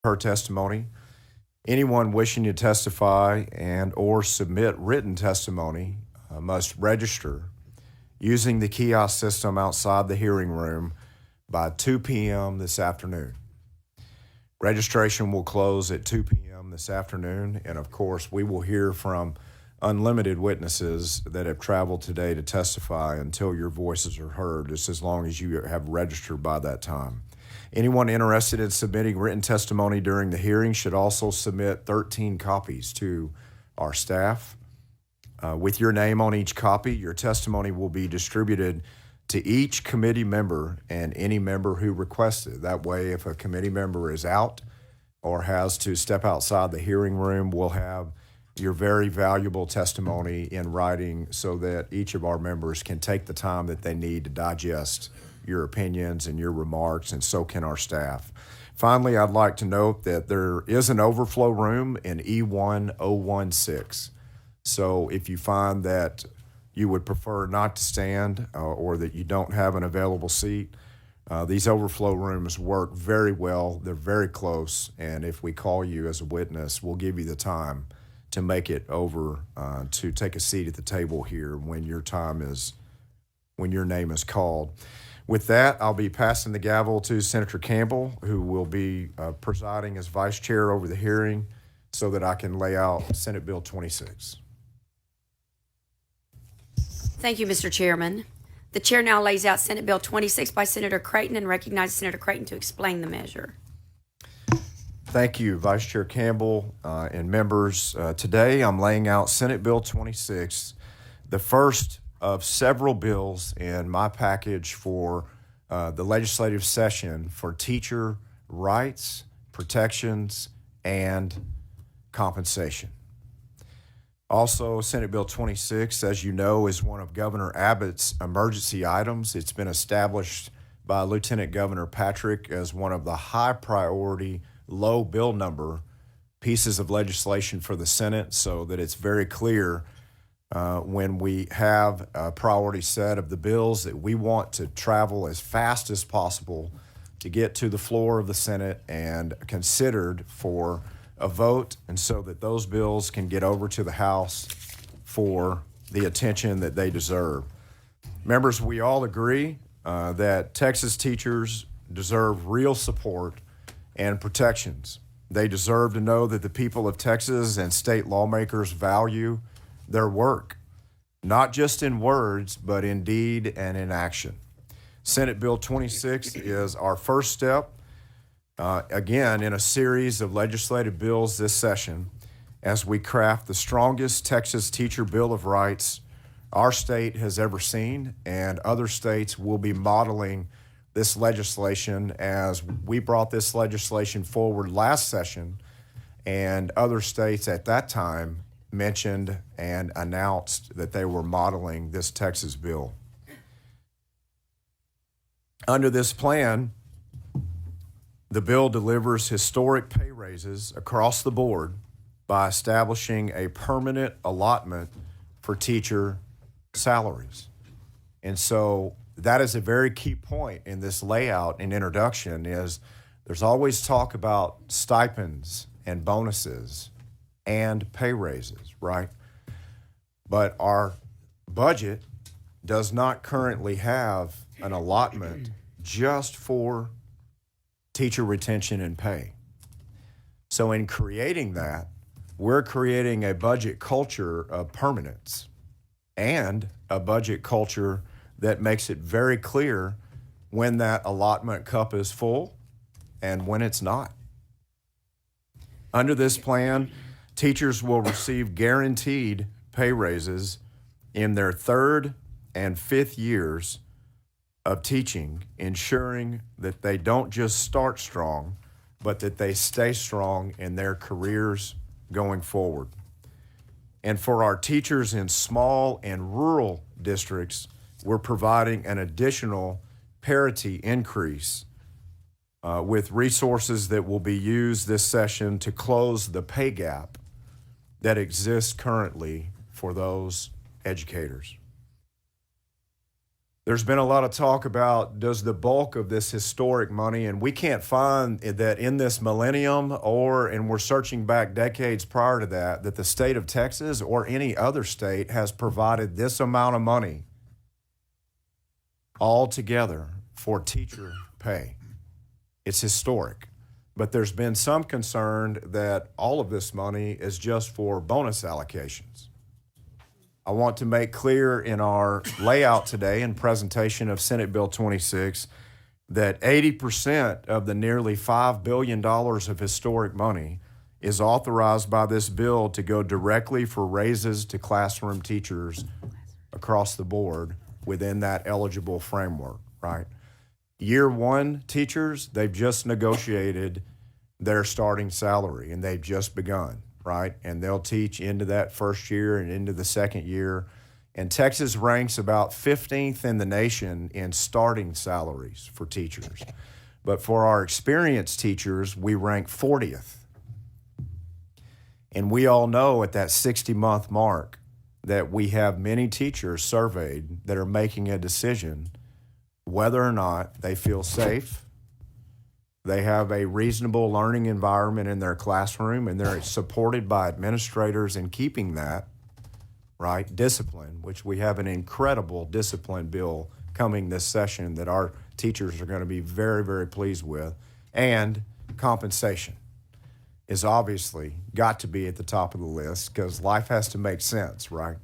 her testimony. Anyone wishing to testify and or submit written testimony must register using the kiosk system outside the hearing room by 2 p.m. this afternoon. Registration will close at 2 p.m. this afternoon, and of course, we will hear from unlimited witnesses that have traveled today to testify until your voices are heard, just as long as you have registered by that time. Anyone interested in submitting written testimony during the hearing should also submit 13 copies to our staff. With your name on each copy, your testimony will be distributed to each committee member and any member who requested. That way, if a committee member is out or has to step outside the hearing room, we'll have your very valuable testimony in writing so that each of our members can take the time that they need to digest your opinions and your remarks, and so can our staff. Finally, I'd like to note that there is an overflow room in E1016. So if you find that you would prefer not to stand or that you don't have an available seat, these overflow rooms work very well. They're very close, and if we call you as a witness, we'll give you the time to make it over to take a seat at the table here when your name is called. With that, I'll be passing the gavel to Senator Campbell, who will be presiding as vice chair over the hearing so that I can lay out Senate Bill 26. Thank you, Mr. Chairman. The chair now lays out Senate Bill 26 by Senator Creighton and recognizes Senator Creighton to explain the measure. Thank you, Vice Chair Campbell and members. Today, I'm laying out Senate Bill 26, the first of several bills in my package for the legislative session for teacher rights, protections, and compensation. Also, Senate Bill 26, as you know, is one of Governor Abbott's emergency items. It's been established by Lieutenant Governor Patrick as one of the high priority, low bill number pieces of legislation for the Senate, so that it's very clear when we have a priority set of the bills that we want to travel as fast as possible to get to the floor of the Senate and considered for a vote, and so that those bills can get over to the House for the attention that they deserve. Members, we all agree that Texas teachers deserve real support and protections. They deserve to know that the people of Texas and state lawmakers value their work, not just in words, but in deed and in action. Senate Bill 26 is our first step, again, in a series of legislative bills this session as we craft the strongest Texas Teacher Bill of Rights our state has ever seen, and other states will be modeling this legislation as we brought this legislation forward last session, and other states at that time mentioned and announced that they were modeling this Texas bill. Under this plan, the bill delivers historic pay raises across the board by establishing a permanent allotment for teacher salaries. And so that is a very key point in this layout and introduction. Is there's always talk about stipends and bonuses and pay raises, right? But our budget does not currently have an allotment just for teacher retention and pay. So in creating that, we're creating a budget culture of permanence and a budget culture that makes it very clear when that allotment cup is full and when it's not. Under this plan, teachers will receive guaranteed pay raises in their third and fifth years of teaching, ensuring that they don't just start strong, but that they stay strong in their careers going forward. And for our teachers in small and rural districts, we're providing an additional parity increase with resources that will be used this session to close the pay gap that exists currently for those educators. There's been a lot of talk about does the bulk of this historic money, and we can't find that in this millennium and we're searching back decades prior to that, that the state of Texas or any other state has provided this amount of money all together for teacher pay. It's historic. But there's been some concern that all of this money is just for bonus allocations. I want to make clear in our layout today and presentation of Senate Bill 26 that 80% of the nearly $5 billion of historic money is authorized by this bill to go directly for raises to classroom teachers across the board within that eligible framework, right? Year one teachers, they've just negotiated their starting salary and they've just begun, right? And they'll teach into that first year and into the second year. And Texas ranks about 15th in the nation in starting salaries for teachers. But for our experienced teachers, we rank 40th. And we all know at that 60-month mark that we have many teachers surveyed that are making a decision whether or not they feel safe, they have a reasonable learning environment in their classroom, and they're supported by administrators in keeping that, right, discipline, which we have an incredible discipline bill coming this session that our teachers are going to be very, very pleased with, and compensation is obviously got to be at the top of the list because life has to make sense, right?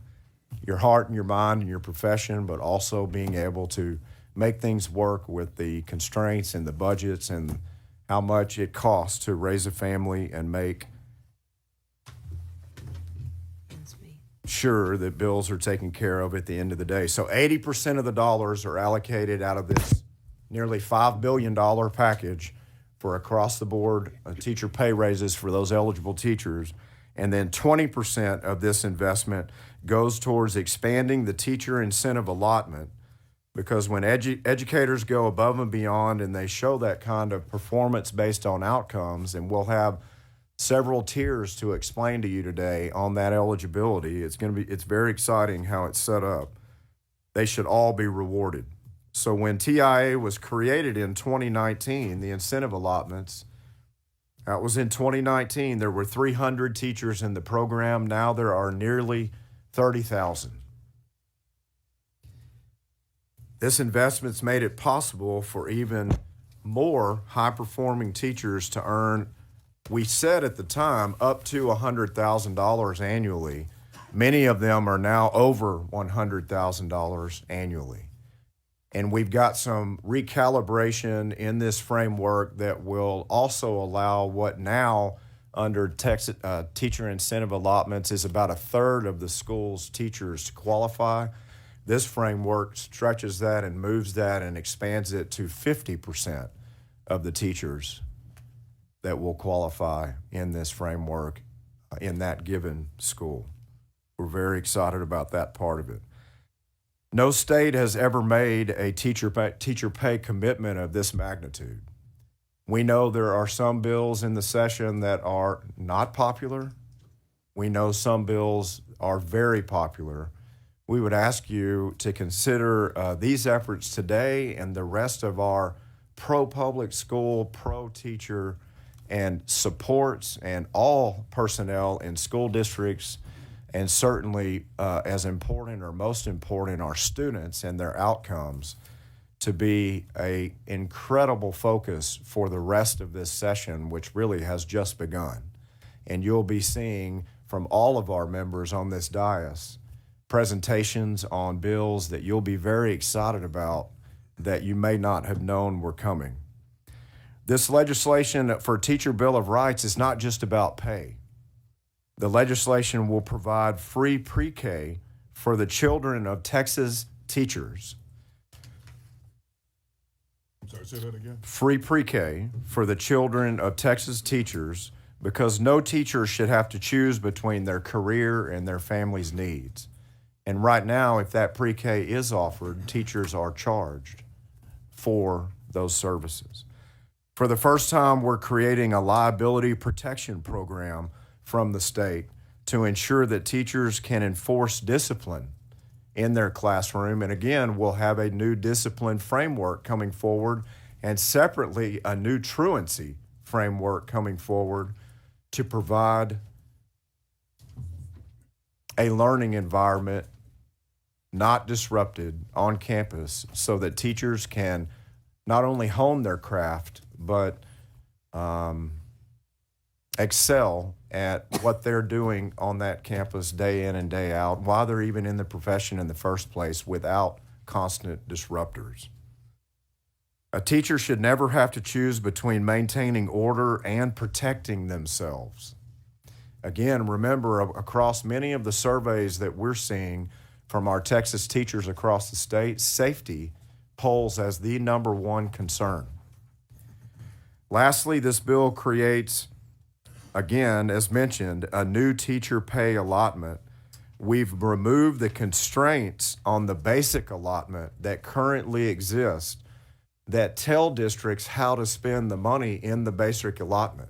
Your heart and your mind and your profession, but also being able to make things work with the constraints and the budgets and how much it costs to raise a family and make sure that bills are taken care of at the end of the day. So 80% of the dollars are allocated out of this nearly $5 billion package for across-the-board teacher pay raises for those eligible teachers. And then 20% of this investment goes towards expanding the teacher incentive allotment, because when educators go above and beyond and they show that kind of performance based on outcomes, and we'll have several tiers to explain to you today on that eligibility. It's very exciting how it's set up. They should all be rewarded. So when TIA was created in 2019, the incentive allotments, that was in 2019, there were 300 teachers in the program. Now there are nearly 30,000. This investment's made it possible for even more high-performing teachers to earn, we said at the time, up to $100,000 annually. Many of them are now over $100,000 annually. And we've got some recalibration in this framework that will also allow what now under Texas teacher incentive allotments is about a third of the school's teachers to qualify. This framework stretches that and moves that and expands it to 50% of the teachers that will qualify in this framework in that given school. We're very excited about that part of it. No state has ever made a teacher pay commitment of this magnitude. We know there are some bills in the session that are not popular. We know some bills are very popular. We would ask you to consider these efforts today and the rest of our pro-public school, pro-teacher, and supports and all personnel in school districts, and certainly as important or most important, our students and their outcomes, to be an incredible focus for the rest of this session, which really has just begun. And you'll be seeing from all of our members on this dais presentations on bills that you'll be very excited about that you may not have known were coming. This legislation for Teacher Bill of Rights is not just about pay. The legislation will provide free pre-K for the children of Texas teachers. I'm sorry, say that again. Free pre-K for the children of Texas teachers, because no teacher should have to choose between their career and their family's needs. And right now, if that pre-K is offered, teachers are charged for those services. For the first time, we're creating a liability protection program from the state to ensure that teachers can enforce discipline in their classroom. And again, we'll have a new discipline framework coming forward, and separately, a new truancy framework coming forward to provide a learning environment not disrupted on campus so that teachers can not only hone their craft, but excel at what they're doing on that campus day in and day out while they're even in the profession in the first place without constant disruptors. A teacher should never have to choose between maintaining order and protecting themselves. Again, remember, across many of the surveys that we're seeing from our Texas teachers across the state, safety polls as the number one concern. Lastly, this bill creates, again, as mentioned, a new teacher pay allotment. We've removed the constraints on the basic allotment that currently exist that tell districts how to spend the money in the basic allotment.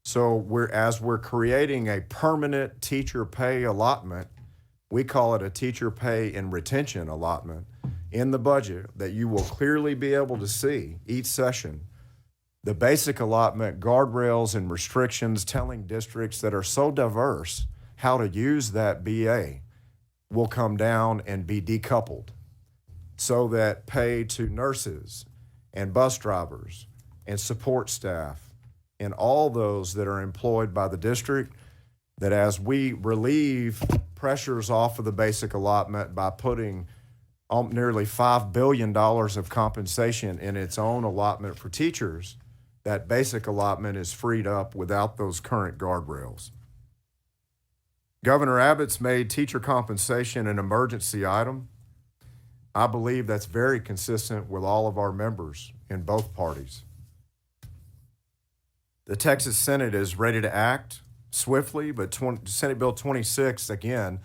So as we're creating a permanent teacher pay allotment, we call it a teacher pay and retention allotment in the budget that you will clearly be able to see each session. The basic allotment guardrails and restrictions telling districts that are so diverse how to use that BA will come down and be decoupled so that pay to nurses and bus drivers and support staff and all those that are employed by the district, that as we relieve pressures off of the basic allotment by putting nearly $5 billion of compensation in its own allotment for teachers, that basic allotment is freed up without those current guardrails. Governor Abbott's made teacher compensation an emergency item. I believe that's very consistent with all of our members in both parties. The Texas Senate is ready to act swiftly, but Senate Bill 26, again,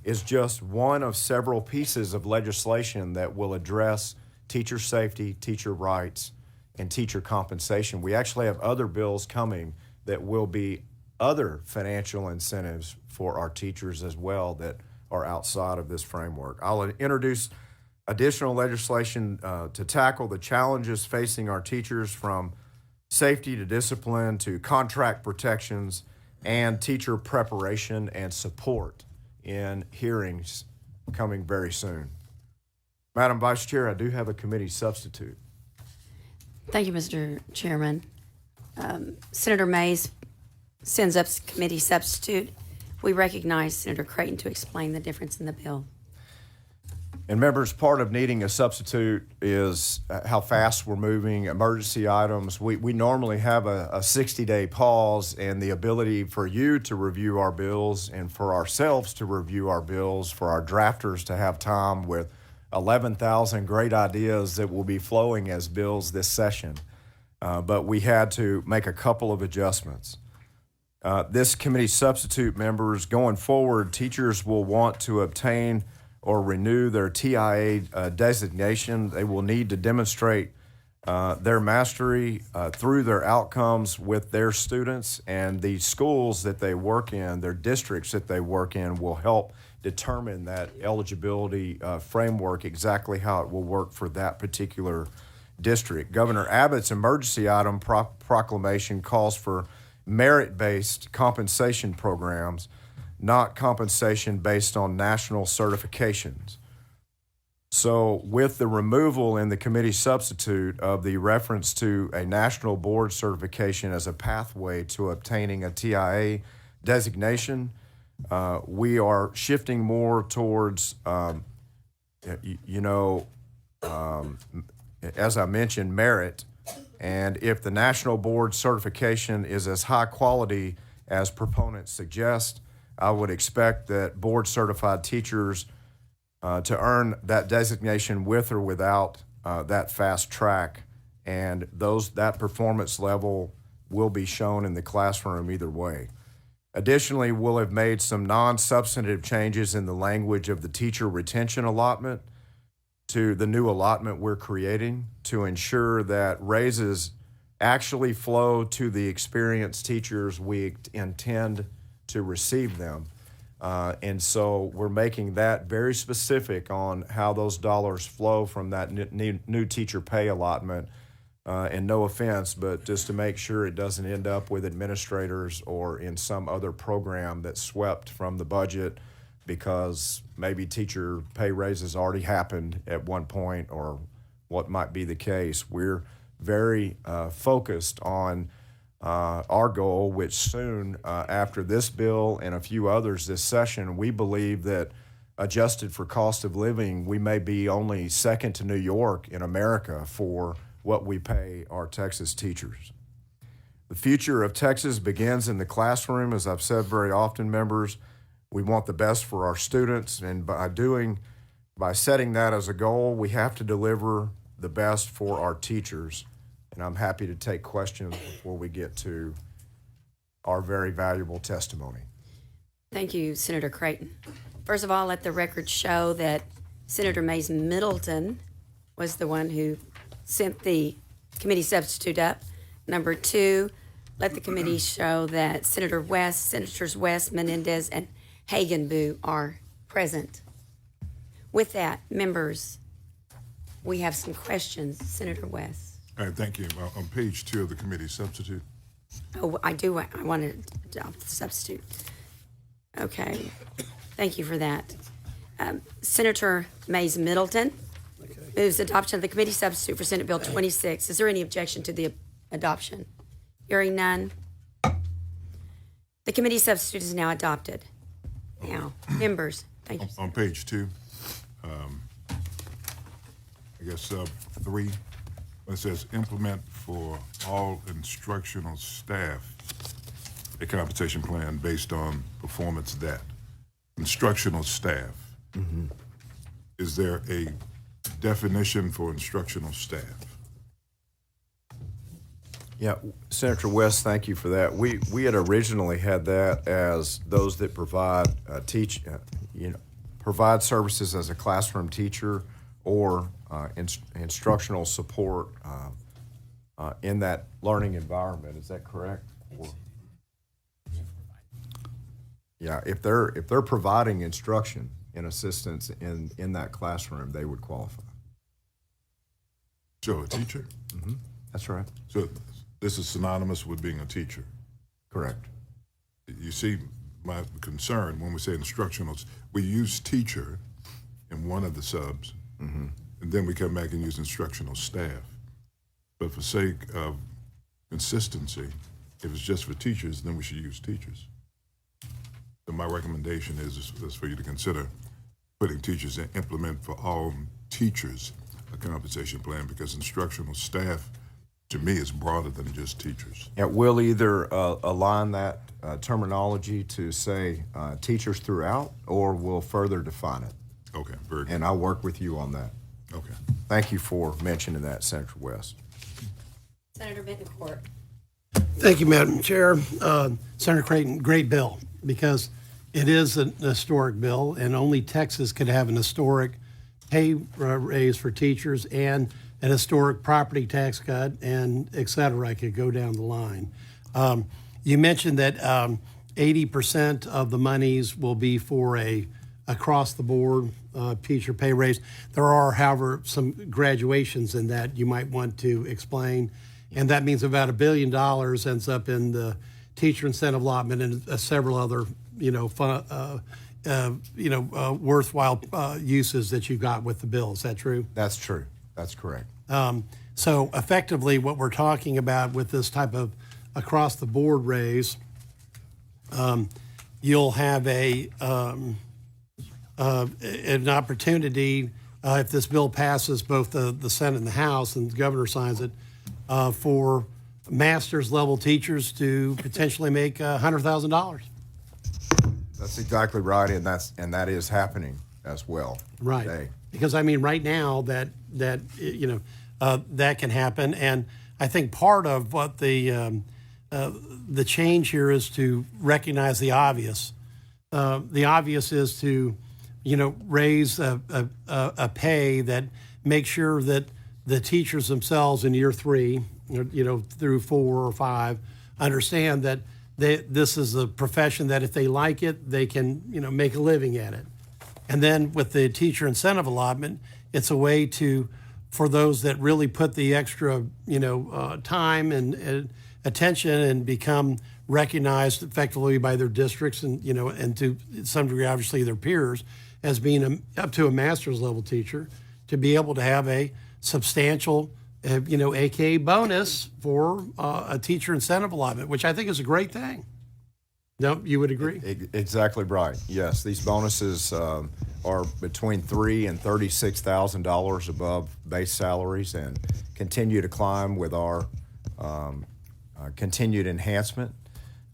is just one of several pieces of legislation that will address teacher safety, teacher rights, and teacher compensation. We actually have other bills coming that will be other financial incentives for our teachers as well that are outside of this framework. I'll introduce additional legislation to tackle the challenges facing our teachers, from safety to discipline to contract protections and teacher preparation and support in hearings coming very soon. Madam Vice Chair, I do have a committee substitute. Thank you, Mr. Chairman. Senator Mays sends up committee substitute. We recognize Senator Creighton to explain the difference in the bill. And members, part of needing a substitute is how fast we're moving. Emergency items, we normally have a 60-day pause, and the ability for you to review our bills and for ourselves to review our bills, for our drafters to have time with 11,000 great ideas that will be flowing as bills this session. But we had to make a couple of adjustments. This committee substitute members, going forward, teachers will want to obtain or renew their TIA designation. They will need to demonstrate their mastery through their outcomes with their students, and the schools that they work in, their districts that they work in, will help determine that eligibility framework, exactly how it will work for that particular district. Governor Abbott's emergency item proclamation calls for merit-based compensation programs, not compensation based on national certifications. So with the removal in the committee substitute of the reference to a national board certification as a pathway to obtaining a TIA designation, we are shifting more towards, as I mentioned, merit. And if the national board certification is as high quality as proponents suggest, I would expect that board certified teachers to earn that designation with or without that fast track, and that performance level will be shown in the classroom either way. Additionally, we'll have made some non-substantive changes in the language of the teacher retention allotment to the new allotment we're creating to ensure that raises actually flow to the experienced teachers we intend to receive them. And so we're making that very specific on how those dollars flow from that new teacher pay allotment. And no offense, but just to make sure it doesn't end up with administrators or in some other program that's swept from the budget because maybe teacher pay raises already happened at one point or what might be the case. We're very focused on our goal, which soon after this bill and a few others this session, we believe that adjusted for cost of living, we may be only second to New York in America for what we pay our Texas teachers. The future of Texas begins in the classroom, as I've said very often, members. We want the best for our students, and by setting that as a goal, we have to deliver the best for our teachers. And I'm happy to take questions before we get to our very valuable testimony. Thank you, Senator Creighton. First of all, let the record show that Senator Mays Middleton was the one who sent the committee substitute up. Number two, let the committee show that Senators West, Menendez, and Hagenbu are present. With that, members, we have some questions. Senator West. All right, thank you. On page 2 of the committee substitute. Oh, I do. I wanted to adopt the substitute. Okay. Thank you for that. Senator Mays Middleton moves adoption of the committee substitute for Senate Bill 26. Is there any objection to the adoption? Hearing none. The committee substitute is now adopted. Now, members, thank you. On page 2, I guess 3, it says implement for all instructional staff a compensation plan based on performance that. Instructional staff. Mm-hmm. Is there a definition for instructional staff? Yeah, Senator West, thank you for that. We had originally had that as those that provide provide services as a classroom teacher or instructional support in that learning environment. Is that correct? Yeah, if they're providing instruction and assistance in that classroom, they would qualify. So a teacher? Mm-hmm. That's right. So this is synonymous with being a teacher? Correct. You see my concern when we say instructionals, we use teacher in one of the subs, mm-hmm. and then we come back and use instructional staff. But for sake of consistency, if it's just for teachers, then we should use teachers. So my recommendation is for you to consider putting teachers and implement for all teachers a compensation plan, because instructional staff, to me, is broader than just teachers. Yeah, we'll either align that terminology to say teachers throughout, or we'll further define it. Okay, very good. And I'll work with you on that. Okay. Thank you for mentioning that, Senator West. Senator Bettencourt. Thank you, Madam Chair. Senator Creighton, great bill, because it is an historic bill, and only Texas could have an historic pay raise for teachers and an historic property tax cut, and et cetera. I could go down the line. You mentioned that 80% of the monies will be for a across-the-board teacher pay raise. There are, however, some graduations in that you might want to explain, and that means about $1 billion ends up in the teacher incentive allotment and several other, worthwhile uses that you got with the bill. Is that true? That's true. That's correct. So effectively, what we're talking about with this type of across-the-board raise, you'll have an opportunity, if this bill passes both the Senate and the House and the governor signs it, for master's level teachers to potentially make $100,000. That's exactly right, and that is happening as well. Right. Today. Because I mean, right now that can happen, and I think part of what the change here is to recognize the obvious. The obvious is to, raise a pay that makes sure that the teachers themselves in year 3, through 4 or 5, understand that this is a profession that if they like it, they can, make a living at it. And then with the teacher incentive allotment, it's a way for those that really put the extra, time and attention and become recognized effectively by their districts and to some degree, obviously, their peers as being up to a master's level teacher, to be able to have a substantial, AKA bonus for a teacher incentive allotment, which I think is a great thing. No, you would agree? Exactly right. Yes, these bonuses are between $3,000 and $36,000 above base salaries and continue to climb with our continued enhancement.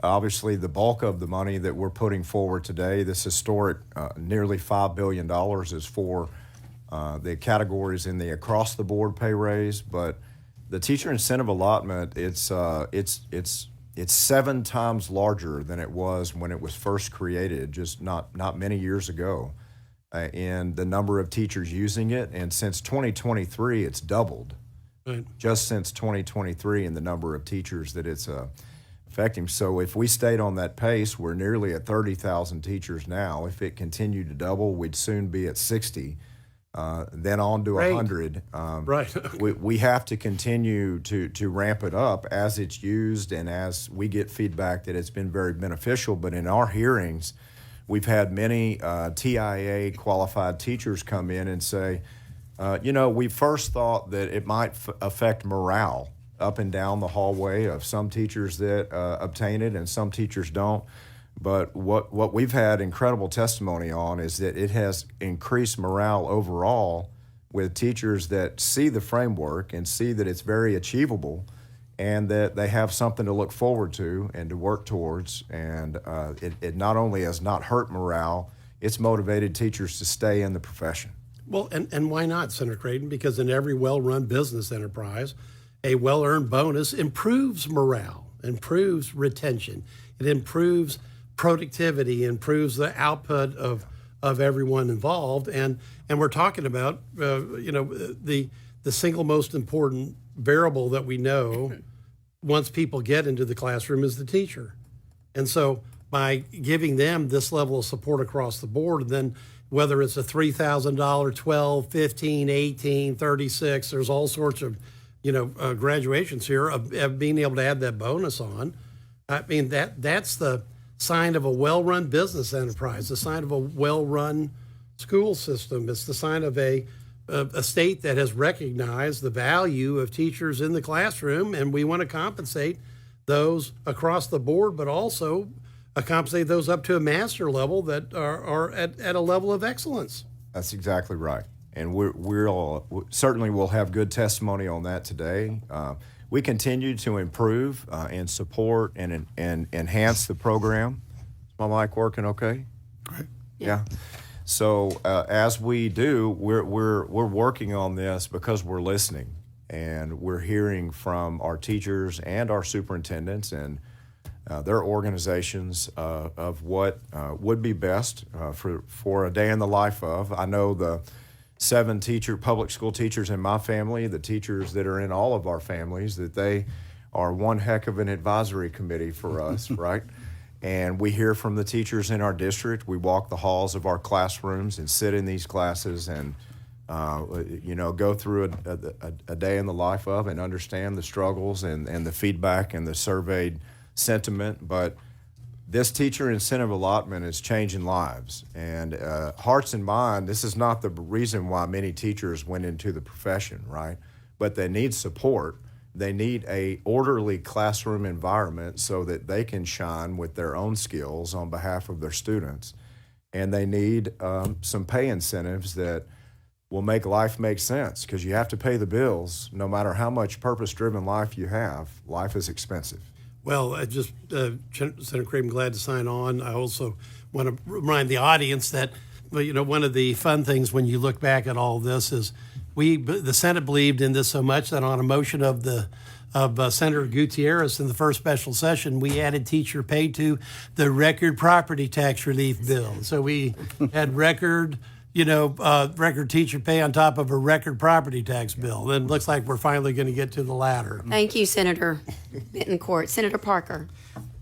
Obviously, the bulk of the money that we're putting forward today, this historic nearly $5 billion, is for the categories in the across-the-board pay raise. But the teacher incentive allotment, it's 7 times larger than it was when it was first created, just not many years ago, in the number of teachers using it. And since 2023, it's doubled. Right. Just since 2023 in the number of teachers that it's affecting. So if we stayed on that pace, we're nearly at 30,000 teachers now. If it continued to double, we'd soon be at 60, then on to 100. Right. we have to continue to ramp it up as it's used and as we get feedback that it's been very beneficial. But in our hearings, we've had many TIA qualified teachers come in and say, we first thought that it might affect morale up and down the hallway of some teachers that obtain it and some teachers don't. But what we've had incredible testimony on is that it has increased morale overall with teachers that see the framework and see that it's very achievable and that they have something to look forward to and to work towards. And it not only has not hurt morale, it's motivated teachers to stay in the profession. Well, and why not, Senator Creighton? Because in every well-run business enterprise, a well-earned bonus improves morale, improves retention. It improves productivity, improves the output of everyone involved. And we're talking about, the single most important variable that we know once people get into the classroom is the teacher. And so by giving them this level of support across the board, then whether it's a $3,000, $12, $15, $18, $36, there's all sorts of graduations here of being able to add that bonus on. I mean, that's the sign of a well-run business enterprise, the sign of a well-run school system. It's the sign of a state that has recognized the value of teachers in the classroom, and we want to compensate those across the board, but also compensate those up to a master level that are at a level of excellence. That's exactly right. And we'll certainly will have good testimony on that today. We continue to improve and support and enhance the program. Is my mic working okay? Right. Yeah. So as we do, we're working on this because we're listening and we're hearing from our teachers and our superintendents and their organizations of what would be best for a day in the life of. I know the 7 public school teachers in my family, the teachers that are in all of our families, that they are one heck of an advisory committee for us, right? And we hear from the teachers in our district. We walk the halls of our classrooms and sit in these classes and go through a day in the life of and understand the struggles and the feedback and the surveyed sentiment. But this teacher incentive allotment is changing lives and hearts and minds. This is not the reason why many teachers went into the profession, right? But they need support. They need a orderly classroom environment so that they can shine with their own skills on behalf of their students. And they need some pay incentives that will make life make sense, because you have to pay the bills. No matter how much purpose-driven life you have, life is expensive. Well, Senator Creighton, glad to sign on. I also want to remind the audience that, one of the fun things when you look back at all this is the Senate believed in this so much that on a motion of Senator Gutierrez in the first special session, we added teacher pay to the record property tax relief bill. So we had record teacher pay on top of a record property tax bill. Then it looks like we're finally going to get to the latter. Thank you, Senator Bittencourt. Senator Parker.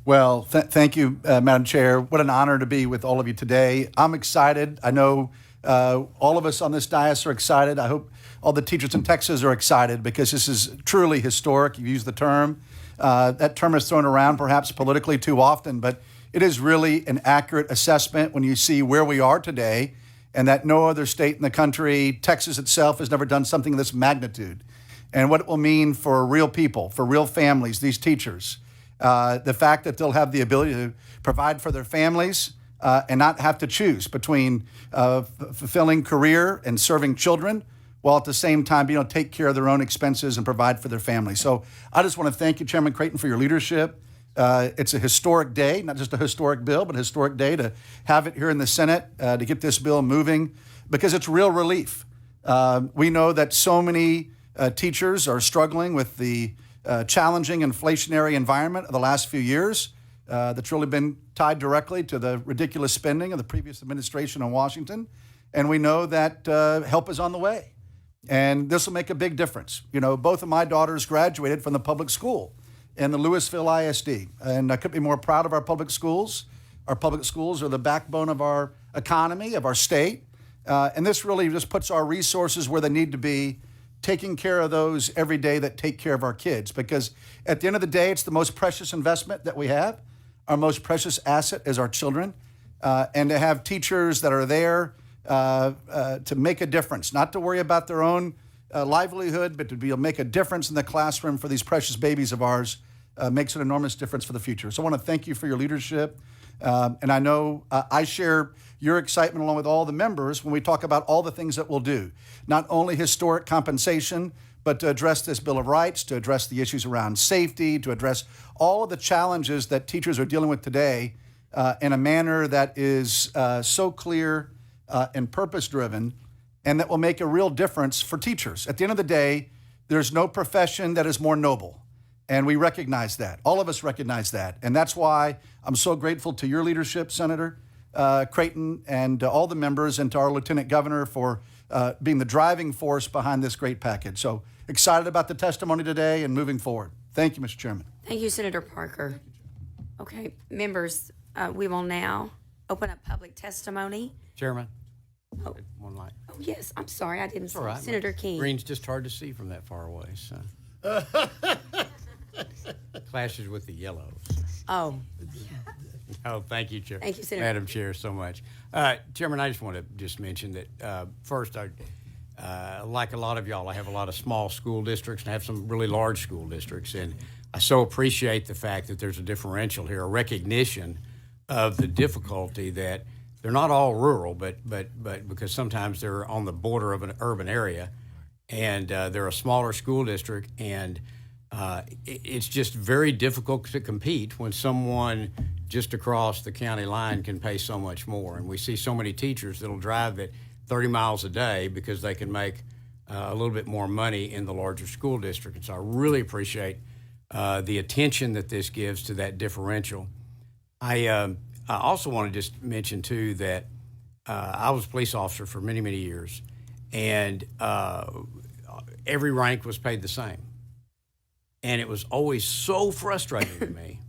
Well, thank you, Madam Chair. What an honor to be with all of you today. I'm excited. I know all of us on this dais are excited. I hope all the teachers in Texas are excited because this is truly historic. You use the term. That term is thrown around perhaps politically too often, but it is really an accurate assessment when you see where we are today and that no other state in the country, Texas itself, has never done something of this magnitude. And what it will mean for real people, for real families, these teachers. The fact that they'll have the ability to provide for their families and not have to choose between fulfilling career and serving children, while at the same time being able to take care of their own expenses and provide for their families. So I just want to thank you, Chairman Creighton, for your leadership. It's a historic day, not just a historic bill, but a historic day to have it here in the Senate, to get this bill moving, because it's real relief. We know that so many teachers are struggling with the challenging inflationary environment of the last few years that's really been tied directly to the ridiculous spending of the previous administration in Washington. And we know that help is on the way. And this will make a big difference. You know, both of my daughters graduated from the public school in the Louisville ISD. And I couldn't be more proud of our public schools. Our public schools are the backbone of our economy, of our state. And this really just puts our resources where they need to be, taking care of those every day that take care of our kids. Because at the end of the day, it's the most precious investment that we have. Our most precious asset is our children. And to have teachers that are there to make a difference, not to worry about their own livelihood, but to be able to make a difference in the classroom for these precious babies of ours makes an enormous difference for the future. So I want to thank you for your leadership. And I know I share your excitement along with all the members when we talk about all the things that we'll do. Not only historic compensation, but to address this Bill of Rights, to address the issues around safety, to address all of the challenges that teachers are dealing with today in a manner that is so clear and purpose-driven, and that will make a real difference for teachers. At the end of the day, there's no profession that is more noble. And we recognize that. All of us recognize that. And that's why I'm so grateful to your leadership, Senator Creighton, and all the members, and to our Lieutenant Governor for being the driving force behind this great package. So excited about the testimony today and moving forward. Thank you, Mr. Chairman. Thank you, Senator Parker. Okay, members, we will now open up public testimony. Chairman. One light. Oh, yes, I'm sorry, I didn't see. All right. Senator King. Green's just hard to see from that far away, so. Clashes with the yellows. Oh, Oh, thank you, Chair. Thank you, Senator. Madam Chair, so much. Chairman, I just want to just mention that first, like a lot of y'all, I have a lot of small school districts and I have some really large school districts. And I so appreciate the fact that there's a differential here, a recognition of the difficulty that they're not all rural, but because sometimes they're on the border of an urban area, and they're a smaller school district, and it's just very difficult to compete when someone just across the county line can pay so much more. And we see so many teachers that'll drive it 30 miles a day because they can make a little bit more money in the larger school district. And so I really appreciate the attention that this gives to that differential. I also want to just mention, too, that I was a police officer for many, many years, and every rank was paid the same. And it was always so frustrating to me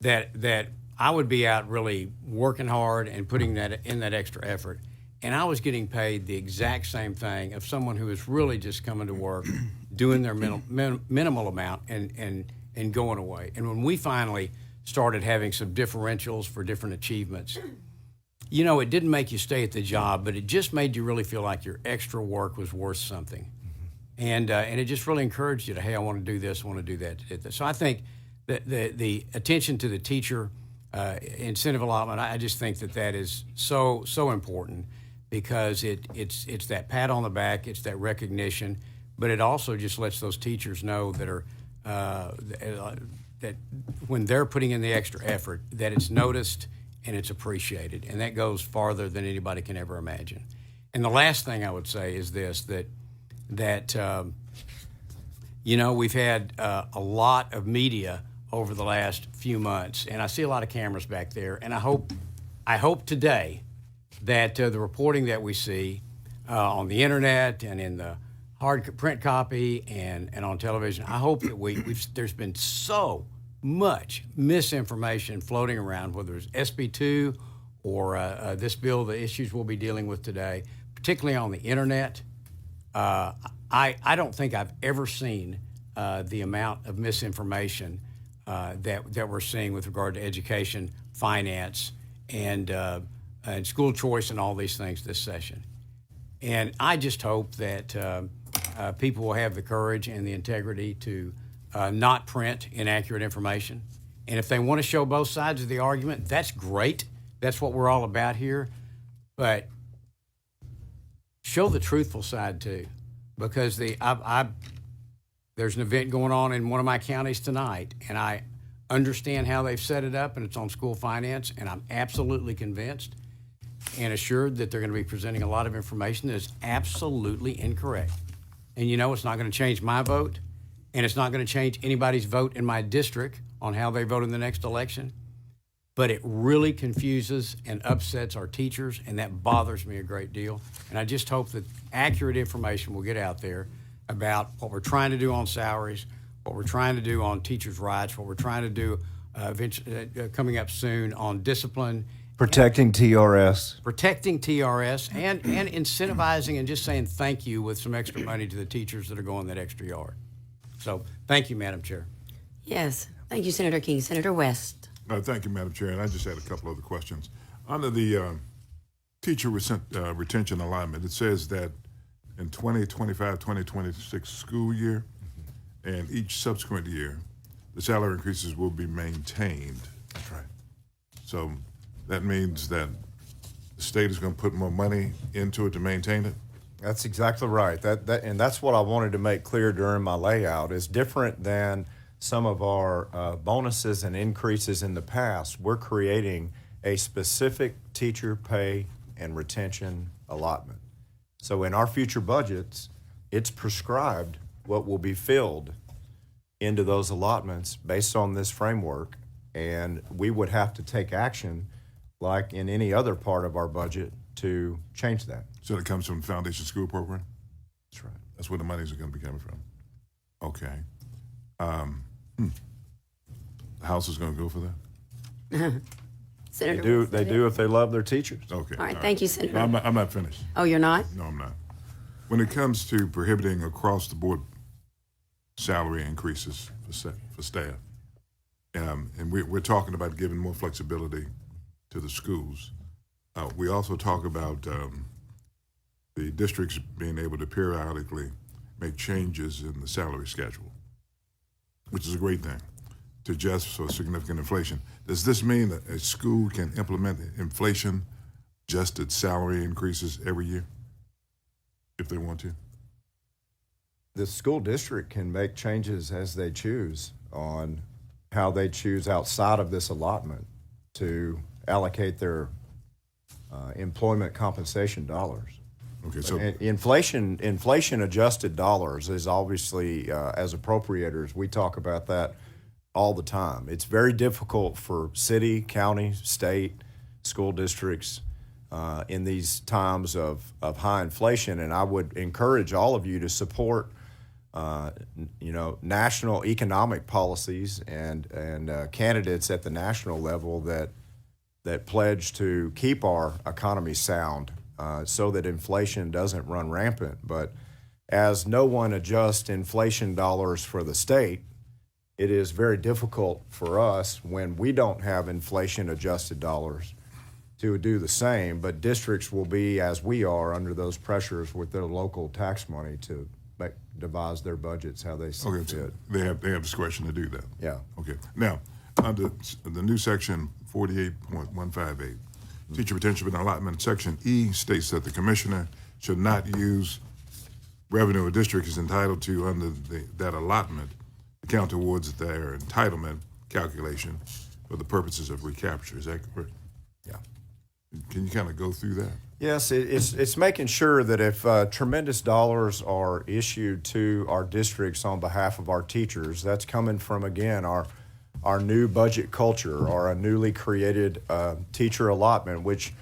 that I would be out really working hard and putting that in that extra effort, and I was getting paid the exact same thing of someone who was really just coming to work, doing their minimal amount, and going away. And when we finally started having some differentials for different achievements, you know, it didn't make you stay at the job, but it just made you really feel like your extra work was worth something. And it just really encouraged you to, hey, I want to do this, I want to do that. So I think that the attention to the teacher incentive allotment, I just think that is so important, because it's that pat on the back, it's that recognition, but it also just lets those teachers know that are that when they're putting in the extra effort, that it's noticed and it's appreciated, and that goes farther than anybody can ever imagine. And the last thing I would say is this, that you know, we've had a lot of media over the last few months, and I see a lot of cameras back there, and I hope today that the reporting that we see on the internet and in the hard print copy and on television, I hope that there's been so much misinformation floating around, whether it's SB2 or this bill, the issues we'll be dealing with today, particularly on the internet. I don't think I've ever seen the amount of misinformation that we're seeing with regard to education, finance, and school choice and all these things this session. And I just hope that people will have the courage and the integrity to not print inaccurate information. And if they want to show both sides of the argument, that's great. That's what we're all about here. But show the truthful side too, because there's an event going on in one of my counties tonight, and I understand how they've set it up, and it's on school finance, and I'm absolutely convinced and assured that they're going to be presenting a lot of information that is absolutely incorrect. And you know, it's not going to change my vote, and it's not going to change anybody's vote in my district on how they vote in the next election. But it really confuses and upsets our teachers, and that bothers me a great deal. And I just hope that accurate information will get out there about what we're trying to do on salaries, what we're trying to do on teachers' rights, what we're trying to do coming up soon on discipline, Protecting TRS. protecting TRS, and incentivizing and just saying thank you with some extra money to the teachers that are going that extra yard. So thank you, Madam Chair. Yes. Thank you, Senator King. Senator West. Thank you, Madam Chair. And I just had a couple other questions. Under the teacher retention alignment, it says that in 2025-2026 school year and each subsequent year, the salary increases will be maintained. That's right. So that means that the state is going to put more money into it to maintain it? That's exactly right. And that's what I wanted to make clear during my layout. Is different than some of our bonuses and increases in the past. We're creating a specific teacher pay and retention allotment. So in our future budgets, it's prescribed what will be filled into those allotments based on this framework, and we would have to take action like in any other part of our budget to change that. So it comes from the foundation school program? That's right. That's where the monies are going to be coming from. Okay. The House is going to go for that? Senator They do if they love their teachers. Okay. All right. Thank you, Senator. No, I'm not finished. Oh, you're not? No, I'm not. When it comes to prohibiting across-the-board salary increases for staff, and we're talking about giving more flexibility to the schools, we also talk about the districts being able to periodically make changes in the salary schedule, which is a great thing, to adjust for significant inflation. Does this mean that a school can implement inflation-adjusted salary increases every year if they want to? The school district can make changes as they choose on how they choose outside of this allotment to allocate their employment compensation dollars. Okay, so Inflation adjusted dollars is obviously, as appropriators, we talk about that all the time. It's very difficult for city, county, state, school districts in these times of high inflation. And I would encourage all of you to support national economic policies and candidates at the national level that pledge to keep our economy sound so that inflation doesn't run rampant. But as no one adjusts inflation dollars for the state, it is very difficult for us when we don't have inflation adjusted dollars to do the same. But districts will be, as we are, under those pressures with their local tax money to devise their budgets how they see okay, fit. they have discretion to do that. Yeah. Okay. Now, under the new section 48.158, teacher retention and allotment, section E states that the commissioner should not use revenue a district is entitled to under that allotment to count towards their entitlement calculation for the purposes of recapture. Is that correct? Yeah. Can you kind of go through that? Yes, it's making sure that if tremendous dollars are issued to our districts on behalf of our teachers, that's coming from, again, our new budget culture or a newly created teacher allotment, which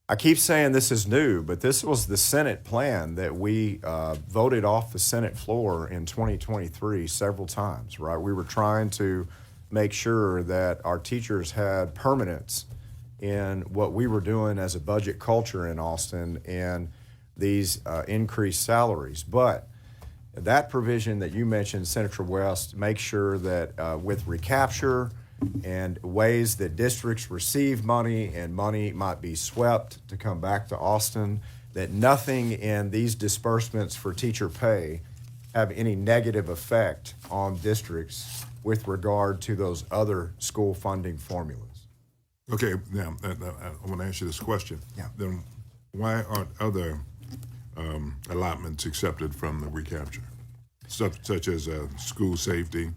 I keep saying this is new, but this was the Senate plan that we voted off the Senate floor in 2023 several times, right? We were trying to make sure that our teachers had permanence in what we were doing as a budget culture in Austin and these increased salaries. But that provision that you mentioned, Senator West, makes sure that with recapture and ways that districts receive money and money might be swept to come back to Austin, that nothing in these disbursements for teacher pay have any negative effect on districts with regard to those other school funding formulas. Okay, now, I want to ask you this question. Yeah. Then why aren't other allotments accepted from the recapture, such as school safety,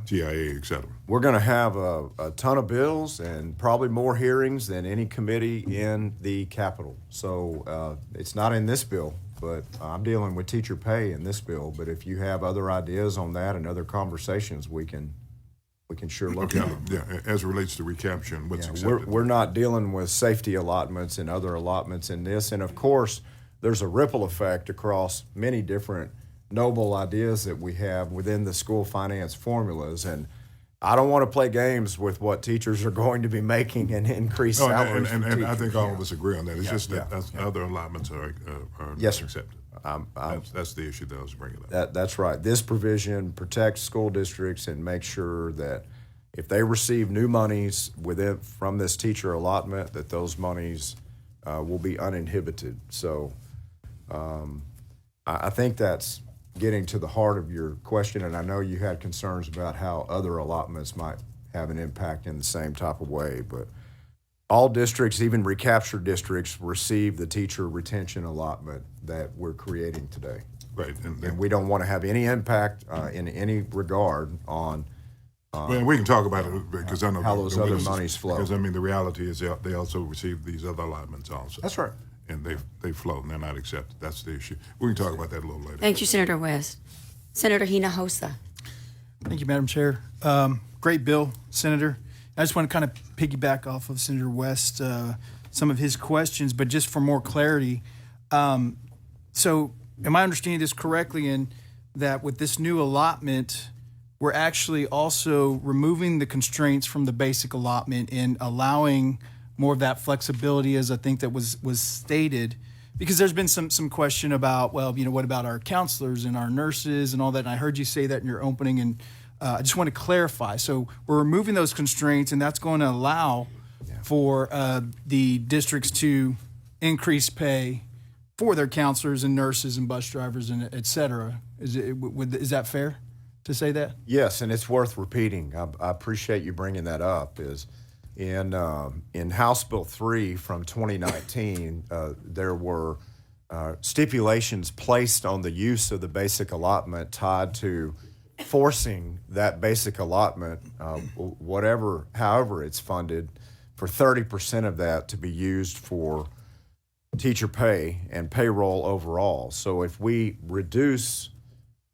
TIA, et cetera? We're going to have a ton of bills and probably more hearings than any committee in the Capitol. So it's not in this bill, but I'm dealing with teacher pay in this bill. But if you have other ideas on that and other conversations, we can sure look at them. Yeah, as it relates to recapture and what's Yeah, accepted. we're not dealing with safety allotments and other allotments in this. And of course, there's a ripple effect across many different noble ideas that we have within the school finance formulas. And I don't want to play games with what teachers are going to be making and increase No, salaries. and for I teachers. think all of us agree on that. It's just that yeah. other allotments are Yes, not sir. accepted. That's the issue that I was bringing up. That's right. This provision protects school districts and makes sure that if they receive new monies from this teacher allotment, that those monies will be uninhibited. So I think that's getting to the heart of your question, and I know you had concerns about how other allotments might have an impact in the same type of way, but all districts, even recaptured districts, receive the teacher retention allotment that we're creating today. Right. And we don't want to have any impact in any regard on well, we can talk about it because I know how those the other witnesses- monies flow. Because I mean, the reality is they also receive these other allotments also. That's right. And they flow and they're not accepted. That's the issue. We can talk about that a little later. Thank you, Senator West. Senator Hinojosa. Thank you, Madam Chair. Great bill, Senator. I just want to kind of piggyback off of Senator West, some of his questions, but just for more clarity. So am I understanding this correctly in that with this new allotment, we're actually also removing the constraints from the basic allotment and allowing more of that flexibility, as I think that was stated? Because there's been some question about, well, what about our counselors and our nurses and all that? And I heard you say that in your opening, and I just want to clarify. So we're removing those constraints, and that's going to allow for the districts to increase pay for their counselors and nurses and bus drivers and et cetera. Is that fair to say that? Yes, and it's worth repeating. I appreciate you bringing that up. Is in House Bill 3 from 2019, there were stipulations placed on the use of the basic allotment tied to forcing that basic allotment, however it's funded, for 30% of that to be used for teacher pay and payroll overall. So if we reduce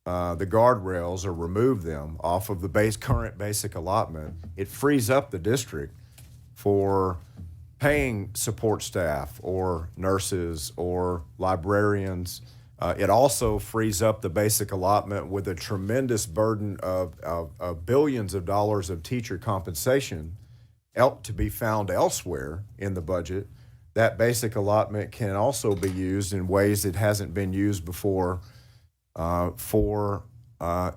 the guardrails or remove them off of the current basic allotment, it frees up the district for paying support staff or nurses or librarians. It also frees up the basic allotment with a tremendous burden of billions of dollars of teacher compensation to be found elsewhere in the budget. That basic allotment can also be used in ways it hasn't been used before for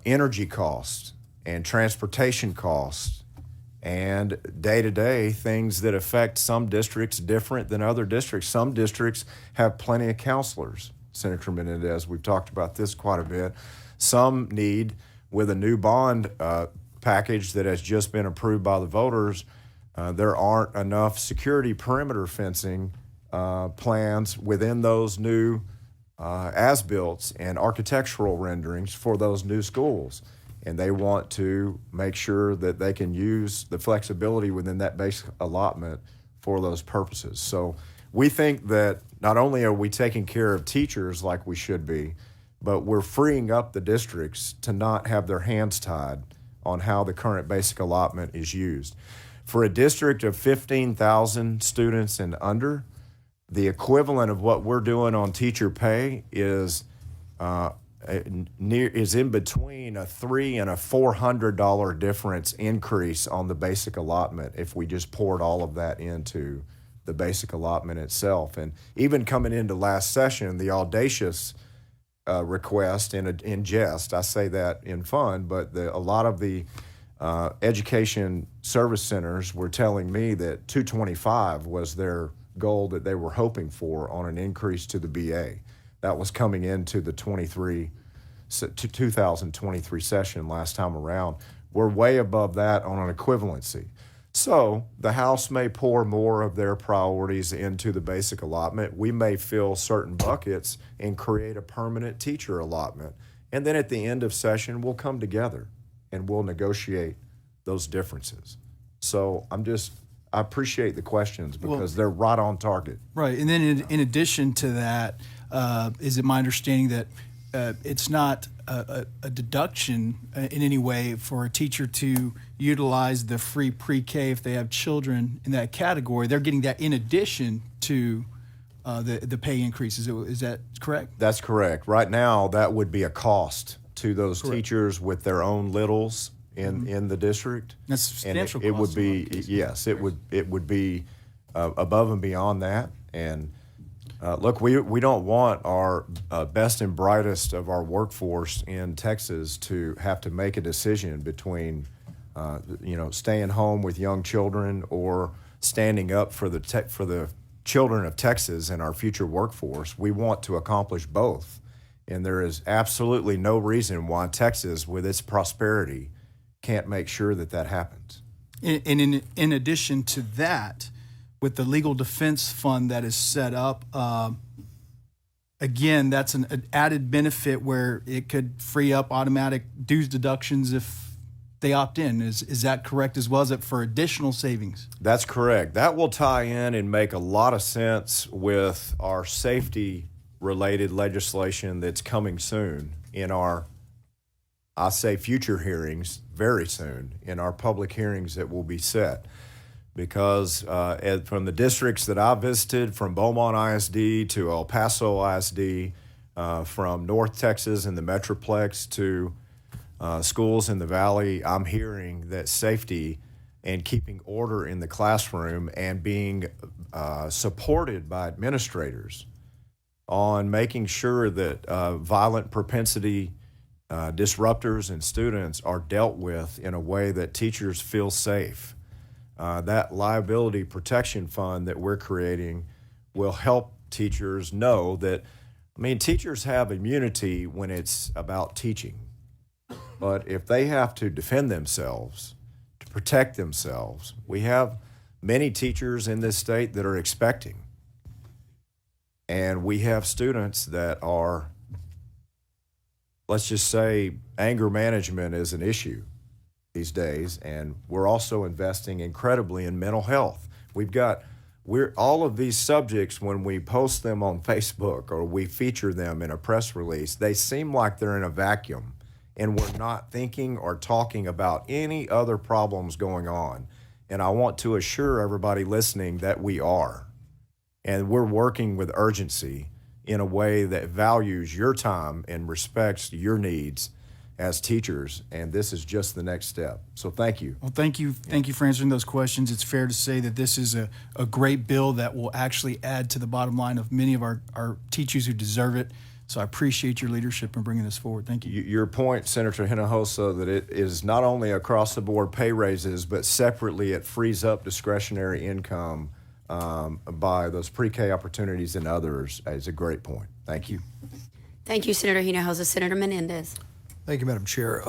energy costs and transportation costs and day-to-day things that affect some districts different than other districts. Some districts have plenty of counselors, Senator Menendez. We've talked about this quite a bit. Some need, with a new bond package that has just been approved by the voters, there aren't enough security perimeter fencing plans within those new as-built and architectural renderings for those new schools. And they want to make sure that they can use the flexibility within that base allotment for those purposes. So we think that not only are we taking care of teachers like we should be, but we're freeing up the districts to not have their hands tied on how the current basic allotment is used. For a district of 15,000 students and under, the equivalent of what we're doing on teacher pay is is in between a $300 and a $400 difference increase on the basic allotment if we just poured all of that into the basic allotment itself. And even coming into last session, the audacious request in jest, I say that in fun, but a lot of the education service centers were telling me that 225 was their goal that they were hoping for on an increase to the BA. That was coming into the 2023 session last time around. We're way above that on an equivalency. So the House may pour more of their priorities into the basic allotment. We may fill certain buckets and create a permanent teacher allotment. And then at the end of session, we'll come together and we'll negotiate those differences. So I appreciate the questions because they're right on target. Right, and then in addition to that, is it my understanding that it's not a deduction in any way for a teacher to utilize the free pre-K if they have children in that category? They're getting that in addition to the pay increases. Is that correct? That's correct. Right now, that would be a cost to those teachers with their own littles in the district. That's substantial And it would cost be, in a lot of cases. yes, it would be above and beyond that. And look, we don't want our best and brightest of our workforce in Texas to have to make a decision between, staying home with young children or standing up for the children of Texas and our future workforce. We want to accomplish both. And there is absolutely no reason why Texas, with its prosperity, can't make sure that happens. And in addition to that, with the legal defense fund that is set up, again, that's an added benefit where it could free up automatic dues deductions if they opt in. Is that correct as well? Is it for additional savings? That's correct. That will tie in and make a lot of sense with our safety-related legislation that's coming soon in our, I say, future hearings very soon, in our public hearings that will be set. Because from the districts that I visited, from Beaumont ISD to El Paso ISD, from North Texas and the Metroplex to schools in the Valley, I'm hearing that safety and keeping order in the classroom and being supported by administrators on making sure that violent propensity disruptors and students are dealt with in a way that teachers feel safe. That liability protection fund that we're creating will help teachers know that, teachers have immunity when it's about teaching. But if they have to defend themselves, to protect themselves, we have many teachers in this state that are expecting. And we have students that are, let's just say, anger management is an issue these days, and we're also investing incredibly in mental health. We're all of these subjects, when we post them on Facebook or we feature them in a press release, they seem like they're in a vacuum, and we're not thinking or talking about any other problems going on. And I want to assure everybody listening that we are, and we're working with urgency in a way that values your time and respects your needs as teachers, and this is just the next step. So thank you. Well, thank you for answering those questions. It's fair to say that this is a great bill that will actually add to the bottom line of many of our teachers who deserve it. So I appreciate your leadership in bringing this forward. Thank you. Your point, Senator Hinojosa, that it is not only across the board pay raises, but separately it frees up discretionary income by those pre-K opportunities and others is a great point. Thank you. Thank you, Senator Hinojosa. Senator Menendez. Thank you, Madam Chair.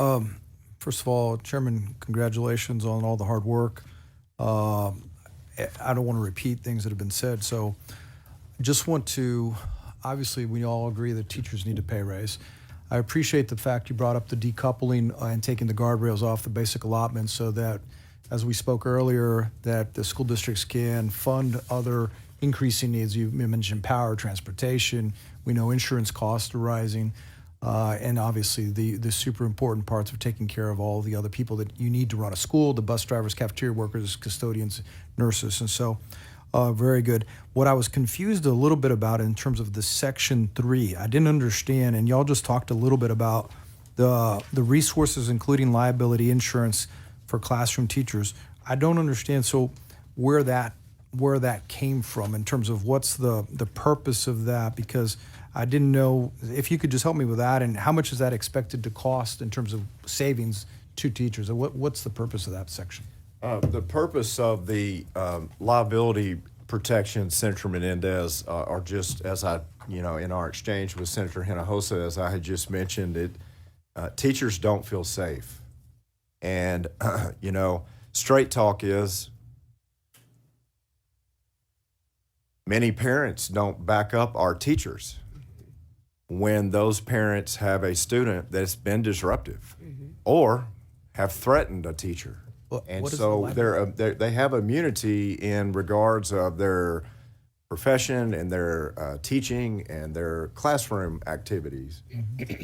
First of all, Chairman, congratulations on all the hard work. I don't want to repeat things that have been said, so I just want to, obviously, we all agree that teachers need a pay raise. I appreciate the fact you brought up the decoupling and taking the guardrails off the basic allotment so that, as we spoke earlier, that the school districts can fund other increasing needs. You mentioned power, transportation. We know insurance costs are rising. And obviously the super important parts of taking care of all the other people that you need to run a school, the bus drivers, cafeteria workers, custodians, nurses. And so Very good. What I was confused a little bit about in terms of the Section 3, I didn't understand, and y'all just talked a little bit about the resources, including liability insurance for classroom teachers. I don't understand. So where that came from in terms of what's the purpose of that, because I didn't know if you could just help me with that, and how much is that expected to cost in terms of savings to teachers? What's the purpose of that section? The purpose of the liability protection, Senator Menendez, are just as in our exchange with Senator Hinojosa, as I had just mentioned, teachers don't feel safe. And, straight talk is many parents don't back up our teachers when those parents have a student that's been disruptive or have threatened a teacher. And what is so the they have immunity in regards of their profession and their teaching and their classroom activities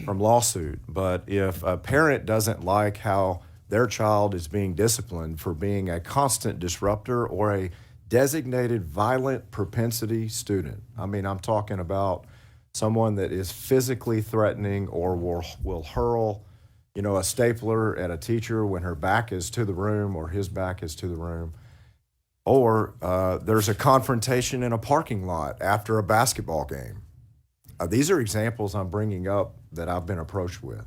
from lawsuit. But if a parent doesn't like how their child is being disciplined for being a constant disruptor or a designated violent propensity student, I mean, I'm talking about someone that is physically threatening or will hurl a stapler at a teacher when her back is to the room or his back is to the room. Or there's a confrontation in a parking lot after a basketball game. These are examples I'm bringing up that I've been approached with.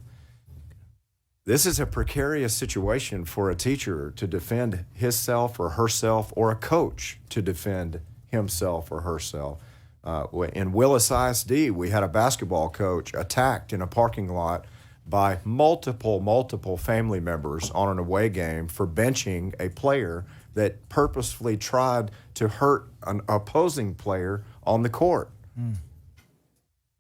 This is a precarious situation for a teacher to defend himself or herself, or a coach to defend himself or herself. In Willis ISD, we had a basketball coach attacked in a parking lot by multiple family members on an away game for benching a player that purposefully tried to hurt an opposing player on the court.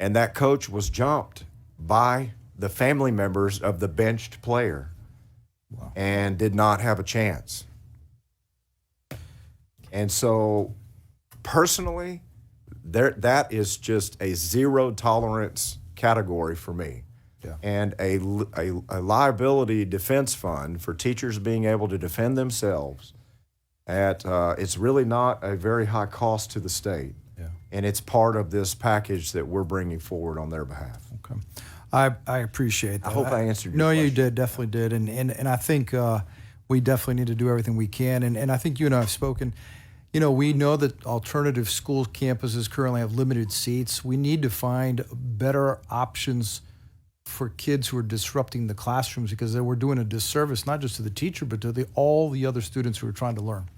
And that coach was jumped by the family members of the benched player and did not have a chance. And so personally, that is just a zero tolerance category for me. Yeah. And a liability defense fund for teachers being able to defend themselves at it's really not a very high cost to the state. Yeah. And it's part of this package that we're bringing forward on their behalf. Okay. I appreciate that. I hope I answered your No, question. you did, definitely did. And I think we definitely need to do everything we can. And I think you and I have spoken. We know that alternative school campuses currently have limited seats. We need to find better options for kids who are disrupting the classrooms, because we're doing a disservice not just to the teacher but to all the other students who are trying to learn.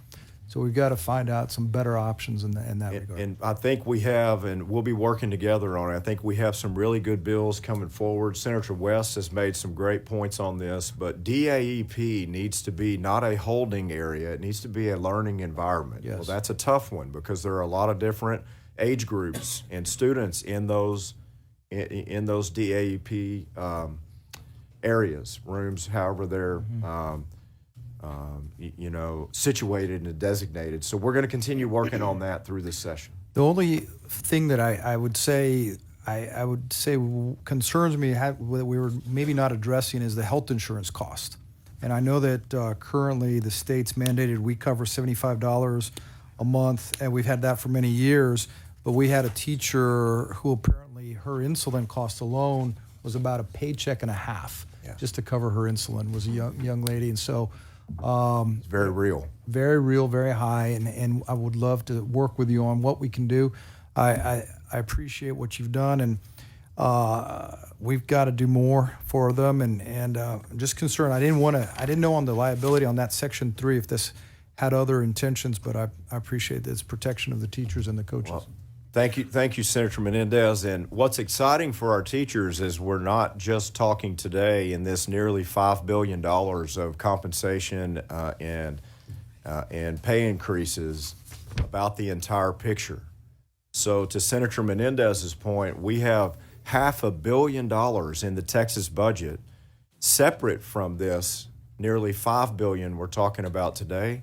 So we've got to find out some better options in that regard. And I think we have, and we'll be working together on it. I think we have some really good bills coming forward. Senator West has made some great points on this, but DAEP needs to be not a holding area. It needs to be a learning environment. Yes. Well, that's a tough one because there are a lot of different age groups and students in those DAEP areas, rooms, however they're situated and designated. So we're going to continue working on that through this session. The only thing that I would say concerns me that we were maybe not addressing is the health insurance cost. And I know that currently the state's mandated we cover $75 a month, and we've had that for many years. But we had a teacher who apparently her insulin cost alone was about a paycheck and a half just to cover her insulin. Was a young lady, and so It's very real. Very real, very high, and I would love to work with you on what we can do. I appreciate what you've done, and we've got to do more for them. And I'm just concerned. I didn't know on the liability on that Section 3 if this had other intentions, but I appreciate this protection of the teachers and the coaches. Well, thank you, Senator Menendez. And what's exciting for our teachers is we're not just talking today in this nearly $5 billion of compensation and pay increases about the entire picture. So to Senator Menendez's point, we have $500 million in the Texas budget separate from this nearly $5 billion we're talking about today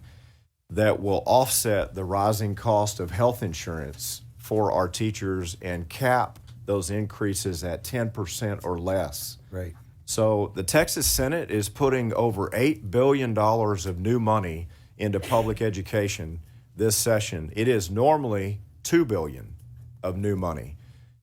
that will offset the rising cost of health insurance for our teachers and cap those increases at 10% or less. Right. So the Texas Senate is putting over $8 billion of new money into public education this session. It is normally $2 billion of new money.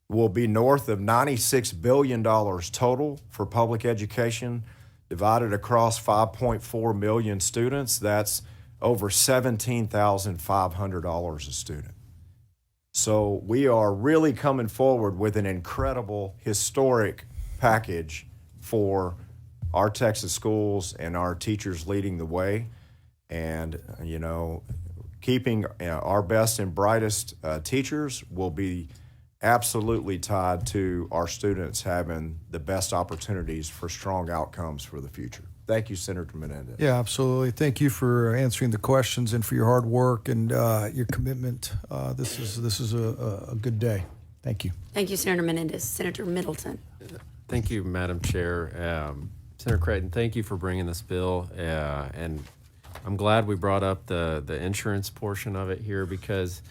Will be north of $96 billion total for public education, divided across 5.4 million students. That's over $17,500 a student. So we are really coming forward with an incredible, historic package for our Texas schools and our teachers leading the way. And, you know, keeping our best and brightest teachers will be absolutely tied to our students having the best opportunities for strong outcomes for the future. Thank you, Senator Menendez. Yeah, absolutely. Thank you for answering the questions and for your hard work and your commitment. This is a good day. Thank you. Thank you, Senator Menendez. Senator Middleton. Thank you, Madam Chair. Senator Creighton, thank you for bringing this bill. And I'm glad we brought up the insurance portion of it here because,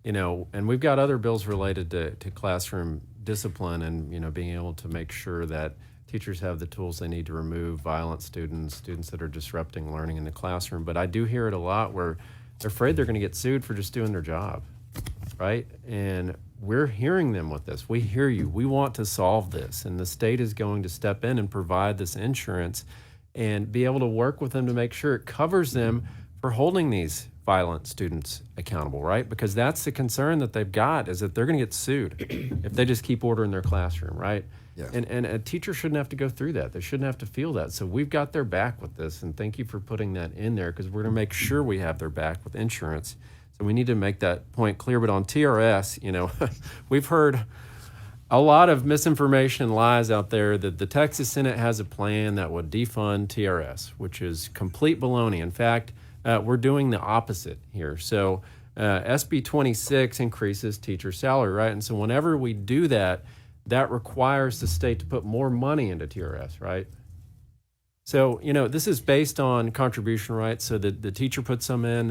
you know, and we've got other bills related to classroom discipline and, you know, being able to make sure that teachers have the tools they need to remove violent students that are disrupting learning in the classroom. But I do hear it a lot where they're afraid they're going to get sued for just doing their job, right? And we're hearing them with this. We hear you. We want to solve this. And the state is going to step in and provide this insurance and be able to work with them to make sure it covers them for holding these violent students accountable, right? Because that's the concern that they've got is that they're going to get sued if they just keep order in their classroom, right? Yes. And a teacher shouldn't have to go through that. They shouldn't have to feel that. So we've got their back with this, and thank you for putting that in there because we're going to make sure we have their back with insurance. So we need to make that point clear. But on TRS, you know, we've heard a lot of misinformation and lies out there that the Texas Senate has a plan that would defund TRS, which is complete baloney. In fact, we're doing the opposite here. So SB 26 increases teacher salary, right? And so whenever we do that, that requires the state to put more money into TRS, right? So, you know, this is based on contribution, right? So the teacher puts some in,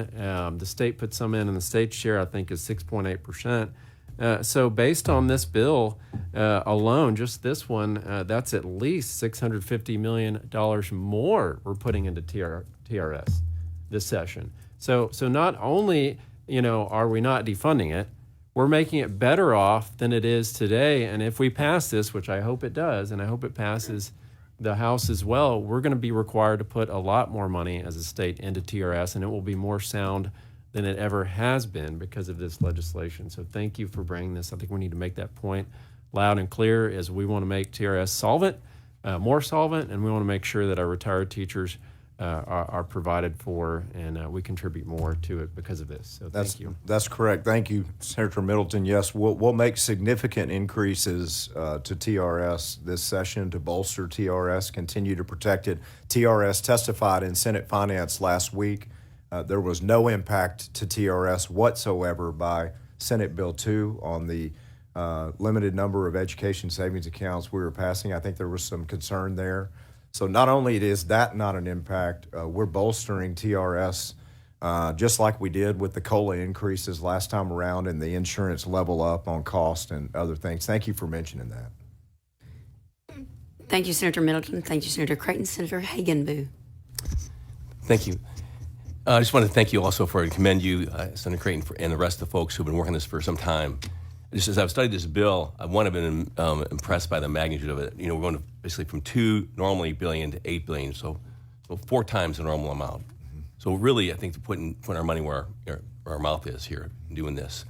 the state puts some in, and the state's share, I think, is 6.8%. So based on this bill alone, just this one, that's at least $650 million more we're putting into TRS this session. So not only, you know, are we not defunding it, we're making it better off than it is today. And if we pass this, which I hope it does, and I hope it passes the House as well, we're going to be required to put a lot more money as a state into TRS, and it will be more sound than it ever has been because of this legislation. So thank you for bringing this. I think we need to make that point loud and clear as we want to make TRS solvent, more solvent, and we want to make sure that our retired teachers are provided for, and we contribute more to it because of this. So thank you. That's correct. Thank you, Senator Middleton. Yes, we'll make significant increases to TRS this session to bolster TRS, continue to protect it. TRS testified in Senate Finance last week. There was no impact to TRS whatsoever by Senate Bill 2 on the limited number of education savings accounts we were passing. I think there was some concern there. So not only is that not an impact, we're bolstering TRS just like we did with the COLA increases last time around and the insurance level up on cost and other things. Thank you for mentioning that. Thank you, Senator Middleton. Thank you, Senator Creighton. Senator Hagenbu. Thank you. I just want to thank you also for and commend you, Senator Creighton, and the rest of the folks who've been working on this for some time. Just as I've studied this bill, I've been impressed by the magnitude of it. You know, we're going to basically from $2 normally billion to $8 billion, so 4 times the normal amount. Mm-hmm. So really, I think putting our money where our mouth is here, doing this,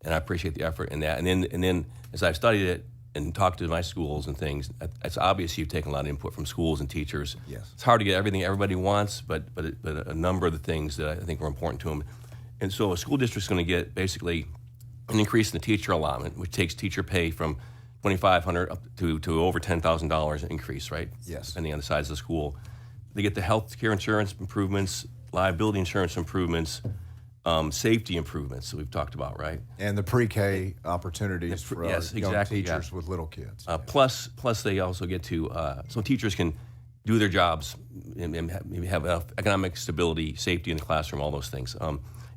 and I appreciate the effort in that. And then as I've studied it and talked to my schools and things, it's obvious you've taken a lot of input from schools and teachers. Yes. It's hard to get everything everybody wants, but a number of the things that I think are important to them. And so a school district's going to get basically an increase in the teacher allotment, which takes teacher pay from $2,500 up to over $10,000 increase, right? Yes. Depending on the size of the school. They get the health care insurance improvements, liability insurance improvements, safety improvements that we've talked about, right? And the pre-K opportunities for our young teachers with little kids. Plus they also get to, so teachers can do their jobs and maybe have economic stability, safety in the classroom, all those things.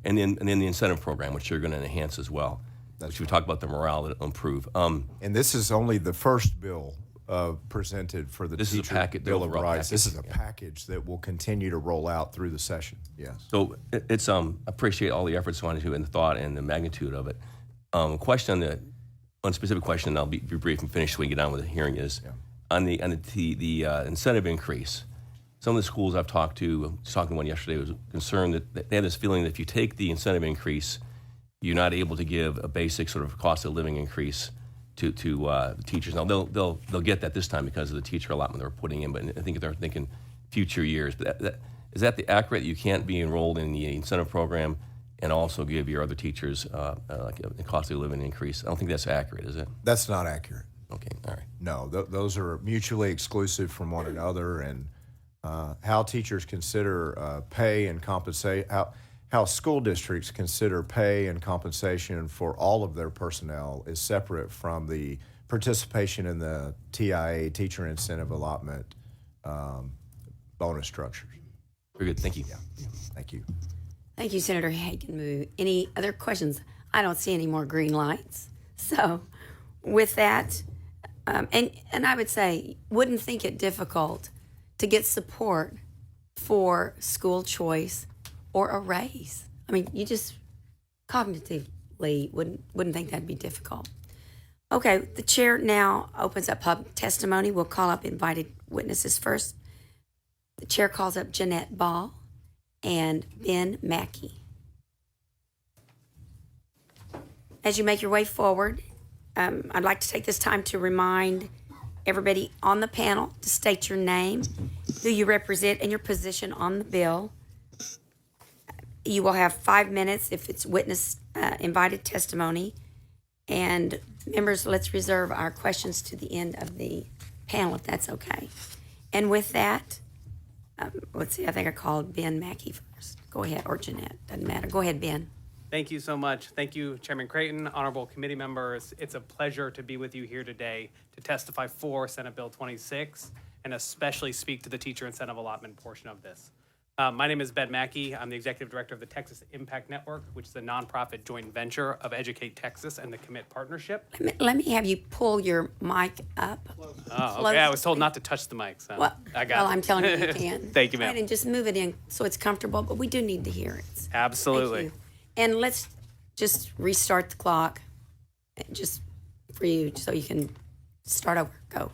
And then the incentive program, which you're going to enhance as well. Which we talked about the morale that it'll improve. And this is only the first bill presented for the This is a teacher packet, the Bill of overall Rights. This package, is a yeah. package that will continue to roll out through the session. Yes. So it's appreciate all the efforts going into it and the thought and the magnitude of it. Question on one specific question, and I'll be brief and finish so we can get on with the hearing is on the incentive increase. Some of the schools I've talked to, I was talking to one yesterday, was concerned that they have this feeling that if you take the incentive increase, you're not able to give a basic sort of cost of living increase to teachers. Now they'll get that this time because of the teacher allotment they're putting in, but I think they're thinking future years. But is that the accurate? You can't be enrolled in the incentive program and also give your other teachers like a cost of living increase. I don't think that's accurate, is it? That's not accurate. Okay, all right. No, those are mutually exclusive from one another, and how teachers consider pay and compensate, how school districts consider pay and compensation for all of their personnel is separate from the participation in the TIA, teacher incentive allotment bonus structures. Very good, thank you. Thank you. Thank you, Senator Hagenmu. Any other questions? I don't see any more green lights. So with that, and I would say, wouldn't think it difficult to get support for school choice or a raise. I mean, you just cognitively wouldn't think that'd be difficult. Okay, the chair now opens up public testimony. We'll call up invited witnesses first. The chair calls up Jeanette Ball and Ben Mackey. As you make your way forward, I'd like to take this time to remind everybody on the panel to state your name, who you represent, and your position on the bill. You will have 5 minutes if it's witness invited testimony. And members, let's reserve our questions to the end of the panel, if that's okay. And with that, let's see, I think I called Ben Mackey first. Go ahead, or Jeanette, doesn't matter. Go ahead, Ben. Thank you so much. Thank you, Chairman Creighton, honorable committee members. It's a pleasure to be with you here today to testify for Senate Bill 26 and especially speak to the teacher incentive allotment portion of this. My name is Ben Mackey. I'm the executive director of the Texas Impact Network, which is a nonprofit joint venture of Educate Texas and the Commit Partnership. Let me have you pull your mic up. Oh, okay. I was told not to touch the mic, so Well, I got it. I'm telling you, you can. Thank you, Go ahead ma'am. and just move it in so it's comfortable, but we do need to hear it. Absolutely. Thank you. And let's just restart the clock, just for you, so you can start over. Go.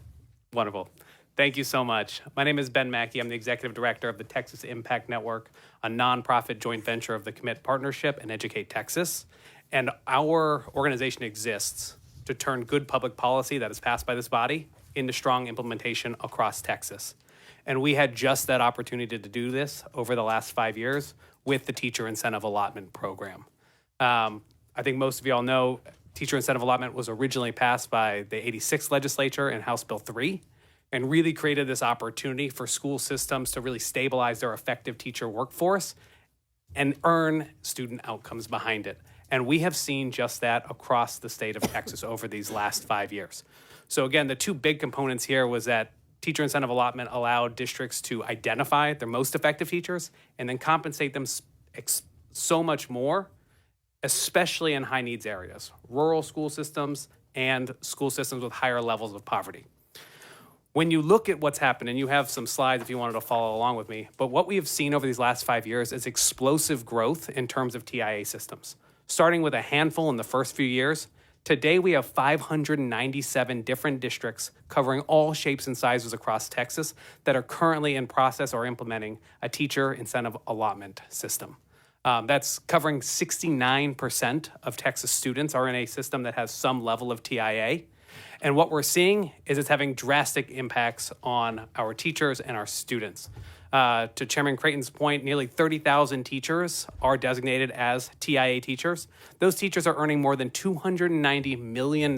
Wonderful. Thank you so much. My name is Ben Mackey. I'm the executive director of the Texas Impact Network, a nonprofit joint venture of the Commit Partnership and Educate Texas. And our organization exists to turn good public policy that is passed by this body into strong implementation across Texas. And we had just that opportunity to do this over the last 5 years with the Teacher Incentive Allotment Program. I think most of you all know Teacher Incentive Allotment was originally passed by the 86th legislature in House Bill 3 and really created this opportunity for school systems to really stabilize their effective teacher workforce and earn student outcomes behind it. And we have seen just that across the state of Texas over these last 5 years. So again, the two big components here was that teacher incentive allotment allowed districts to identify their most effective teachers and then compensate them so much more, especially in high needs areas, rural school systems and school systems with higher levels of poverty. When you look at what's happened, and you have some slides if you wanted to follow along with me, but what we have seen over these last 5 years is explosive growth in terms of TIA systems. Starting with a handful in the first few years, today we have 597 different districts covering all shapes and sizes across Texas that are currently in process or implementing a teacher incentive allotment system. That's covering 69% of Texas students are in a system that has some level of TIA. And what we're seeing is it's having drastic impacts on our teachers and our students. To Chairman Creighton's point, nearly 30,000 teachers are designated as TIA teachers. Those teachers are earning more than $290 million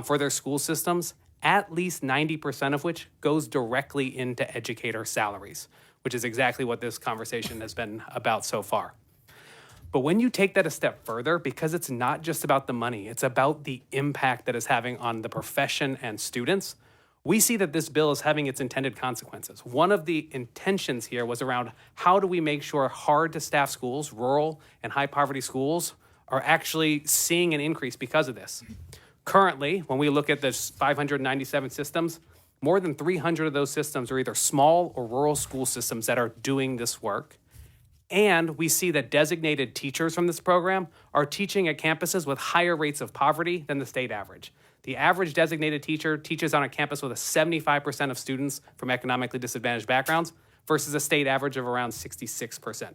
for their school systems, at least 90% of which goes directly into educator salaries, which is exactly what this conversation has been about so far. But when you take that a step further, because it's not just about the money, it's about the impact that it's having on the profession and students, we see that this bill is having its intended consequences. One of the intentions here was around how do we make sure hard to staff schools, rural and high poverty schools, are actually seeing an increase because of this. Currently, when we look at the 597 systems, more than 300 of those systems are either small or rural school systems that are doing this work. And we see that designated teachers from this program are teaching at campuses with higher rates of poverty than the state average. The average designated teacher teaches on a campus with a 75% of students from economically disadvantaged backgrounds versus a state average of around 66%.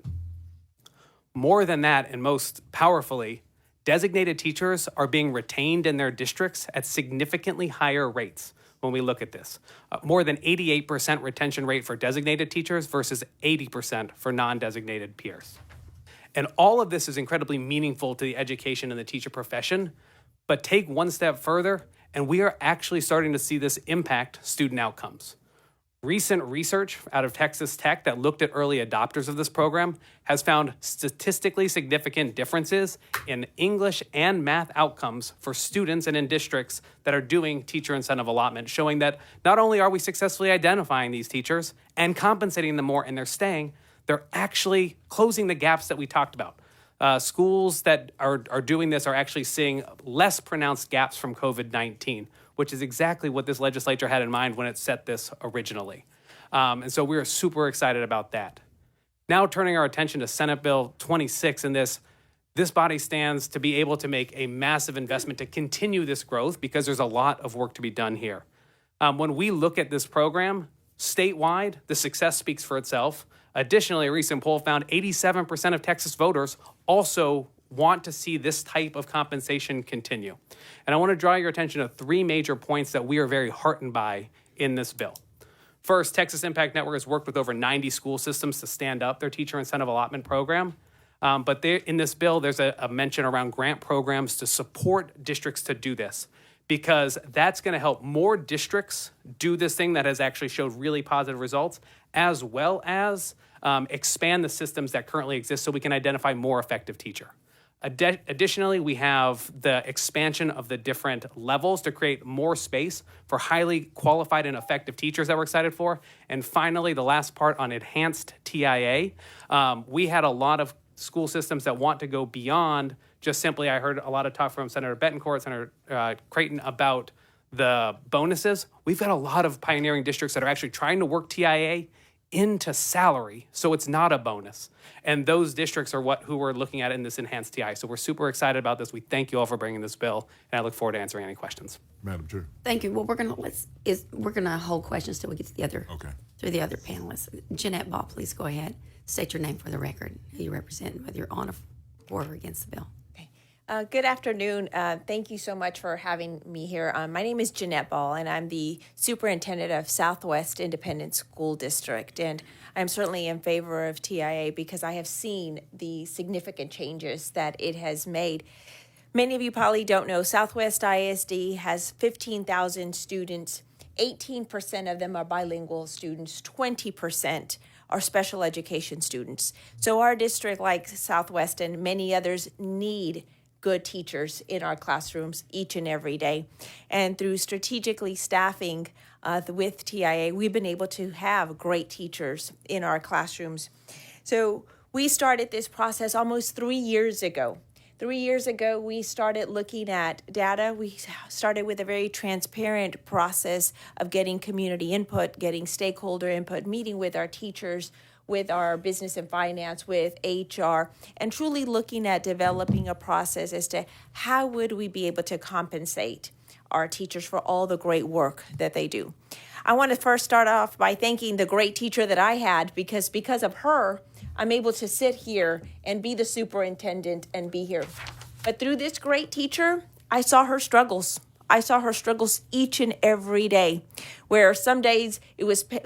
More than that, and most powerfully, designated teachers are being retained in their districts at significantly higher rates when we look at this. More than 88% retention rate for designated teachers versus 80% for non-designated peers. And all of this is incredibly meaningful to the education and the teacher profession, but take one step further, and we are actually starting to see this impact student outcomes. Recent research out of Texas Tech that looked at early adopters of this program has found statistically significant differences in English and math outcomes for students and in districts that are doing teacher incentive allotment, showing that not only are we successfully identifying these teachers and compensating them more and they're staying, they're actually closing the gaps that we talked about. Schools that are doing this are actually seeing less pronounced gaps from COVID-19, which is exactly what this legislature had in mind when it set this originally. And so we're super excited about that. Now turning our attention to Senate Bill 26 and this body stands to be able to make a massive investment to continue this growth because there's a lot of work to be done here. When we look at this program, statewide, the success speaks for itself. Additionally, a recent poll found 87% of Texas voters also want to see this type of compensation continue. And I want to draw your attention to three major points that we are very heartened by in this bill. First, Texas Impact Network has worked with over 90 school systems to stand up their teacher incentive allotment program. But in this bill, there's a mention around grant programs to support districts to do this, because that's going to help more districts do this thing that has actually showed really positive results, as well as expand the systems that currently exist so we can identify more effective teacher. Additionally, we have the expansion of the different levels to create more space for highly qualified and effective teachers that we're excited for. And finally, the last part on enhanced TIA. We had a lot of school systems that want to go beyond just simply, I heard a lot of talk from Senator Betancourt, Senator Creighton about the bonuses. We've got a lot of pioneering districts that are actually trying to work TIA into salary, so it's not a bonus. And those districts are who we're looking at in this enhanced TI. So we're super excited about this. We thank you all for bringing this bill, and I look forward to answering any questions. Madam Chair. Thank you. Well, we're gonna hold questions till we get to the other Okay. through the other panelists. Jeanette Ball, please go ahead. State your name for the record, who you represent, whether you're on or against the bill. Good afternoon. Thank you so much for having me here. My name is Jeanette Ball, and I'm the superintendent of Southwest Independent School District. And I'm certainly in favor of TIA because I have seen the significant changes that it has made. Many of you probably don't know, Southwest ISD has 15,000 students. 18% of them are bilingual students. 20% are special education students. So our district, like Southwest and many others, need good teachers in our classrooms each and every day. And through strategically staffing with TIA, we've been able to have great teachers in our classrooms. So we started this process almost 3 years ago. 3 years ago, we started looking at data. We started with a very transparent process of getting community input, getting stakeholder input, meeting with our teachers, with our business and finance, with HR, and truly looking at developing a process as to how would we be able to compensate our teachers for all the great work that they do. I want to first start off by thanking the great teacher that I had, because of her, I'm able to sit here and be the superintendent and be here. But through this great teacher, I saw her struggles. I saw her struggles each and every day, where some days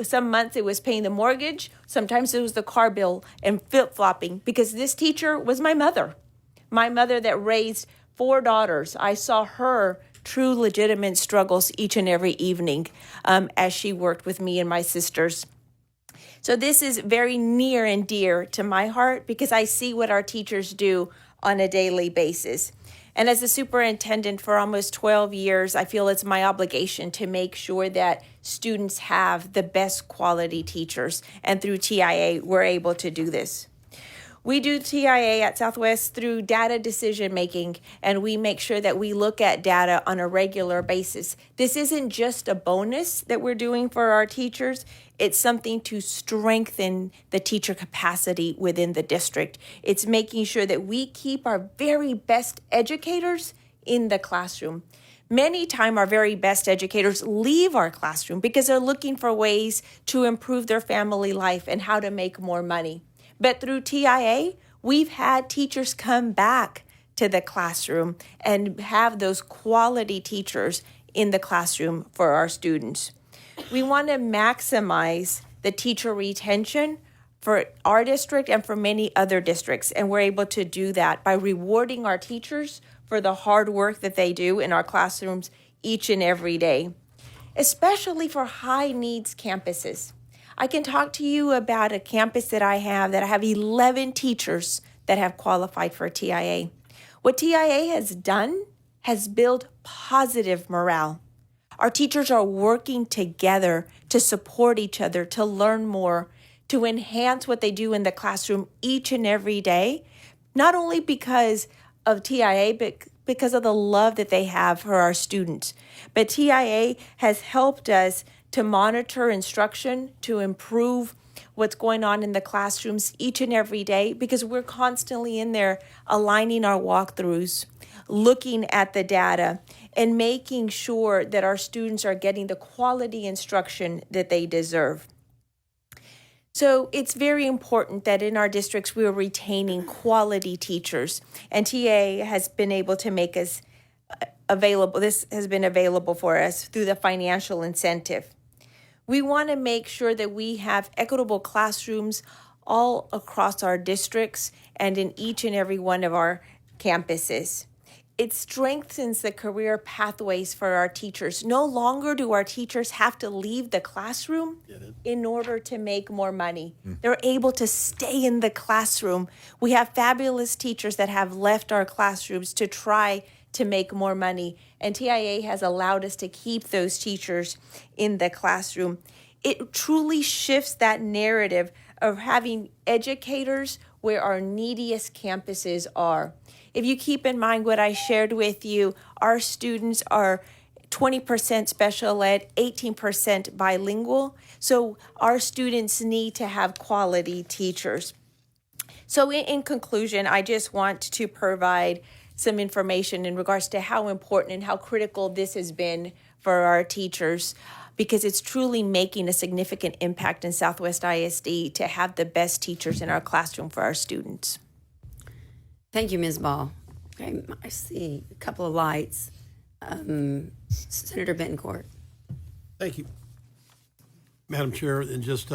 some months it was paying the mortgage, sometimes it was the car bill and flip-flopping, because this teacher was my mother that raised 4 daughters. I saw her true legitimate struggles each and every evening as she worked with me and my sisters. So this is very near and dear to my heart because I see what our teachers do on a daily basis. And as a superintendent for almost 12 years, I feel it's my obligation to make sure that students have the best quality teachers. And through TIA, we're able to do this. We do TIA at Southwest through data decision making, and we make sure that we look at data on a regular basis. This isn't just a bonus that we're doing for our teachers. It's something to strengthen the teacher capacity within the district. It's making sure that we keep our very best educators in the classroom. Many times our very best educators leave our classroom because they're looking for ways to improve their family life and how to make more money. But through TIA, we've had teachers come back to the classroom and have those quality teachers in the classroom for our students. We want to maximize the teacher retention for our district and for many other districts, and we're able to do that by rewarding our teachers for the hard work that they do in our classrooms each and every day, especially for high needs campuses. I can talk to you about a campus that I have 11 teachers that have qualified for TIA. What TIA has done has built positive morale. Our teachers are working together to support each other, to learn more, to enhance what they do in the classroom each and every day, not only because of TIA, but because of the love that they have for our students. But TIA has helped us to monitor instruction, to improve what's going on in the classrooms each and every day, because we're constantly in there aligning our walkthroughs, looking at the data, and making sure that our students are getting the quality instruction that they deserve. So it's very important that in our districts we are retaining quality teachers, and TA has been able to make us available. This has been available for us through the financial incentive. We want to make sure that we have equitable classrooms all across our districts and in each and every one of our campuses. It strengthens the career pathways for our teachers. No longer do our teachers have to leave the classroom in order to make more money. They're able to stay in the classroom. We have fabulous teachers that have left our classrooms to try to make more money, and TIA has allowed us to keep those teachers in the classroom. It truly shifts that narrative of having educators where our neediest campuses are. If you keep in mind what I shared with you, our students are 20% special ed, 18% bilingual. So our students need to have quality teachers. So in conclusion, I just want to provide some information in regards to how important and how critical this has been for our teachers, because it's truly making a significant impact in Southwest ISD to have the best teachers in our classroom for our students. Thank you, Ms. Ball. Okay, I see a couple of lights. Senator Bettencourt. Thank you, Madam Chair. And just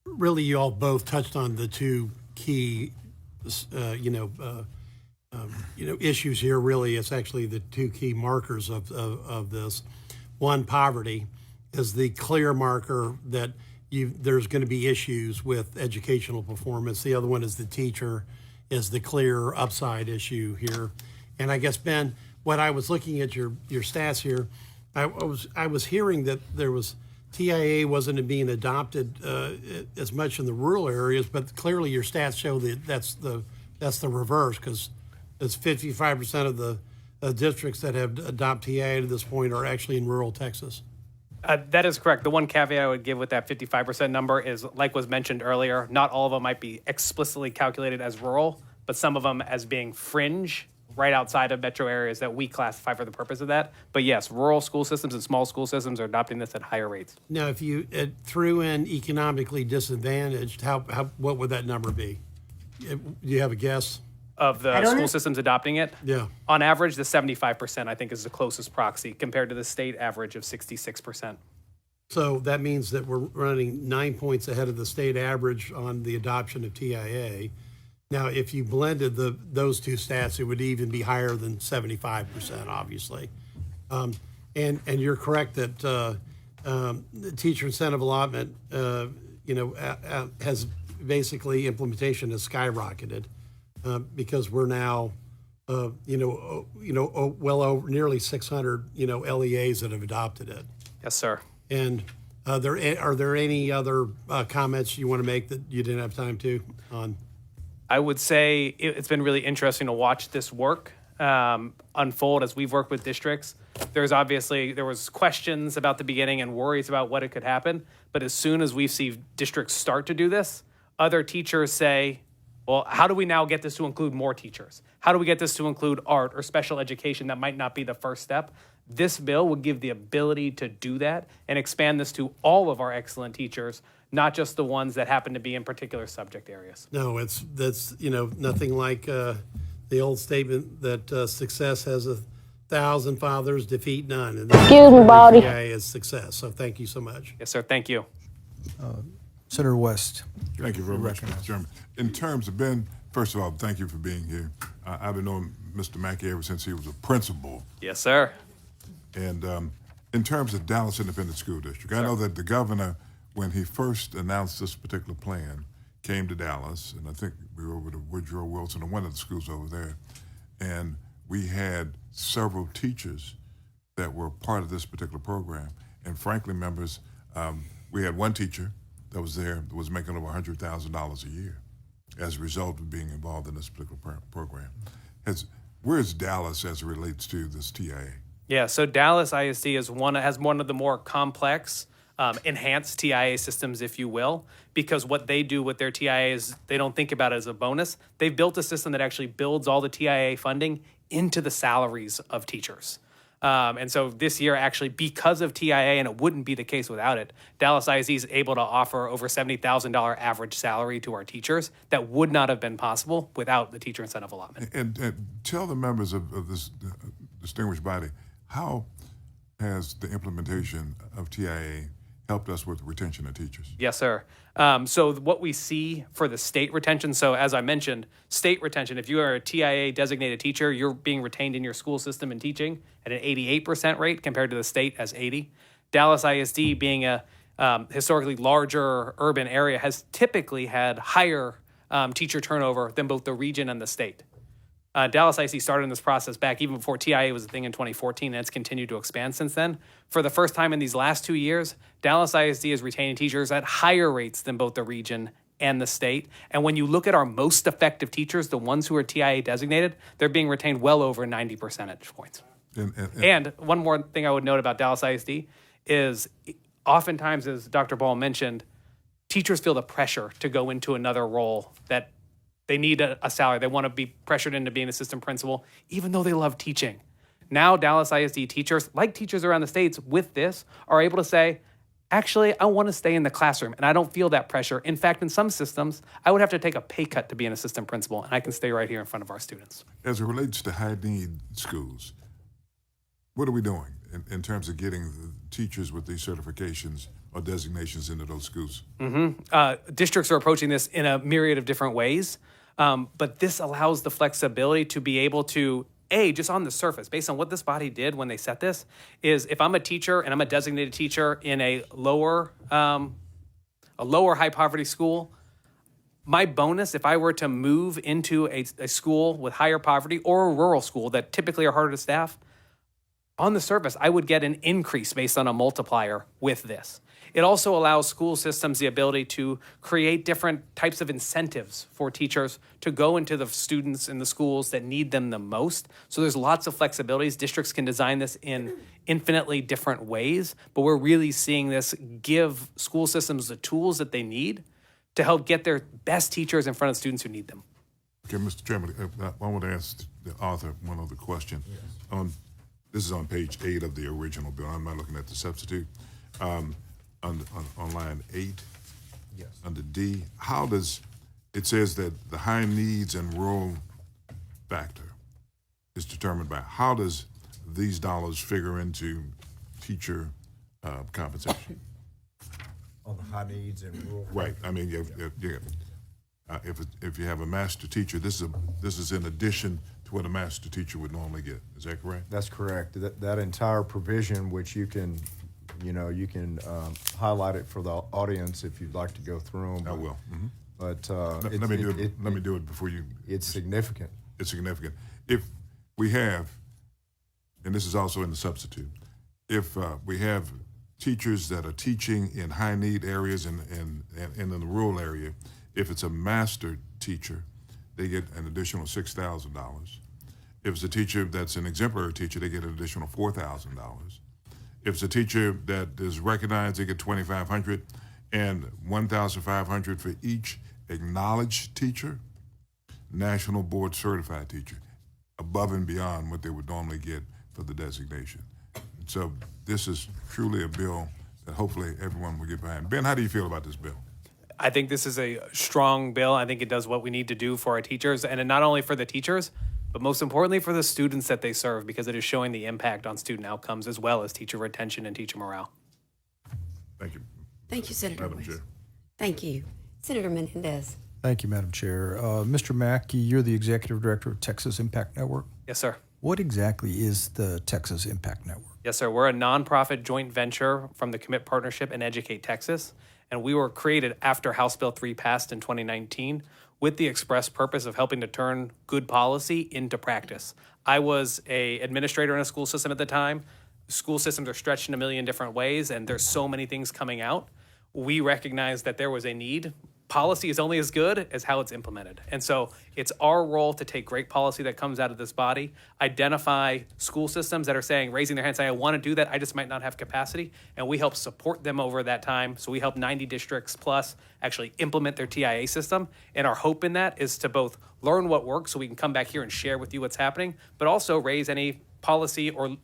really, you all both touched on the two key, issues here. Really, it's actually the two key markers of this. One, poverty is the clear marker that there's going to be issues with educational performance. The other one is the teacher is the clear upside issue here. And I guess, Ben, what I was looking at your stats here, I was hearing that there was TIA wasn't being adopted as much in the rural areas, but clearly your stats show that that's the reverse, because it's 55% of the districts that have adopted TIA to this point are actually in rural Texas. That is correct. The one caveat I would give with that 55% number is, like was mentioned earlier, not all of them might be explicitly calculated as rural, but some of them as being fringe right outside of metro areas that we classify for the purpose of that. But yes, rural school systems and small school systems are adopting this at higher rates. Now, if you threw in economically disadvantaged, what would that number be? Do you have a guess? Of the school systems adopting it? Yeah. On average, the 75%, I think, is the closest proxy compared to the state average of 66%. So that means that we're running 9 points ahead of the state average on the adoption of TIA. Now, if you blended those two stats, it would even be higher than 75%, obviously. And you're correct that the teacher incentive allotment, has basically implementation has skyrocketed. Because we're now, well over nearly 600, LEAs that have adopted it. Yes, sir. And are there any other comments you want to make that you didn't have time to on? I would say it's been really interesting to watch this work unfold as we've worked with districts. There was questions about the beginning and worries about what it could happen. But as soon as we see districts start to do this, other teachers say, well, how do we now get this to include more teachers? How do we get this to include art or special education? That might not be the first step. This bill will give the ability to do that and expand this to all of our excellent teachers, not just the ones that happen to be in particular subject areas. No, that's nothing like the old statement that success has 1,000 fathers, defeat none. And Excuse me, Baldy. TIA is success. So thank you so much. Yes, sir. Thank you. Senator West. Thank you very much, Mr. Chairman. In terms of Ben, first of all, thank you for being here. I've been knowing Mr. Mackey ever since he was a principal. Yes, sir. And in terms of Dallas Independent School District, I know that the governor, when he first announced this particular plan, came to Dallas, and I think we were over to Woodrow Wilson or one of the schools over there, and we had several teachers that were part of this particular program. And frankly, members, we had one teacher that was there that was making over $100,000 a year as a result of being involved in this particular program. Where's Dallas as it relates to this TIA? Yeah, so Dallas ISD has one of the more complex, enhanced TIA systems, if you will, because what they do with their TIA is they don't think about it as a bonus. They've built a system that actually builds all the TIA funding into the salaries of teachers. And so this year, actually, because of TIA, and it wouldn't be the case without it, Dallas ISD is able to offer over $70,000 average salary to our teachers that would not have been possible without the teacher incentive allotment. And tell the members of this distinguished body, how has the implementation of TIA helped us with retention of teachers? Yes, sir. So what we see for the state retention, so as I mentioned, state retention, if you are a TIA designated teacher, you're being retained in your school system and teaching at an 88% rate compared to the state as 80%. Dallas ISD, being a historically larger urban area, has typically had higher teacher turnover than both the region and the state. Dallas ISD started in this process back even before TIA was a thing in 2014, and it's continued to expand since then. For the first time in these last 2 years, Dallas ISD is retaining teachers at higher rates than both the region and the state. And when you look at our most effective teachers, the ones who are TIA designated, they're being retained well over 90 percentage points. And one more thing I would note about Dallas ISD is oftentimes, as Dr. Ball mentioned, teachers feel the pressure to go into another role that they need a salary. They want to be pressured into being assistant principal, even though they love teaching. Now, Dallas ISD teachers, like teachers around the states with this, are able to say, actually, I want to stay in the classroom, and I don't feel that pressure. In fact, in some systems, I would have to take a pay cut to be an assistant principal, and I can stay right here in front of our students. As it relates to high-need schools, what are we doing in terms of getting the teachers with these certifications or designations into those schools? Districts are approaching this in a myriad of different ways, but this allows the flexibility to be able to, just on the surface, based on what this body did when they set this, is if I'm a teacher and I'm a designated teacher in a lower high poverty school, my bonus, if I were to move into a school with higher poverty or a rural school that typically are harder to staff, on the surface, I would get an increase based on a multiplier with this. It also allows school systems the ability to create different types of incentives for teachers to go into the students in the schools that need them the most. So there's lots of flexibilities. Districts can design this in infinitely different ways, but we're really seeing this give school systems the tools that they need to help get their best teachers in front of students who need them. Okay, Mr. Chairman, I want to ask the author one other question. This is on page 8 of the original bill. I'm not looking at the substitute. On line 8, yes, under D, how does it says that the high needs and rural factor is determined by how does these dollars figure into teacher compensation? On the high needs and rural. Right. I mean, if you have a master teacher, this is in addition to what a master teacher would normally get. Is that correct? That's correct. That entire provision, which you can highlight it for the audience if you'd like to go through them. I will. Mm-hmm. But let me do it before you. It's significant. It's significant. If we have, and this is also in the substitute, if we have teachers that are teaching in high need areas and in the rural area, if it's a master teacher, they get an additional $6,000. If it's a teacher that's an exemplary teacher, they get an additional $4,000. If it's a teacher that is recognized, they get $2,500 and $1,500 for each acknowledged teacher, national board certified teacher, above and beyond what they would normally get for the designation. So this is truly a bill that hopefully everyone will get behind. Ben, how do you feel about this bill? I think this is a strong bill. I think it does what we need to do for our teachers, and not only for the teachers, but most importantly for the students that they serve, because it is showing the impact on student outcomes as well as teacher retention and teacher morale. Thank you. Thank you, Senator Madam West. Chair. Thank you. Senator Menendez. Thank you, Madam Chair. Mr. Mackey, you're the Executive Director of Texas Impact Network. Yes, sir. What exactly is the Texas Impact Network? Yes, sir. We're a nonprofit joint venture from the Commit Partnership and Educate Texas, and we were created after House Bill 3 passed in 2019 with the express purpose of helping to turn good policy into practice. I was an administrator in a school system at the time. School systems are stretched in a million different ways, and there's so many things coming out. We recognized that there was a need. Policy is only as good as how it's implemented. And so it's our role to take great policy that comes out of this body, identify school systems that are saying, raising their hand, saying, I want to do that, I just might not have capacity. And we help support them over that time. So we help 90 districts plus actually implement their TIA system. And our hope in that is to both learn what works so we can come back here and share with you what's happening, but also raise any policy or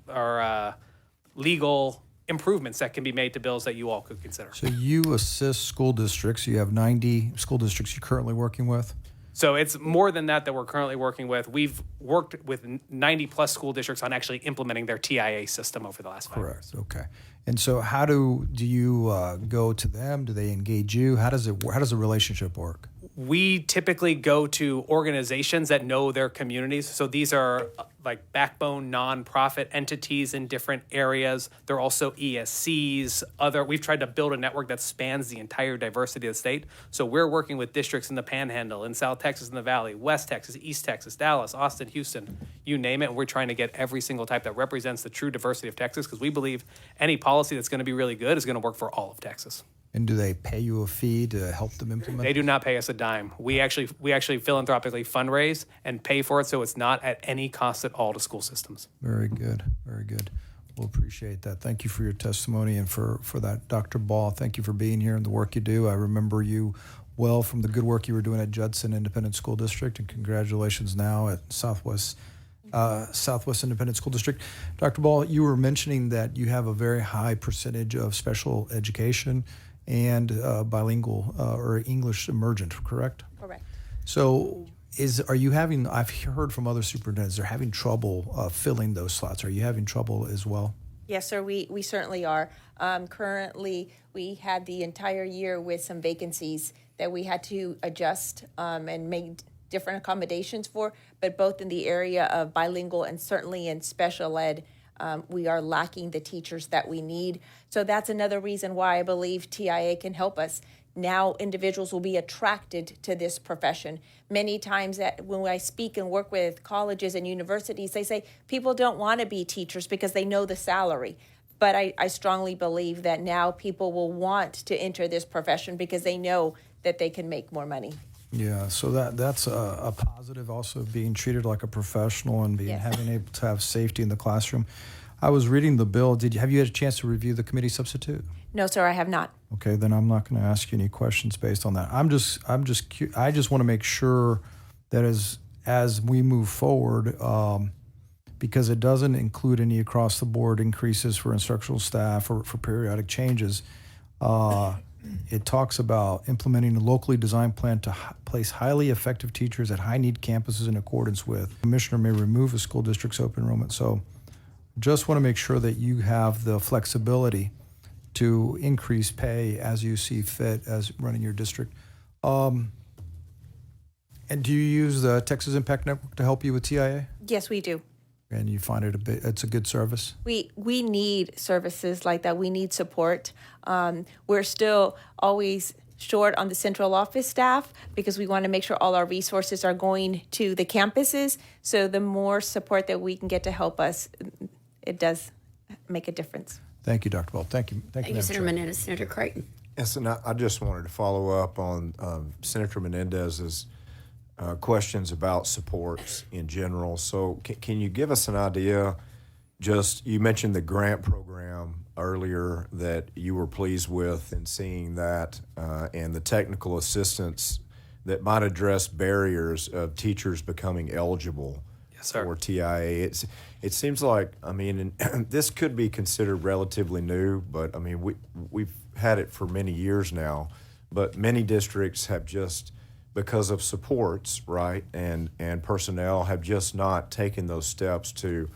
legal improvements that can be made to bills that you all could consider. So you assist school districts. You have 90 school districts you're currently working with? So it's more than that we're currently working with. We've worked with 90 plus school districts on actually implementing their TIA system over the last 5 years. Correct. Okay. And so how do you go to them? Do they engage you? How does the relationship work? We typically go to organizations that know their communities. So these are like backbone nonprofit entities in different areas. They're also ESCs. We've tried to build a network that spans the entire diversity of the state. So we're working with districts in the Panhandle, in South Texas in the Valley, West Texas, East Texas, Dallas, Austin, Houston, you name it. And we're trying to get every single type that represents the true diversity of Texas, because we believe any policy that's going to be really good is going to work for all of Texas. And do they pay you a fee to help them implement? They do not pay us a dime. We actually philanthropically fundraise and pay for it, so it's not at any cost at all to school systems. Very good. Very good. We'll appreciate that. Thank you for your testimony and for that, Dr. Ball. Thank you for being here and the work you do. I remember you well from the good work you were doing at Judson Independent School District, and congratulations now at Southwest Independent School District. Dr. Ball, you were mentioning that you have a very high percentage of special education and bilingual or English emergent, correct? Correct. So I've heard from other superintendents, they're having trouble filling those slots. Are you having trouble as well? Yes, sir, we certainly are. Currently, we had the entire year with some vacancies that we had to adjust and make different accommodations for, but both in the area of bilingual and certainly in special ed, we are lacking the teachers that we need. So that's another reason why I believe TIA can help us. Now individuals will be attracted to this profession. Many times when I speak and work with colleges and universities, they say people don't want to be teachers because they know the salary. But I strongly believe that now people will want to enter this profession because they know that they can make more money. Yeah, so that's a positive, also being treated like a professional and having able to have safety in the classroom. I was reading the bill. Have you had a chance to review the committee substitute? No, sir, I have not. Okay, then I'm not going to ask you any questions based on that. I just want to make sure that as we move forward, because it doesn't include any across the board increases for instructional staff or for periodic changes. It talks about implementing a locally designed plan to place highly effective teachers at high-need campuses in accordance with. The commissioner may remove a school district's open enrollment. So just want to make sure that you have the flexibility to increase pay as you see fit as running your district. And do you use the Texas Impact Network to help you with TIA? Yes, we do. And you find it's a good service? We need services like that. We need support. We're still always short on the central office staff because we want to make sure all our resources are going to the campuses. So the more support that we can get to help us, it does make a difference. Thank you, Dr. Ball. Thank you. Thank you, Senator Menendez. Senator Creighton. Yes, and I just wanted to follow up on Senator Menendez's questions about supports in general. So can you give us an idea? Just, you mentioned the grant program earlier that you were pleased with and seeing that, and the technical assistance that might address barriers of teachers becoming eligible for TIA. It seems like, I mean, and this could be considered relatively new, but I mean, we've had it for many years now, but many districts have just, because of supports, right, and personnel, have just not taken those steps to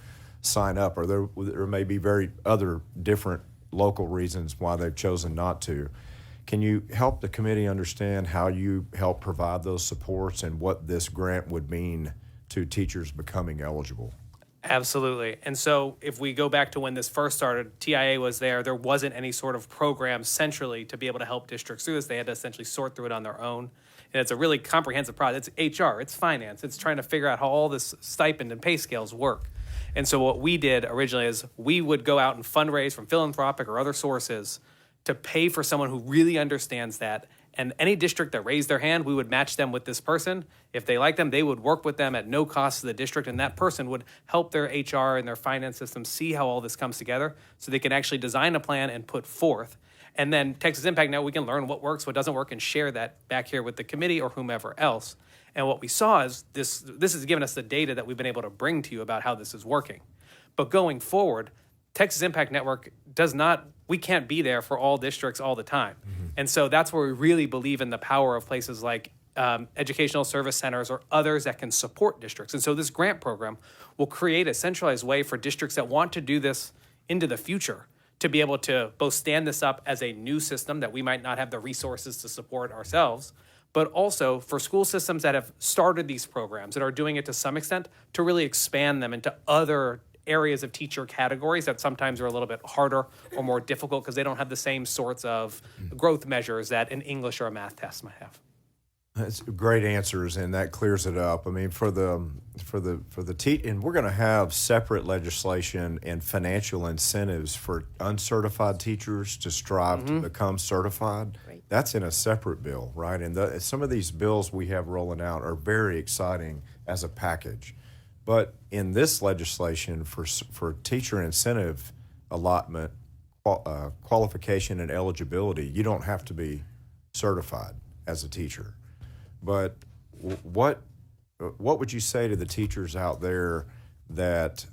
sign up, or there may be very other different local reasons why they've chosen not to. Can you help the committee understand how you help provide those supports and what this grant would mean to teachers becoming eligible? Absolutely. And so if we go back to when this first started, TIA was there wasn't any sort of program centrally to be able to help districts through this. They had to essentially sort through it on their own. And it's a really comprehensive process. It's HR, it's finance, it's trying to figure out how all this stipend and pay scales work. And so what we did originally is we would go out and fundraise from philanthropic or other sources to pay for someone who really understands that. And any district that raised their hand, we would match them with this person. If they liked them, they would work with them at no cost to the district, and that person would help their HR and their finance system see how all this comes together so they can actually design a plan and put forth. And then Texas Impact Now, we can learn what works, what doesn't work, and share that back here with the committee or whomever else. And what we saw is this has given us the data that we've been able to bring to you about how this is working. But going forward, Texas Impact Network we can't be there for all districts all the time. Mm-hmm. And so that's where we really believe in the power of places like educational service centers or others that can support districts. And so this grant program will create a centralized way for districts that want to do this into the future to be able to both stand this up as a new system that we might not have the resources to support ourselves, but also for school systems that have started these programs and are doing it to some extent to really expand them into other areas of teacher categories that sometimes are a little bit harder or more difficult because they don't have the same sorts of growth measures that an English or a math test might have. That's great answers, and that clears it up. I mean, for the and we're going to have separate legislation and financial incentives for uncertified teachers to strive to become certified. Right. That's in a separate bill, right? And some of these bills we have rolling out are very exciting as a package. But in this legislation for teacher incentive allotment, qualification and eligibility, you don't have to be certified as a teacher. But what would you say to the teachers out there that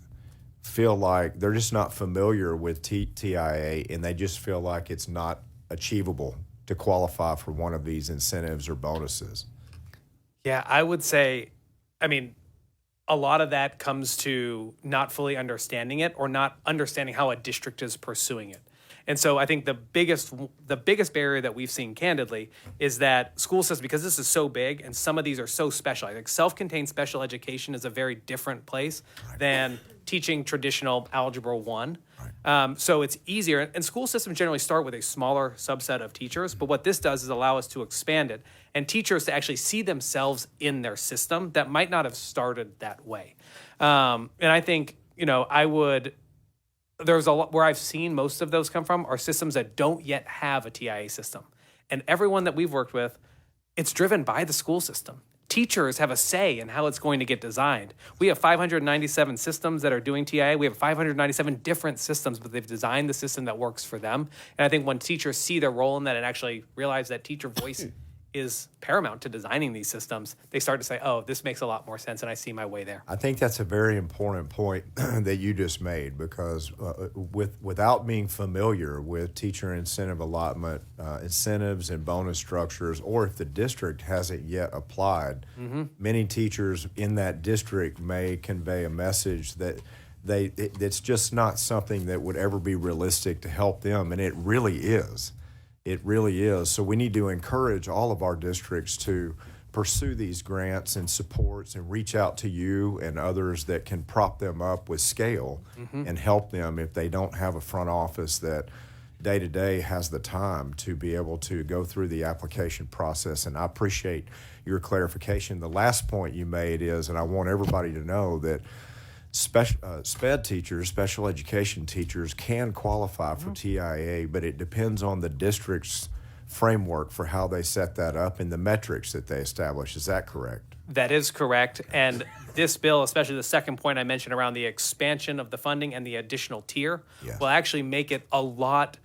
feel like they're just not familiar with TIA and they just feel like it's not achievable to qualify for one of these incentives or bonuses? Yeah, I would say, a lot of that comes to not fully understanding it or not understanding how a district is pursuing it. And so I think the biggest barrier that we've seen candidly is that school systems, because this is so big and some of these are so special, I think self-contained special education is a very different place than teaching traditional Algebra 1. So it's easier. And school systems generally start with a smaller subset of teachers, but what this does is allow us to expand it and teachers to actually see themselves in their system that might not have started that way. And I think, there's a lot where I've seen most of those come from are systems that don't yet have a TIA system. And everyone that we've worked with, it's driven by the school system. Teachers have a say in how it's going to get designed. We have 597 systems that are doing TIA. We have 597 different systems, but they've designed the system that works for them. And I think when teachers see their role in that and actually realize that teacher voice is paramount to designing these systems, they start to say, oh, this makes a lot more sense and I see my way there. I think that's a very important point that you just made, because without being familiar with teacher incentive allotment, incentives and bonus structures, or if the district hasn't yet applied, many teachers in that district may convey a message that it's just not something that would ever be realistic to help them, and it really is. It really is. So we need to encourage all of our districts to pursue these grants and supports and reach out to you and others that can prop them up with scale and help them if they don't have a front office that day to day has the time to be able to go through the application process. And I appreciate your clarification. The last point you made is, and I want everybody to know that SPED teachers, special education teachers, can qualify for TIA, but it depends on the district's framework for how they set that up and the metrics that they establish. Is that correct? That is correct. And this bill, especially the second point I mentioned around the expansion of the funding and the additional tier, Yes. will actually make it a lot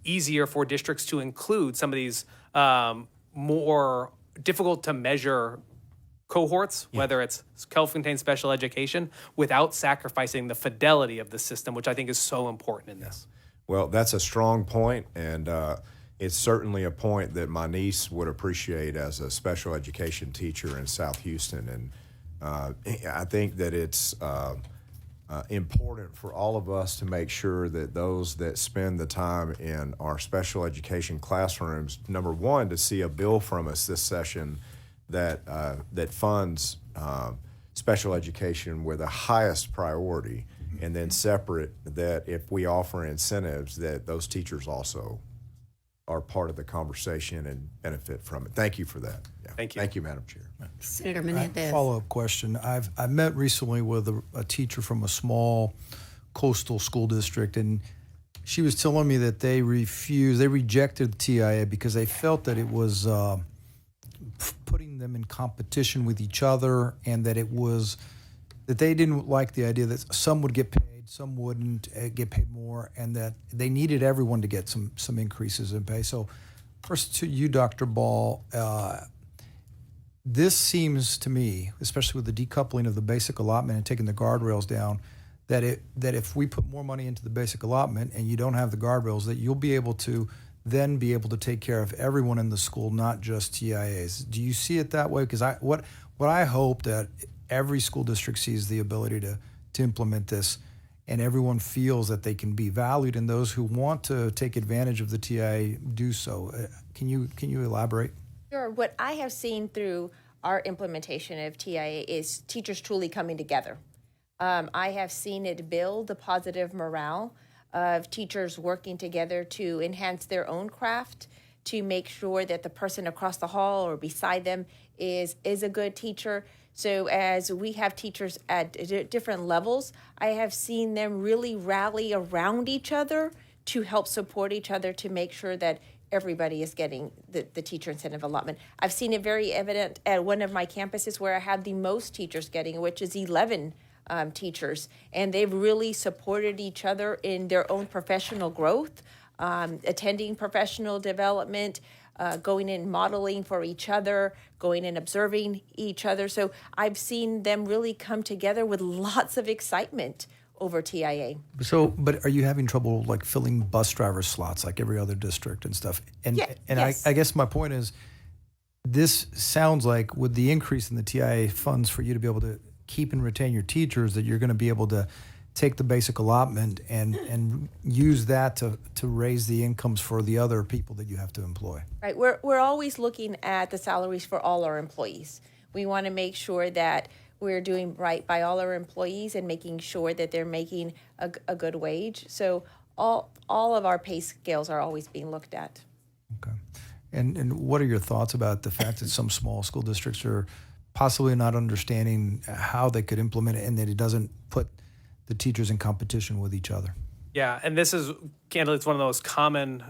easier for districts to include some of these more difficult to measure cohorts, whether it's self-contained special education, without sacrificing the fidelity of the system, which I think is so important in this. Well, that's a strong point, and it's certainly a point that my niece would appreciate as a special education teacher in South Houston. And I think that it's important for all of us to make sure that those that spend the time in our special education classrooms, number one, to see a bill from us this session that funds special education with the highest priority, and then separate that if we offer incentives, that those teachers also are part of the conversation and benefit from it. Thank you for that. Yeah. Thank you. Thank you, Madam Chair. Senator Menendez. Follow-up question. I met recently with a teacher from a small coastal school district, and she was telling me that they rejected TIA because they felt that it was putting them in competition with each other, and that they didn't like the idea that some would get paid, some wouldn't get paid more, and that they needed everyone to get some increases in pay. So first to you, Dr. Ball, this seems to me, especially with the decoupling of the basic allotment and taking the guardrails down, that if we put more money into the basic allotment and you don't have the guardrails, that you'll be able to take care of everyone in the school, not just TIAs. Do you see it that way? Because what I hope that every school district sees the ability to implement this, and everyone feels that they can be valued, and those who want to take advantage of the TIA do so. Can you elaborate? Sure. What I have seen through our implementation of TIA is teachers truly coming together. I have seen it build a positive morale of teachers working together to enhance their own craft, to make sure that the person across the hall or beside them is a good teacher. So as we have teachers at different levels, I have seen them really rally around each other to help support each other to make sure that everybody is getting the teacher incentive allotment. I've seen it very evident at one of my campuses where I have the most teachers getting, which is 11 teachers, and they've really supported each other in their own professional growth, attending professional development, going in modeling for each other, going and observing each other. So I've seen them really come together with lots of excitement over TIA. So, but are you having trouble like filling bus driver slots like every other district and stuff? And yes. I guess my point is, this sounds like with the increase in the TIA funds for you to be able to keep and retain your teachers, that you're going to be able to take the basic allotment and use that to raise the incomes for the other people that you have to employ. Right. We're always looking at the salaries for all our employees. We want to make sure that we're doing right by all our employees and making sure that they're making a good wage. So all of our pay scales are always being looked at. Okay. And what are your thoughts about the fact that some small school districts are possibly not understanding how they could implement it, and that it doesn't put the teachers in competition with each other? Yeah, and this is, candidly, it's one of those common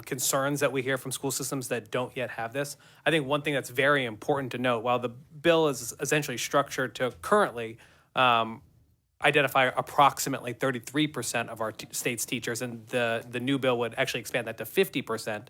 concerns that we hear from school systems that don't yet have this. I think one thing that's very important to note, while the bill is essentially structured to currently identify approximately 33% of our state's teachers, and the new bill would actually expand that to 50%,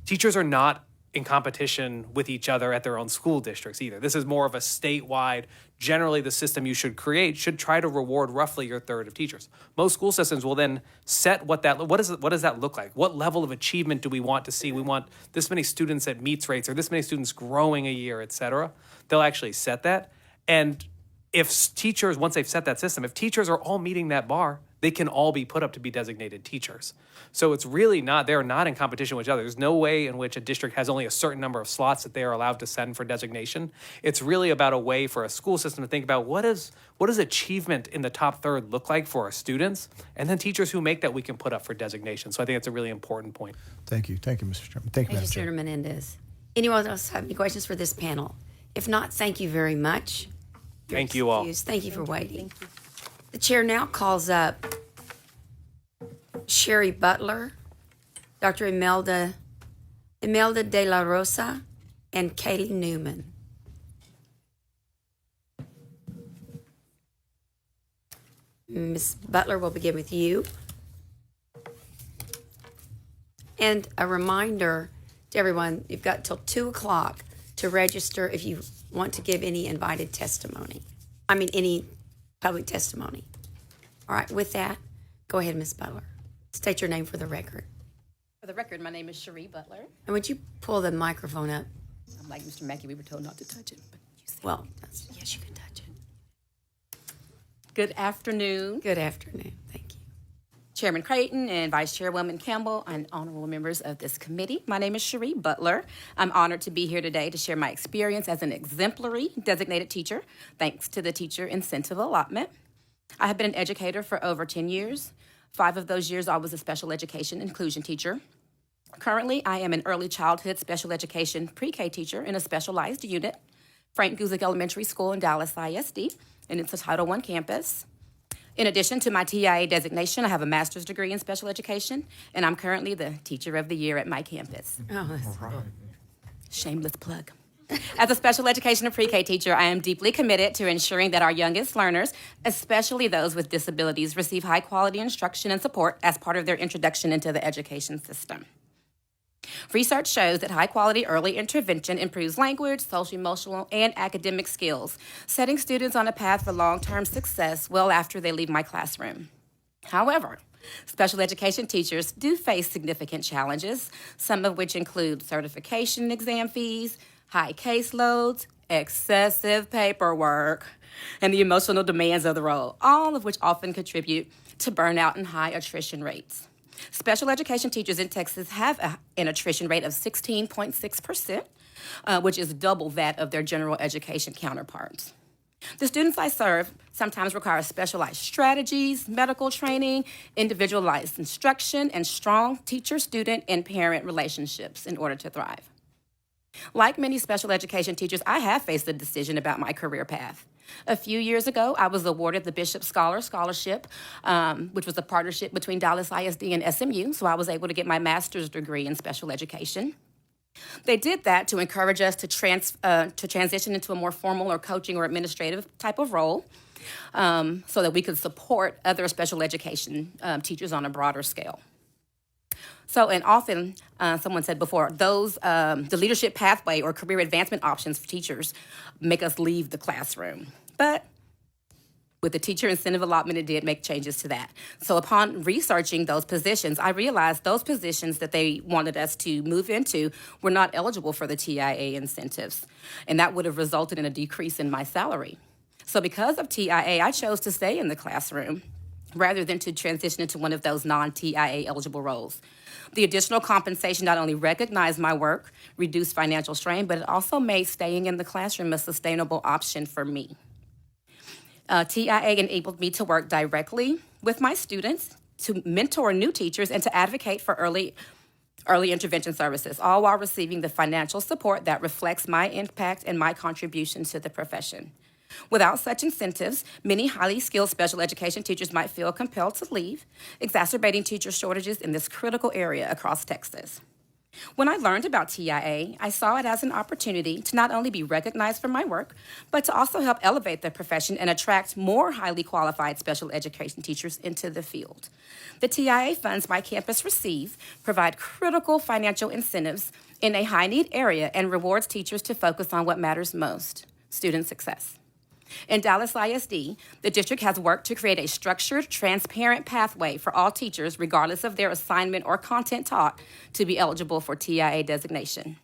teachers are not in competition with each other at their own school districts either. This is more of a statewide, generally the system you should create should try to reward roughly your third of teachers. Most school systems will then set what does that look like? What level of achievement do we want to see? We want this many students at meets rates or this many students growing a year, et cetera. They'll actually set that. And if teachers, once they've set that system, if teachers are all meeting that bar, they can all be put up to be designated teachers. So it's really not, they're not in competition with each other. There's no way in which a district has only a certain number of slots that they are allowed to send for designation. It's really about a way for a school system to think about what does achievement in the top third look like for our students, and then teachers who make that we can put up for designation. So I think it's a really important point. Thank you, Mr. Chairman. Thank you, Madam Chair. Senator Menendez. Anyone else have any questions for this panel? If not, thank you very much. Thank you all. Thank you for waiting. The chair now calls up Sherry Butler, Dr. Imelda Imelda De La Rosa, and Kaylee Newman. Ms. Butler, will begin with you. And a reminder to everyone, you've got till 2 o'clock to register if you want to give any invited testimony. Any public testimony. All right, with that, go ahead, Ms. Butler. State your name for the record. For the record, my name is Cherie Butler. And would you pull the microphone up? I'm like Mr. Mackey, we were told not to touch it, but you said. Well, yes, you can touch it. Good afternoon, Good afternoon. Thank you. Chairman Creighton and Vice Chairwoman Campbell and honorable members of this committee. My name is Cherie Butler. I'm honored to be here today to share my experience as an exemplary designated teacher, thanks to the teacher incentive allotment. I have been an educator for over 10 years. 5 of those years, I was a special education inclusion teacher. Currently, I am an early childhood special education pre-K teacher in a specialized unit, Frank Guzik Elementary School in Dallas ISD, and it's a Title I campus. In addition to my TIA designation, I have a master's degree in special education, and I'm currently the Teacher of the Year at my campus. Oh, that's right. Shameless plug. As a special education and pre-K teacher, I am deeply committed to ensuring that our youngest learners, especially those with disabilities, receive high-quality instruction and support as part of their introduction into the education system. Research shows that high-quality early intervention improves language, social-emotional, and academic skills, setting students on a path for long-term success well after they leave my classroom. However, special education teachers do face significant challenges, some of which include certification exam fees, high caseloads, excessive paperwork, and the emotional demands of the role, all of which often contribute to burnout and high attrition rates. Special education teachers in Texas have an attrition rate of 16.6%, which is double that of their general education counterparts. The students I serve sometimes require specialized strategies, medical training, individualized instruction, and strong teacher-student and parent relationships in order to thrive. Like many special education teachers, I have faced a decision about my career path. A few years ago, I was awarded the Bishop Scholar Scholarship, which was a partnership between Dallas ISD and SMU, so I was able to get my master's degree in special education. They did that to encourage us to transition into a more formal or coaching or administrative type of role, so that we could support other special education teachers on a broader scale. So, and often, someone said before, the leadership pathway or career advancement options for teachers make us leave the classroom. But with the teacher incentive allotment, it did make changes to that. So upon researching those positions, I realized those positions that they wanted us to move into were not eligible for the TIA incentives, and that would have resulted in a decrease in my salary. So because of TIA, I chose to stay in the classroom rather than to transition into one of those non-TIA eligible roles. The additional compensation not only recognized my work, reduced financial strain, but it also made staying in the classroom a sustainable option for me. TIA enabled me to work directly with my students, to mentor new teachers, and to advocate for early intervention services, all while receiving the financial support that reflects my impact and my contribution to the profession. Without such incentives, many highly skilled special education teachers might feel compelled to leave, exacerbating teacher shortages in this critical area across Texas. When I learned about TIA, I saw it as an opportunity to not only be recognized for my work, but to also help elevate the profession and attract more highly qualified special education teachers into the field. The TIA funds my campus receive provide critical financial incentives in a high-need area and rewards teachers to focus on what matters most, student success. In Dallas ISD, the district has worked to create a structured, transparent pathway for all teachers, regardless of their assignment or content taught, to be eligible for TIA designation.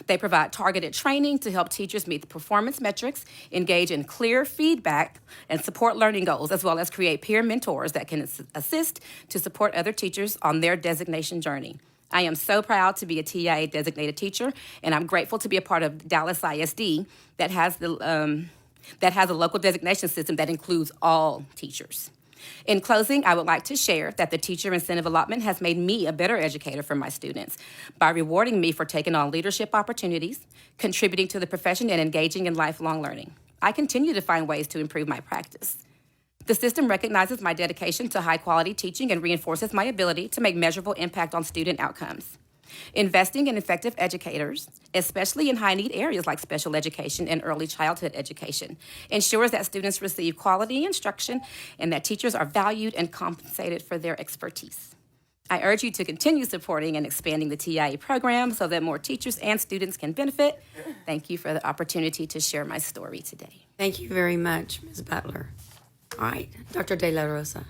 They provide targeted training to help teachers meet the performance metrics, engage in clear feedback, and support learning goals, as well as create peer mentors that can assist to support other teachers on their designation journey. I am so proud to be a TIA designated teacher, and I'm grateful to be a part of Dallas ISD that has a local designation system that includes all teachers. In closing, I would like to share that the teacher incentive allotment has made me a better educator for my students by rewarding me for taking on leadership opportunities, contributing to the profession, and engaging in lifelong learning. I continue to find ways to improve my practice. The system recognizes my dedication to high-quality teaching and reinforces my ability to make measurable impact on student outcomes. Investing in effective educators, especially in high-need areas like special education and early childhood education, ensures that students receive quality instruction and that teachers are valued and compensated for their expertise. I urge you to continue supporting and expanding the TIA program so that more teachers and students can benefit. Thank you for the opportunity to share my story today. Thank you very much, Ms. Butler. All right, Dr. De La Rosa.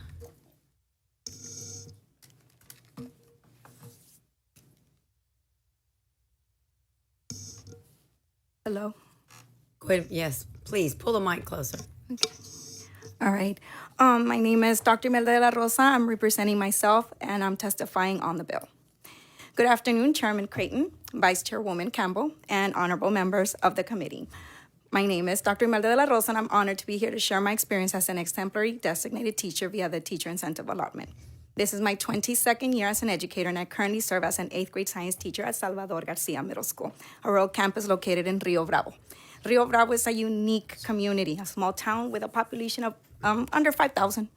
Hello. Go ahead. Yes, please pull the mic closer. All right. My name is Dr. Imelda de la Rosa. I'm representing myself, and I'm testifying on the bill. Good afternoon, Chairman Creighton, Vice Chairwoman Campbell, and honorable members of the committee. My name is Dr. Imelda de la Rosa, and I'm honored to be here to share my experience as an exemplary designated teacher via the Teacher Incentive Allotment. This is my 22nd year as an educator, and I currently serve as an 8th grade science teacher at Salvador Garcia Middle School, a rural campus located in Rio Bravo. Rio Bravo is a unique community, a small town with a population of under 5,000,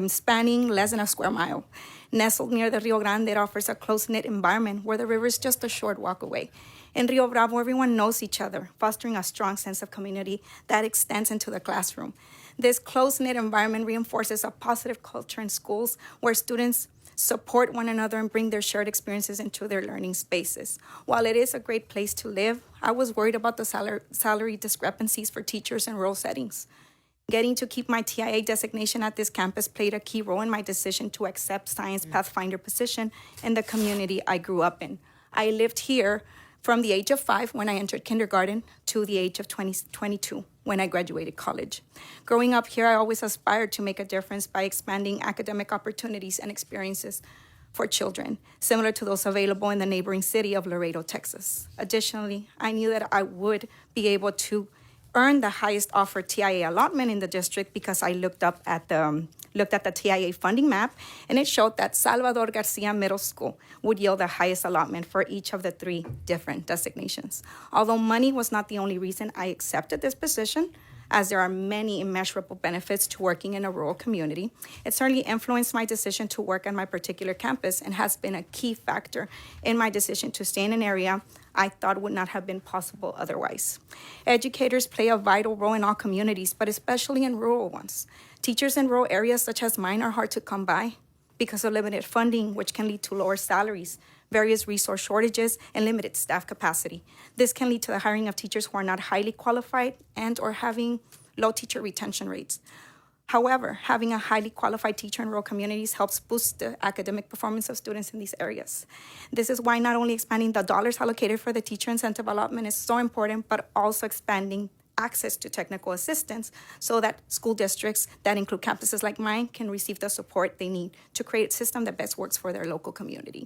spanning less than a square mile. Nestled near the Rio Grande, it offers a close-knit environment where the river is just a short walk away. In Rio Bravo, everyone knows each other, fostering a strong sense of community that extends into the classroom. This close-knit environment reinforces a positive culture in schools where students support one another and bring their shared experiences into their learning spaces. While it is a great place to live, I was worried about the salary discrepancies for teachers in rural settings. Getting to keep my TIA designation at this campus played a key role in my decision to accept Science Pathfinder position in the community I grew up in. I lived here from the age of 5 when I entered kindergarten to the age of 22 when I graduated college. Growing up here, I always aspired to make a difference by expanding academic opportunities and experiences for children, similar to those available in the neighboring city of Laredo, Texas. Additionally, I knew that I would be able to earn the highest offered TIA allotment in the district because I looked at the TIA funding map, and it showed that Salvador Garcia Middle School would yield the highest allotment for each of the 3 different designations. Although money was not the only reason I accepted this position, as there are many immeasurable benefits to working in a rural community, it certainly influenced my decision to work on my particular campus and has been a key factor in my decision to stay in an area I thought would not have been possible otherwise. Educators play a vital role in all communities, but especially in rural ones. Teachers in rural areas such as mine are hard to come by because of limited funding, which can lead to lower salaries, various resource shortages, and limited staff capacity. This can lead to the hiring of teachers who are not highly qualified and or having low teacher retention rates. However, having a highly qualified teacher in rural communities helps boost the academic performance of students in these areas. This is why not only expanding the dollars allocated for the teacher incentive allotment is so important, but also expanding access to technical assistance so that school districts that include campuses like mine can receive the support they need to create a system that best works for their local community.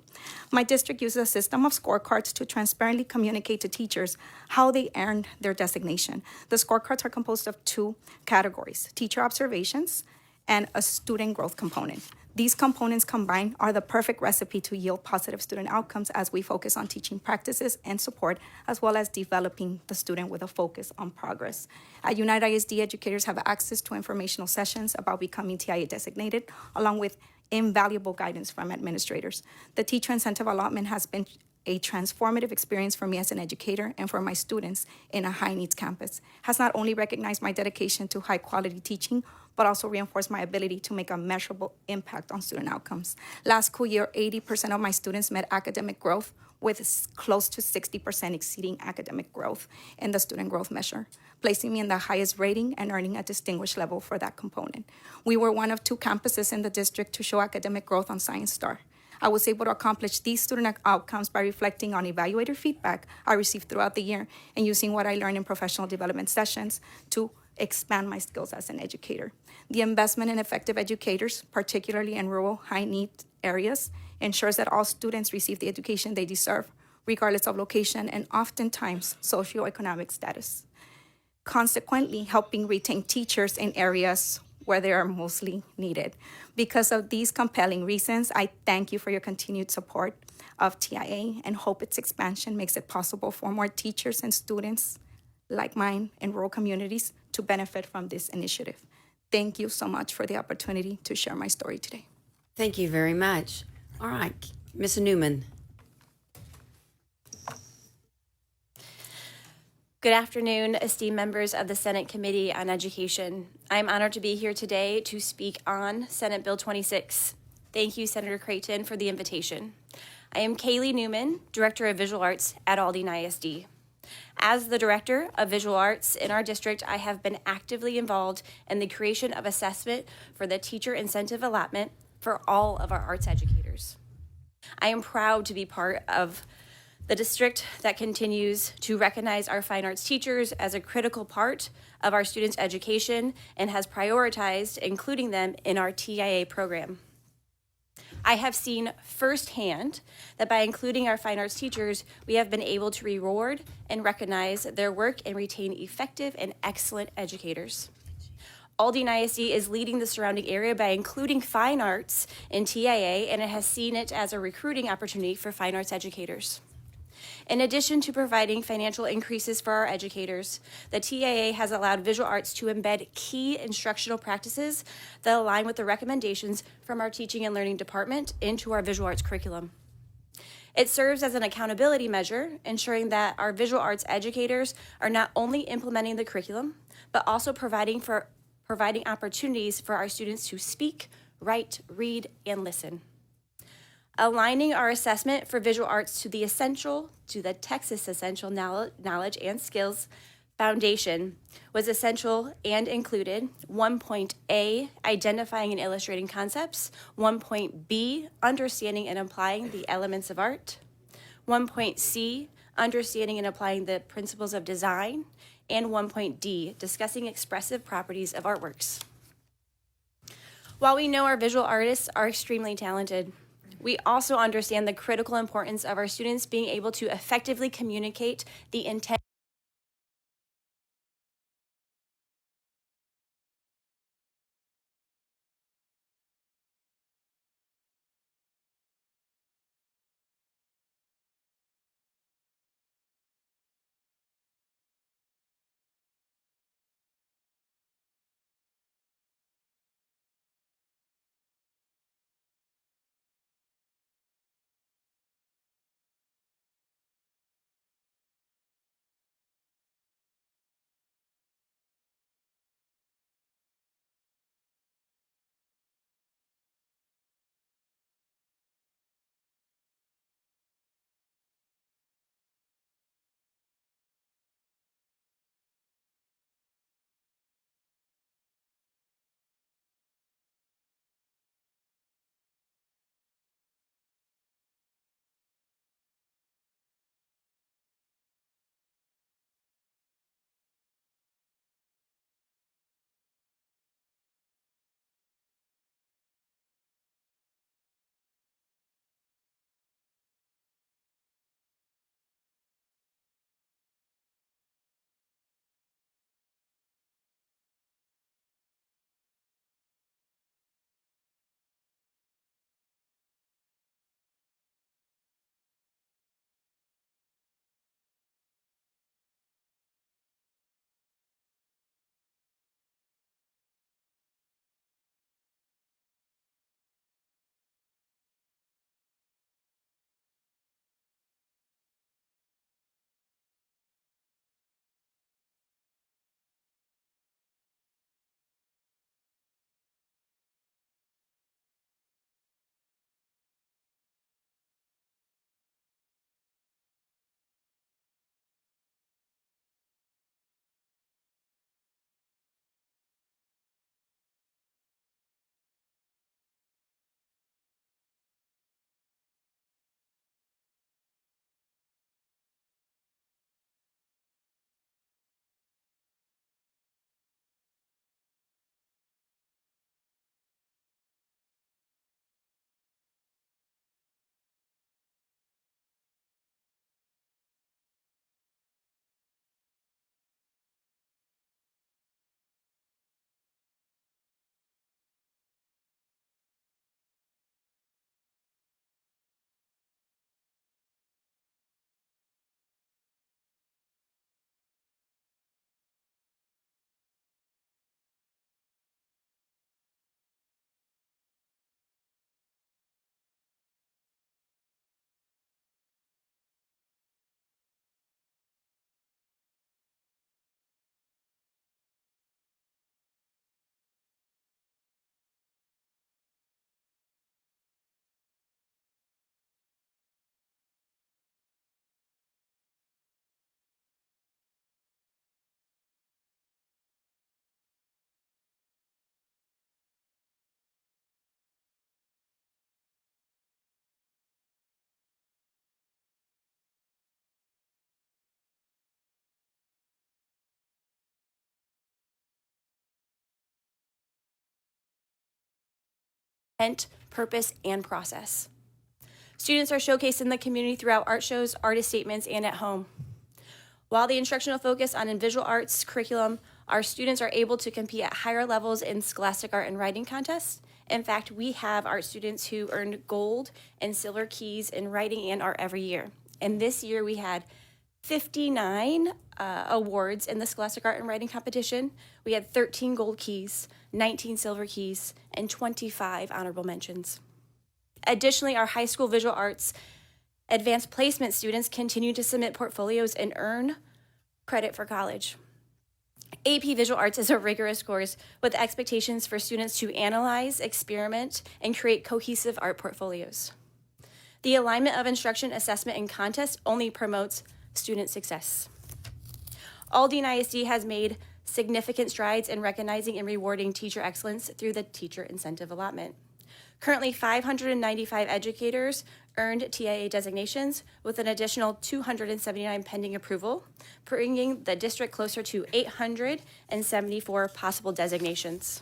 My district uses a system of scorecards to transparently communicate to teachers how they earned their designation. The scorecards are composed of 2 categories: teacher observations and a student growth component. These components combined are the perfect recipe to yield positive student outcomes as we focus on teaching practices and support, as well as developing the student with a focus on progress. At United ISD, educators have access to informational sessions about becoming TIA designated, along with invaluable guidance from administrators. The teacher incentive allotment has been a transformative experience for me as an educator and for my students in a high-needs campus. Has not only recognized my dedication to high-quality teaching, but also reinforced my ability to make a measurable impact on student outcomes. Last school year, 80% of my students met academic growth, with close to 60% exceeding academic growth in the student growth measure, placing me in the highest rating and earning a distinguished level for that component. We were one of 2 campuses in the district to show academic growth on Science Star. I was able to accomplish these student outcomes by reflecting on evaluator feedback I received throughout the year and using what I learned in professional development sessions to expand my skills as an educator. The investment in effective educators, particularly in rural, high-need areas, ensures that all students receive the education they deserve, regardless of location and oftentimes socioeconomic status. Consequently, helping retain teachers in areas where they are mostly needed. Because of these compelling reasons, I thank you for your continued support of TIA and hope its expansion makes it possible for more teachers and students like mine in rural communities to benefit from this initiative. Thank you so much for the opportunity to share my story today. Thank you very much. All right, Ms. Newman. Good afternoon, esteemed members of the Senate Committee on Education. I'm honored to be here today to speak on Senate Bill 26. Thank you, Senator Creighton, for the invitation. I am Kaylee Newman, Director of Visual Arts at Aldine ISD. As the Director of Visual Arts in our district, I have been actively involved in the creation of assessment for the teacher incentive allotment for all of our arts educators. I am proud to be part of the district that continues to recognize our fine arts teachers as a critical part of our students' education and has prioritized including them in our TIA program. I have seen firsthand that by including our fine arts teachers, we have been able to reward and recognize their work and retain effective and excellent educators. Aldine ISD is leading the surrounding area by including fine arts in TIA, and it has seen it as a recruiting opportunity for fine arts educators. In addition to providing financial increases for our educators, the TIA has allowed visual arts to embed key instructional practices that align with the recommendations from our teaching and learning department into our visual arts curriculum. It serves as an accountability measure, ensuring that our visual arts educators are not only implementing the curriculum, but also providing opportunities for our students to speak, write, read, and listen. Aligning our assessment for visual arts to the Texas Essential Knowledge and Skills Foundation was essential and included 1.A, identifying and illustrating concepts, 1.B, understanding and applying the elements of art, 1.C, understanding and applying the principles of design, and 1.D, discussing expressive properties of artworks. While we know our visual artists are extremely talented, we also understand the critical importance of our students being able to effectively communicate the intent intent, purpose, and process. Students are showcased in the community throughout art shows, artist statements, and at home. While the instructional focus on visual arts curriculum, our students are able to compete at higher levels in scholastic art and writing contests. In fact, we have art students who earned gold and silver keys in writing and art every year. And this year we had 59 awards in the scholastic art and writing competition. We had 13 gold keys, 19 silver keys, and 25 honorable mentions. Additionally, our high school visual arts advanced placement students continue to submit portfolios and earn credit for college. AP Visual Arts is a rigorous course with expectations for students to analyze, experiment, and create cohesive art portfolios. The alignment of instruction, assessment, and contest only promotes student success. Aldine ISD has made significant strides in recognizing and rewarding teacher excellence through the teacher incentive allotment. Currently, 595 educators earned TIA designations, with an additional 279 pending approval, bringing the district closer to 874 possible designations.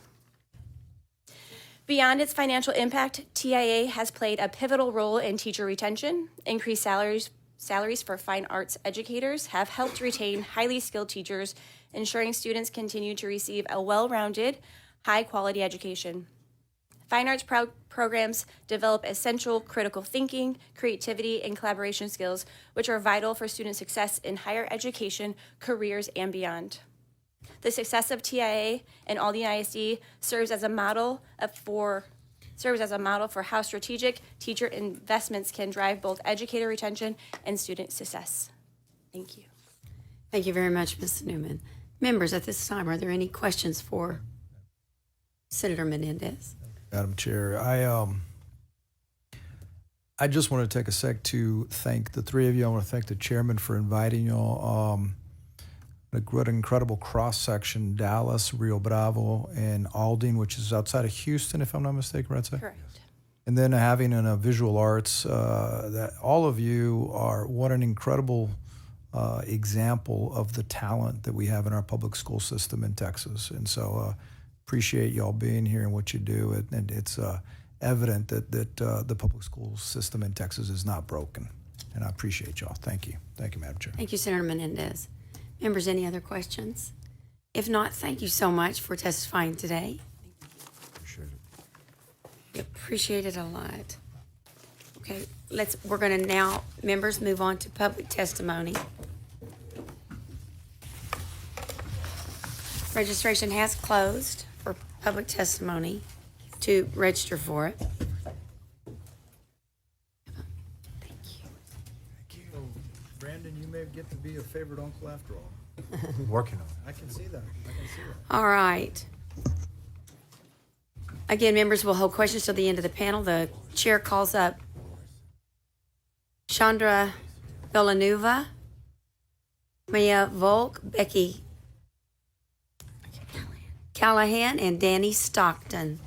Beyond its financial impact, TIA has played a pivotal role in teacher retention. Increased salaries for fine arts educators have helped retain highly skilled teachers, ensuring students continue to receive a well-rounded, high-quality education. Fine arts programs develop essential critical thinking, creativity, and collaboration skills, which are vital for student success in higher education, careers, and beyond. The success of TIA and Aldine ISD serves as a model for how strategic teacher investments can drive both educator retention and student success. Thank you. Thank you very much, Ms. Newman. Members, at this time, are there any questions for Senator Menendez? Madam Chair, I just want to take a sec to thank the three of you. I want to thank the chairman for inviting y'all. What an incredible cross-section, Dallas, Rio Bravo, and Aldine, which is outside of Houston, if I'm not mistaken, right? Correct. And then having in a visual arts, that all of you are, what an incredible example of the talent that we have in our public school system in Texas. And so appreciate y'all being here and what you do. And it's evident that the public school system in Texas is not broken. And I appreciate y'all. Thank you. Thank you, Madam Chair. Thank you, Senator Menendez. Members, any other questions? If not, thank you so much for testifying today. Appreciate it. We appreciate it a lot. Okay, we're going to now, members, move on to public testimony. Registration has closed for public testimony. To register for it. Brandon, you may get to be a favorite uncle after all. Working on it. I can see that. All right. Again, members will hold questions till the end of the panel. The chair calls up Chandra Villanueva, Mia Volk, Becky Callahan, and Danny Stockton.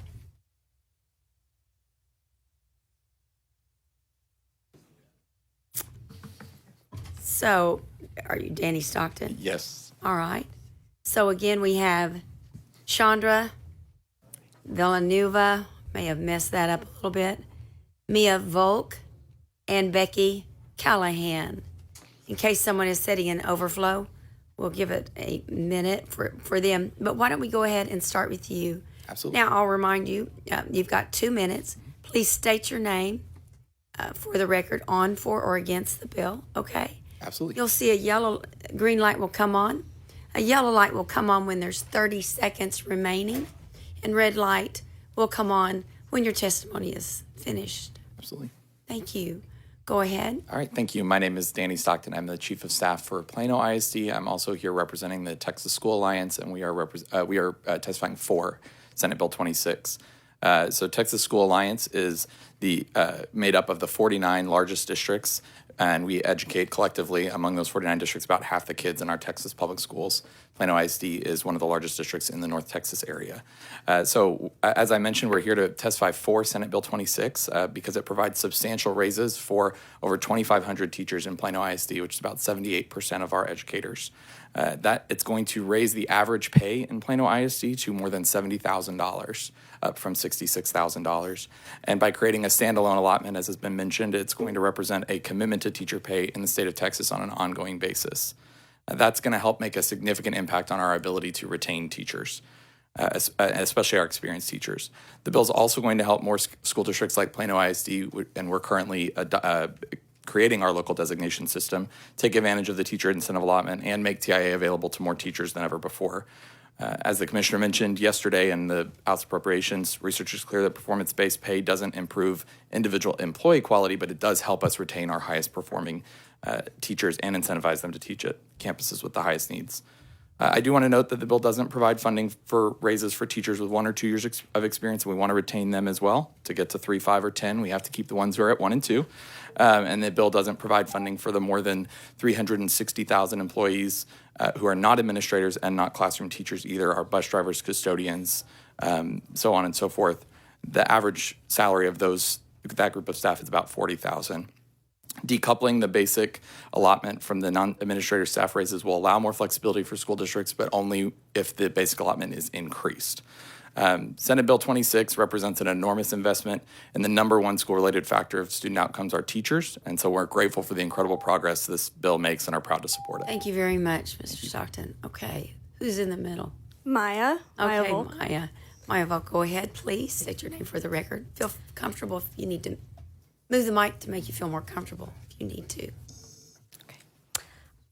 So, are you Danny Stockton? Yes. All right. So again, we have Chandra Villanueva, may have messed that up a little bit, Mia Volk, and Becky Callahan. In case someone is setting an overflow, we'll give it a minute for them. But why don't we go ahead and start with you? Absolutely. Now, I'll remind you, you've got 2 minutes. Please state your name for the record, on, for, or against the bill, okay? Absolutely. You'll see green light will come on. A yellow light will come on when there's 30 seconds remaining, and red light will come on when your testimony is finished. Absolutely. Thank you. Go ahead. All right, thank you. My name is Danny Stockton. I'm the Chief of Staff for Plano ISD. I'm also here representing the Texas School Alliance, and we are testifying for Senate Bill 26. So Texas School Alliance is made up of the 49 largest districts, and we educate collectively among those 49 districts about half the kids in our Texas public schools. Plano ISD is one of the largest districts in the North Texas area. So as I mentioned, we're here to testify for Senate Bill 26 because it provides substantial raises for over 2,500 teachers in Plano ISD, which is about 78% of our educators. That it's going to raise the average pay in Plano ISD to more than $70,000, up from $66,000. And by creating a standalone allotment, as has been mentioned, it's going to represent a commitment to teacher pay in the state of Texas on an ongoing basis. That's going to help make a significant impact on our ability to retain teachers, especially our experienced teachers. The bill is also going to help more school districts like Plano ISD, and we're currently creating our local designation system, take advantage of the teacher incentive allotment, and make TIA available to more teachers than ever before. As the commissioner mentioned yesterday in the House Appropriations, research is clear that performance-based pay doesn't improve individual employee quality, but it does help us retain our highest performing teachers and incentivize them to teach at campuses with the highest needs. I do want to note that the bill doesn't provide funding for raises for teachers with 1 or 2 years of experience, and we want to retain them as well. To get to 3, 5, or 10, we have to keep the ones who are at 1 and 2. And the bill doesn't provide funding for the more than 360,000 employees who are not administrators and not classroom teachers either, are bus drivers, custodians, so on and so forth. The average salary of that group of staff is about $40,000. Decoupling the basic allotment from the non-administrator staff raises will allow more flexibility for school districts, but only if the basic allotment is increased. Senate Bill 26 represents an enormous investment, and the number one school-related factor of student outcomes are teachers, and so we're grateful for the incredible progress this bill makes and are proud to support it. Thank you very much, Mr. Stockton. Okay, who's in the middle? Maya. Maya Okay, Volk. Maya Volk, go ahead, please. State your name for the record. Feel comfortable if you need to. Move the mic to make you feel more comfortable if you need to.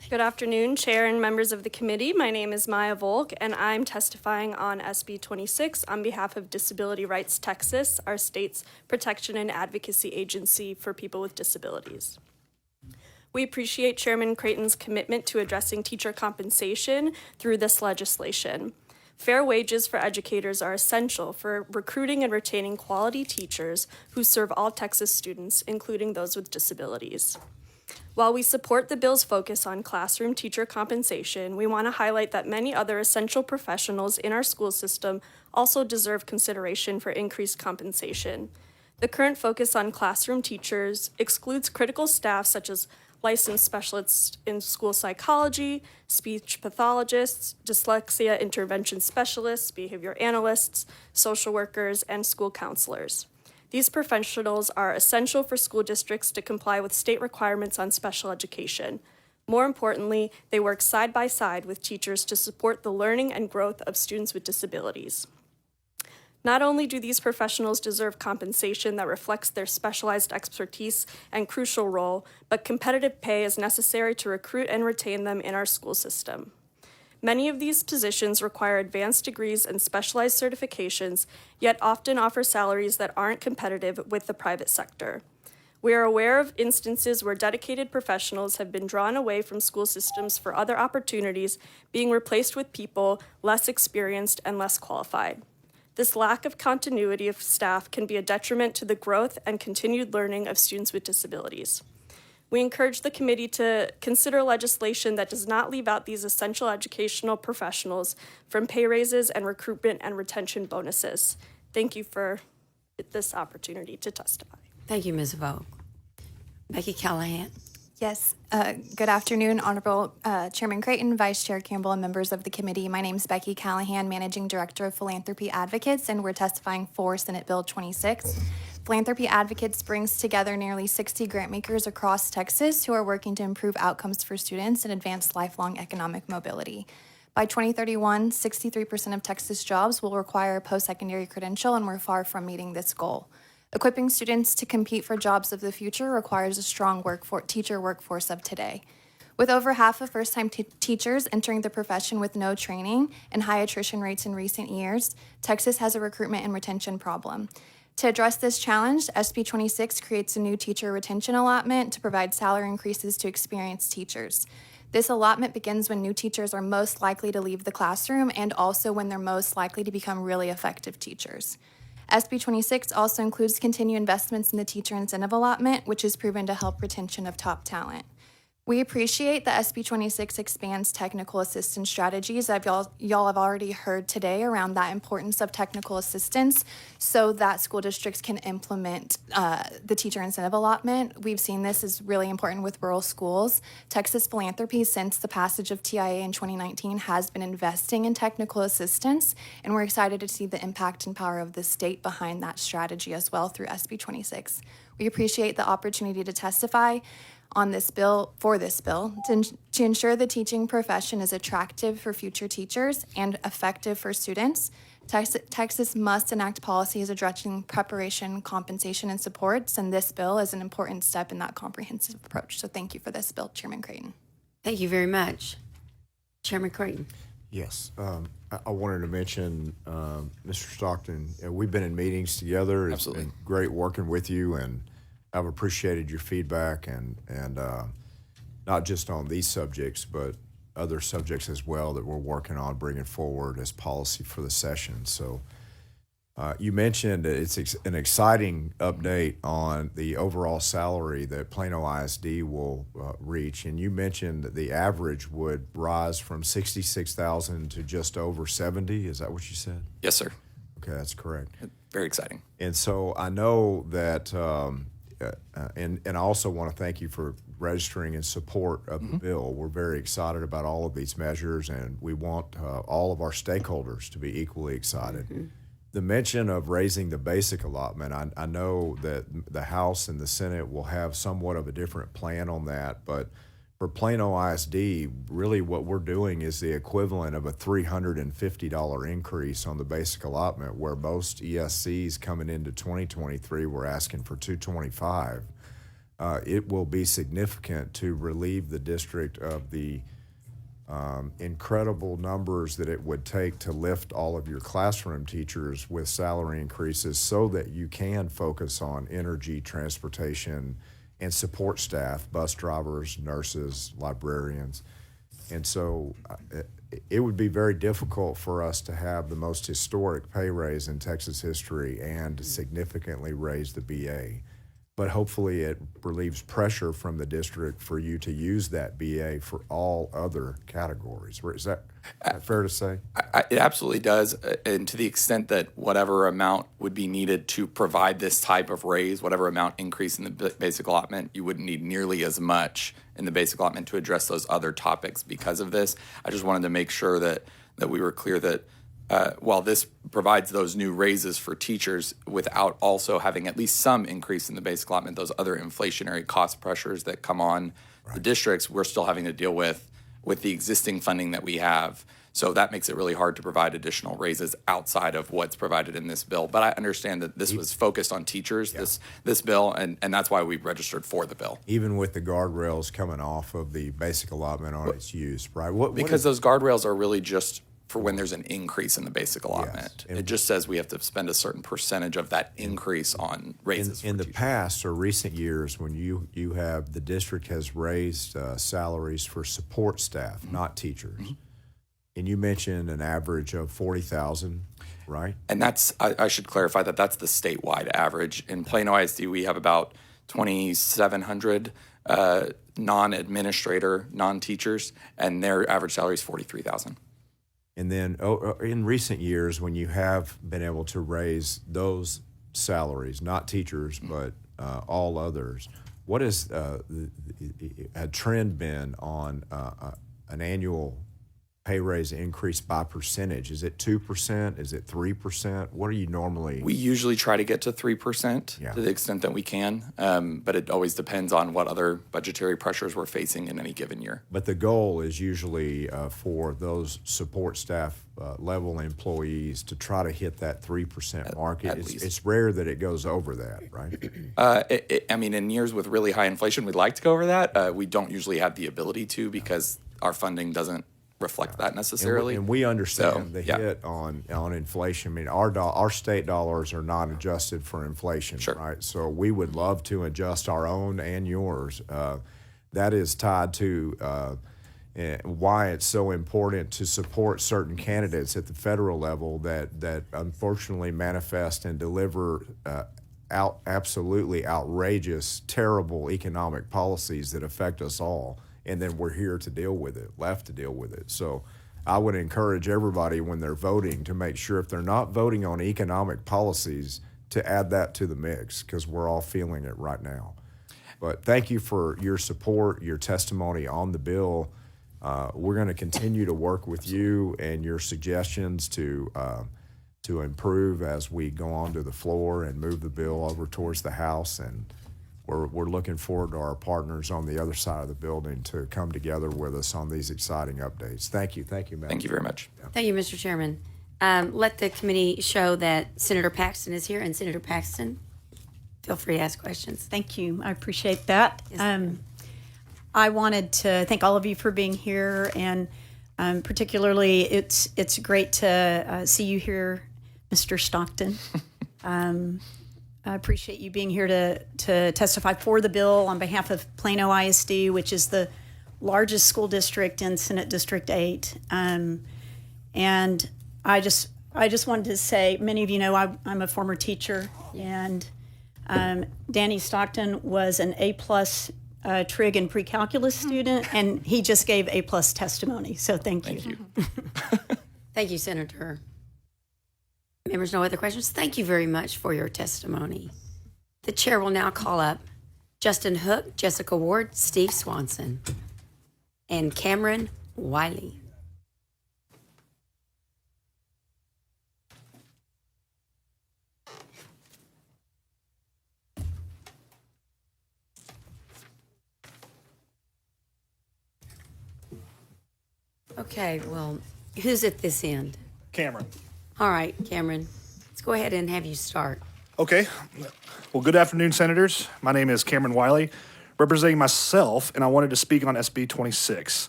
Good afternoon, Chair and members of the committee. My name is Maya Volk, and I'm testifying on SB 26 on behalf of Disability Rights Texas, our state's protection and advocacy agency for people with disabilities. We appreciate Chairman Creighton's commitment to addressing teacher compensation through this legislation. Fair wages for educators are essential for recruiting and retaining quality teachers who serve all Texas students, including those with disabilities. While we support the bill's focus on classroom teacher compensation, we want to highlight that many other essential professionals in our school system also deserve consideration for increased compensation. The current focus on classroom teachers excludes critical staff such as licensed specialists in school psychology, speech pathologists, dyslexia intervention specialists, behavior analysts, social workers, and school counselors. These professionals are essential for school districts to comply with state requirements on special education. More importantly, they work side by side with teachers to support the learning and growth of students with disabilities. Not only do these professionals deserve compensation that reflects their specialized expertise and crucial role, but competitive pay is necessary to recruit and retain them in our school system. Many of these positions require advanced degrees and specialized certifications, yet often offer salaries that aren't competitive with the private sector. We are aware of instances where dedicated professionals have been drawn away from school systems for other opportunities, being replaced with people less experienced and less qualified. This lack of continuity of staff can be a detriment to the growth and continued learning of students with disabilities. We encourage the committee to consider legislation that does not leave out these essential educational professionals from pay raises and recruitment and retention bonuses. Thank you for this opportunity to testify. Thank you, Ms. Vogt. Becky Callahan. Yes. Good afternoon, Honorable Chairman Creighton, Vice Chair Campbell, and members of the committee. My name is Becky Callahan, Managing Director of Philanthropy Advocates, and we're testifying for Senate Bill 26. Philanthropy Advocates brings together nearly 60 grantmakers across Texas who are working to improve outcomes for students and advance lifelong economic mobility. By 2031, 63% of Texas jobs will require a post-secondary credential, and we're far from meeting this goal. Equipping students to compete for jobs of the future requires a strong teacher workforce of today. With over half of first-time teachers entering the profession with no training and high attrition rates in recent years, Texas has a recruitment and retention problem. To address this challenge, SB 26 creates a new teacher retention allotment to provide salary increases to experienced teachers. This allotment begins when new teachers are most likely to leave the classroom and also when they're most likely to become really effective teachers. SB 26 also includes continued investments in the teacher incentive allotment, which has proven to help retention of top talent. We appreciate that SB 26 expands technical assistance strategies. Y'all have already heard today around that importance of technical assistance so that school districts can implement the teacher incentive allotment. We've seen this is really important with rural schools. Texas Philanthropy, since the passage of TIA in 2019, has been investing in technical assistance, and we're excited to see the impact and power of the state behind that strategy as well through SB 26. We appreciate the opportunity to testify on this bill, to ensure the teaching profession is attractive for future teachers and effective for students. Texas must enact policies addressing preparation, compensation, and supports, and this bill is an important step in that comprehensive approach. So thank you for this bill, Chairman Creighton. Thank you very much. Chairman Creighton. Yes. I wanted to mention, Mr. Stockton, we've been in meetings together. It's Absolutely. been great working with you, and I've appreciated your feedback and not just on these subjects, but other subjects as well that we're working on bringing forward as policy for the session. So you mentioned it's an exciting update on the overall salary that Plano ISD will reach, and you mentioned that the average would rise from $66,000 to just over $70,000. Is that what you said? Yes, sir. Okay, that's correct. Very exciting. And so I know that, and I also want to thank you for registering in support of the bill. We're very excited about all of these measures, and we want all of our stakeholders to be equally excited. The mention of raising the basic allotment, I know that the House and the Senate will have somewhat of a different plan on that, but for Plano ISD, really what we're doing is the equivalent of a $350 increase on the basic allotment, where most ESCs coming into 2023 were asking for $225. It will be significant to relieve the district of the incredible numbers that it would take to lift all of your classroom teachers with salary increases so that you can focus on energy, transportation, and support staff, bus drivers, nurses, librarians. And so it would be very difficult for us to have the most historic pay raise in Texas history and significantly raise the BA. But hopefully it relieves pressure from the district for you to use that BA for all other categories. Is that fair to say? It absolutely does. And to the extent that whatever amount would be needed to provide this type of raise, whatever amount increase in the basic allotment, you wouldn't need nearly as much in the basic allotment to address those other topics because of this. I just wanted to make sure that we were clear that while this provides those new raises for teachers without also having at least some increase in the basic allotment, those other inflationary cost pressures that come on the districts, we're still having to deal with the existing funding that we have. So that makes it really hard to provide additional raises outside of what's provided in this bill. But I understand that this was focused on teachers, this bill, and that's why we registered for the bill. Even with the guardrails coming off of the basic allotment on its use, right? Because those guardrails are really just for when there's an increase in the basic allotment. It just says we have to spend a certain percentage of that increase on raises. In the past or recent years, when you have, the district has raised salaries for support staff, not teachers. And you mentioned an average of $40,000, right? And that's, I should clarify that that's the statewide average. In Plano ISD, we have about 2,700 non-administrator, non-teachers, and their average salary is $43,000. And then in recent years, when you have been able to raise those salaries, not teachers, but all others, what has a trend been on an annual pay raise increase by percentage? Is it 2%? Is it 3%? What are you normally? We usually try to get to 3% to the extent that we can, but it always depends on what other budgetary pressures we're facing in any given year. But the goal is usually for those support staff level employees to try to hit that 3% mark. It's rare that it goes over that, right? I mean, in years with really high inflation, we'd like to go over that. We don't usually have the ability to because our funding doesn't reflect that necessarily. And we understand the hit on inflation. I mean, our state dollars are not adjusted for inflation, right? So we would love to adjust our own and yours. That is tied to why it's so important to support certain candidates at the federal level that unfortunately manifest and deliver absolutely outrageous, terrible economic policies that affect us all and then we're here to deal with it, left to deal with it. So I would encourage everybody when they're voting to make sure if they're not voting on economic policies to add that to the mix, because we're all feeling it right now. But thank you for your support, your testimony on the bill. We're going to continue to work with you and your suggestions to improve as we go on to the floor and move the bill over towards the House. And we're looking forward to our partners on the other side of the building to come together with us on these exciting updates. Thank you, Madam. Thank you very much. Thank you, Mr. Chairman. Let the committee show that Senator Paxton is here, and Senator Paxton, feel free to ask questions. Thank you. I appreciate that. Yes, I wanted to thank all of you for being here, and particularly it's great to see you here, Mr. Stockton. I appreciate you being here to testify for the bill on behalf of Plano ISD, which is the largest school district in Senate District 8. And I just wanted to say, many of you know I'm a former teacher, and Danny Stockton was an A+ trig and pre-calculus student, and he just gave A+ testimony. So thank you. Thank you, Senator. Members, no other questions? Thank you very much for your testimony. The chair will now call up Justin Hook, Jessica Ward, Steve Swanson, and Cameron Wiley. Okay, well, who's at this end? Cameron. All right, Cameron, let's go ahead and have you start. Okay. Well, good afternoon, Senators. My name is Cameron Wiley, representing myself, and I wanted to speak on SB 26.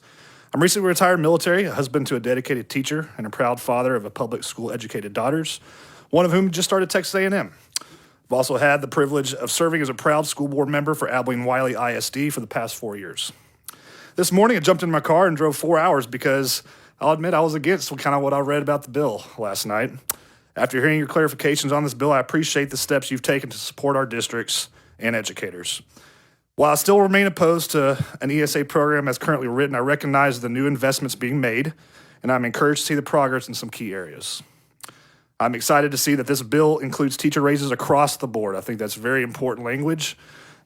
I'm recently retired military, a husband to a dedicated teacher, and a proud father of a public school educated daughters, one of whom just started Texas A&M. I've also had the privilege of serving as a proud school board member for Abilene Wiley ISD for the past 4 years. This morning, I jumped in my car and drove 4 hours because I'll admit I was against kind of what I read about the bill last night. After hearing your clarifications on this bill, I appreciate the steps you've taken to support our districts and educators. While I still remain opposed to an ESA program as currently written, I recognize the new investments being made, and I'm encouraged to see the progress in some key areas. I'm excited to see that this bill includes teacher raises across the board. I think that's very important language,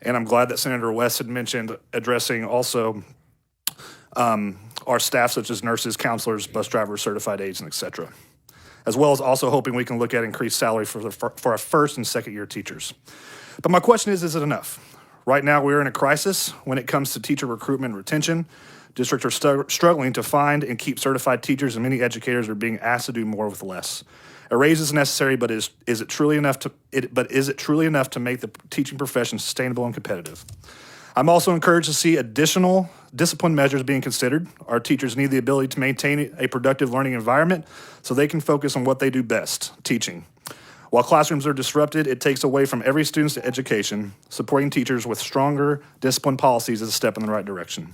and I'm glad that Senator West had mentioned addressing also our staff, such as nurses, counselors, bus drivers, certified aides, and et cetera, as well as also hoping we can look at increased salary for our first and second year teachers. But my question is it enough? Right now, we're in a crisis when it comes to teacher recruitment and retention. Districts are struggling to find and keep certified teachers, and many educators are being asked to do more with less. A raise is necessary, but is it truly enough to make the teaching profession sustainable and competitive? I'm also encouraged to see additional discipline measures being considered. Our teachers need the ability to maintain a productive learning environment so they can focus on what they do best, teaching. While classrooms are disrupted, it takes away from every student's education. Supporting teachers with stronger discipline policies is a step in the right direction.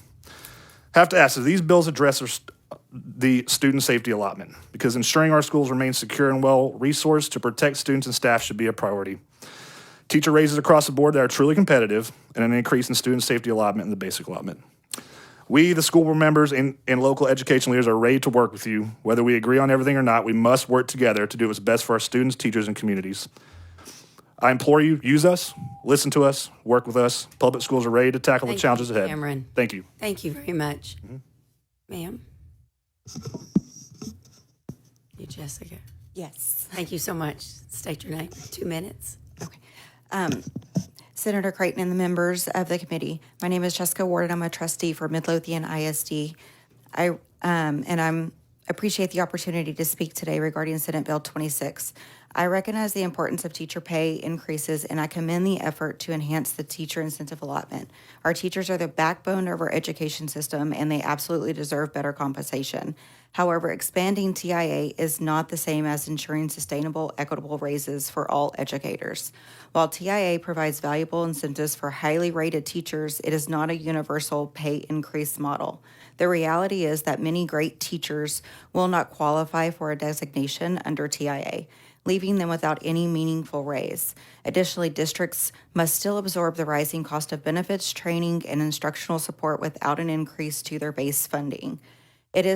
I have to ask, do these bills address the student safety allotment? Because ensuring our schools remain secure and well-resourced to protect students and staff should be a priority. Teacher raises across the board that are truly competitive, and an increase in student safety allotment in the basic allotment. We, the school board members and local education leaders, are ready to work with you. Whether we agree on everything or not, we must work together to do what's best for our students, teachers, and communities. I implore you, use us, listen to us, work with us. Public schools are ready to tackle the challenges ahead. Cameron. Thank you. Thank you very much. Ma'am? You, Jessica? Yes. Thank you so much. State your name. 2 minutes. Senator Creighton and the members of the committee, my name is Jessica Ward, and I'm a trustee for Midlothian ISD. I appreciate the opportunity to speak today regarding Senate Bill 26. I recognize the importance of teacher pay increases, and I commend the effort to enhance the teacher incentive allotment. Our teachers are the backbone of our education system, and they absolutely deserve better compensation. However, expanding TIA is not the same as ensuring sustainable, equitable raises for all educators. While TIA provides valuable incentives for highly rated teachers, it is not a universal pay increase model. The reality is that many great teachers will not qualify for a designation under TIA, leaving them without any meaningful raise. Additionally, districts must still absorb the rising cost of benefits, training, and instructional support without an increase to their base funding. If it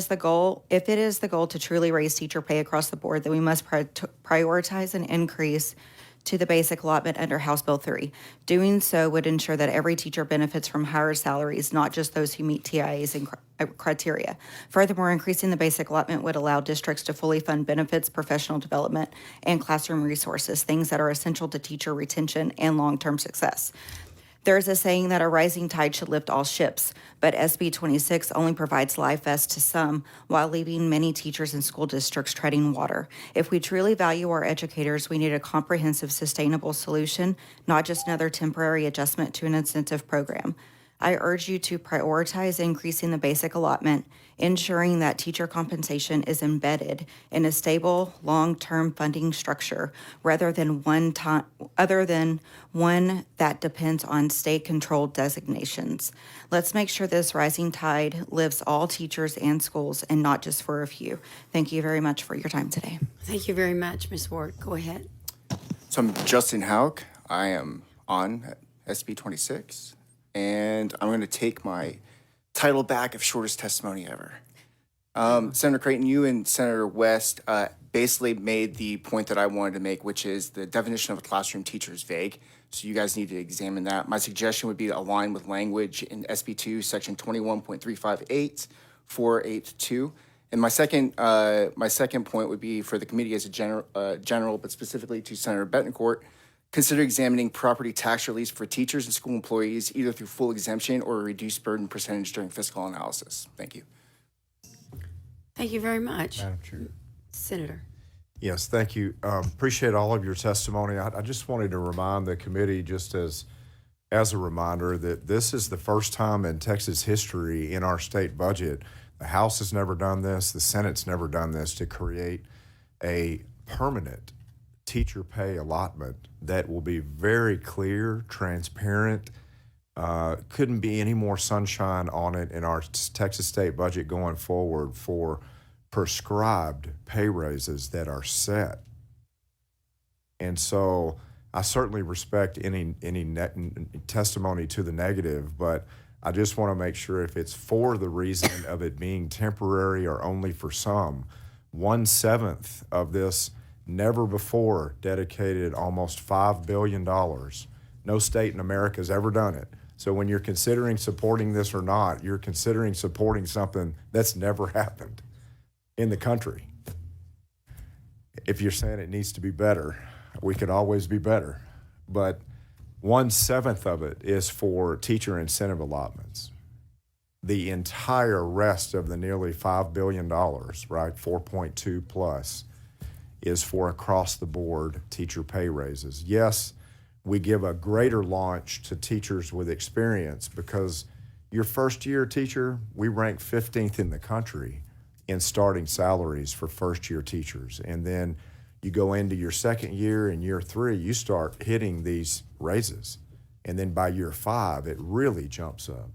is the goal to truly raise teacher pay across the board, then we must prioritize an increase to the basic allotment under House Bill 3. Doing so would ensure that every teacher benefits from higher salaries, not just those who meet TIA's criteria. Furthermore, increasing the basic allotment would allow districts to fully fund benefits, professional development, and classroom resources, things that are essential to teacher retention and long-term success. There's a saying that a rising tide should lift all ships, but SB 26 only provides life vests to some while leaving many teachers and school districts treading water. If we truly value our educators, we need a comprehensive, sustainable solution, not just another temporary adjustment to an incentive program. I urge you to prioritize increasing the basic allotment, ensuring that teacher compensation is embedded in a stable, long-term funding structure rather than one that depends on state-controlled designations. Let's make sure this rising tide lifts all teachers and schools and not just for a few. Thank you very much for your time today. Thank you very much, Ms. Ward. Go ahead. So I'm Justin Hauk. I am on SB 26, and I'm going to take my title back of shortest testimony ever. Senator Creighton, you and Senator West basically made the point that I wanted to make, which is the definition of a classroom teacher is vague. So you guys need to examine that. My suggestion would be to align with language in SB 2, section 21.358, 482. And my second point would be for the committee as a general, but specifically to Senator Betancourt, consider examining property tax relief for teachers and school employees, either through full exemption or a reduced burden percentage during fiscal analysis. Thank you. Thank you very much. Madam Chair. Senator. Yes, thank you. Appreciate all of your testimony. I just wanted to remind the committee, just as a reminder, that this is the first time in Texas history in our state budget. The House has never done this. The Senate's never done this, to create a permanent teacher pay allotment that will be very clear, transparent. Couldn't be any more sunshine on it in our Texas state budget going forward for prescribed pay raises that are set. And so I certainly respect any testimony to the negative, but I just want to make sure if it's for the reason of it being temporary or only for some, 1/7 of this never before dedicated almost $5 billion. No state in America has ever done it. So when you're considering supporting this or not, you're considering supporting something that's never happened in the country. If you're saying it needs to be better, we could always be better. But 1/7 of it is for teacher incentive allotments. The entire rest of the nearly $5 billion, right, 4.2 plus, is for across-the-board teacher pay raises. Yes, we give a greater launch to teachers with experience because your first-year teacher, we rank 15th in the country in starting salaries for first-year teachers. And then you go into your second year and year 3, you start hitting these raises. And then by year 5, it really jumps up.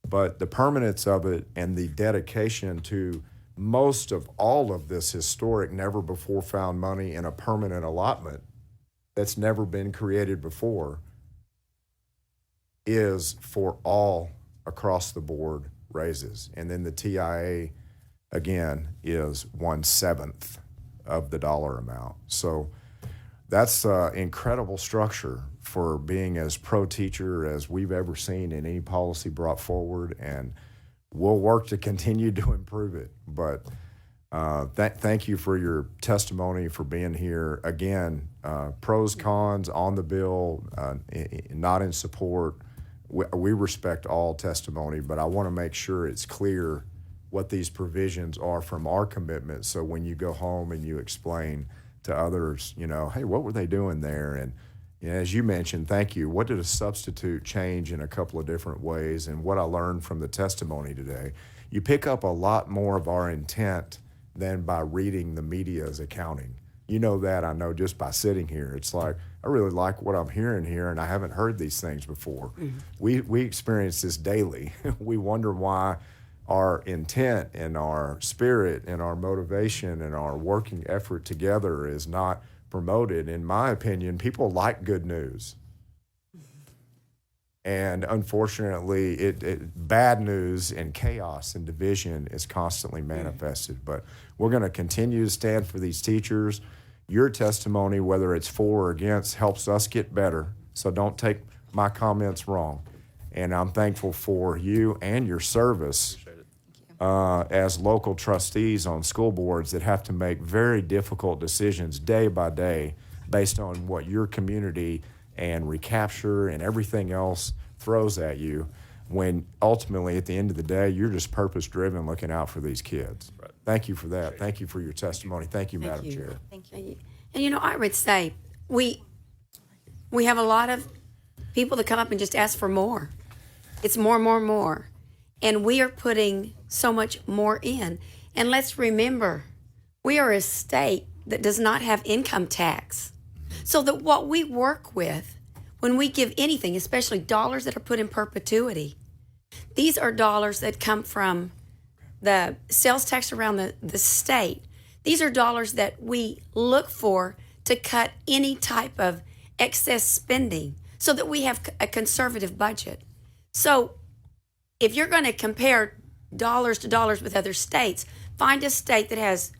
But the permanence of it and the dedication to most of all of this historic, never before found money in a permanent allotment that's never been created before is for all across the board raises. And then the TIA, again, is 1/7 of the dollar amount. So that's incredible structure for being as pro-teacher as we've ever seen in any policy brought forward, and we'll work to continue to improve it. But thank you for your testimony, for being here. Again, pros, cons on the bill, not in support. We respect all testimony, but I want to make sure it's clear what these provisions are from our commitment, so when you go home and you explain to others, you know, hey, what were they doing there? And as you mentioned, thank you, what did a substitute change in a couple of different ways? And what I learned from the testimony today, you pick up a lot more of our intent than by reading the media's accounting. You know that, I know, just by sitting here. It's like, I really like what I'm hearing here, and I haven't heard these things before. Mm-hmm. We experience this daily. We wonder why our intent and our spirit and our motivation and our working effort together is not promoted. In my opinion, people like good news. And unfortunately, bad news and chaos and division is constantly manifested. But we're going to continue to stand for these teachers. Your testimony, whether it's for or against, helps us get better. So don't take my comments wrong. And I'm thankful for you and your service as local trustees on school boards that have to make very difficult decisions day by day based on what your community and recapture and everything else throws at you, when ultimately at the end of the day you're just purpose driven looking out for these kids. Right. Thank you for that. Thank you for your testimony. Thank you, Madam Chair. Thank you. And I would say we have a lot of people that come up and just ask for more. It's more. And we are putting so much more in. And let's remember, we are a state that does not have income tax. So that what we work with, when we give anything, especially dollars that are put in perpetuity, these are dollars that come from the sales tax around the state. These are dollars that we look for to cut any type of excess spending so that we have a conservative budget. So if you're going to compare dollars to dollars with other states, find a state that has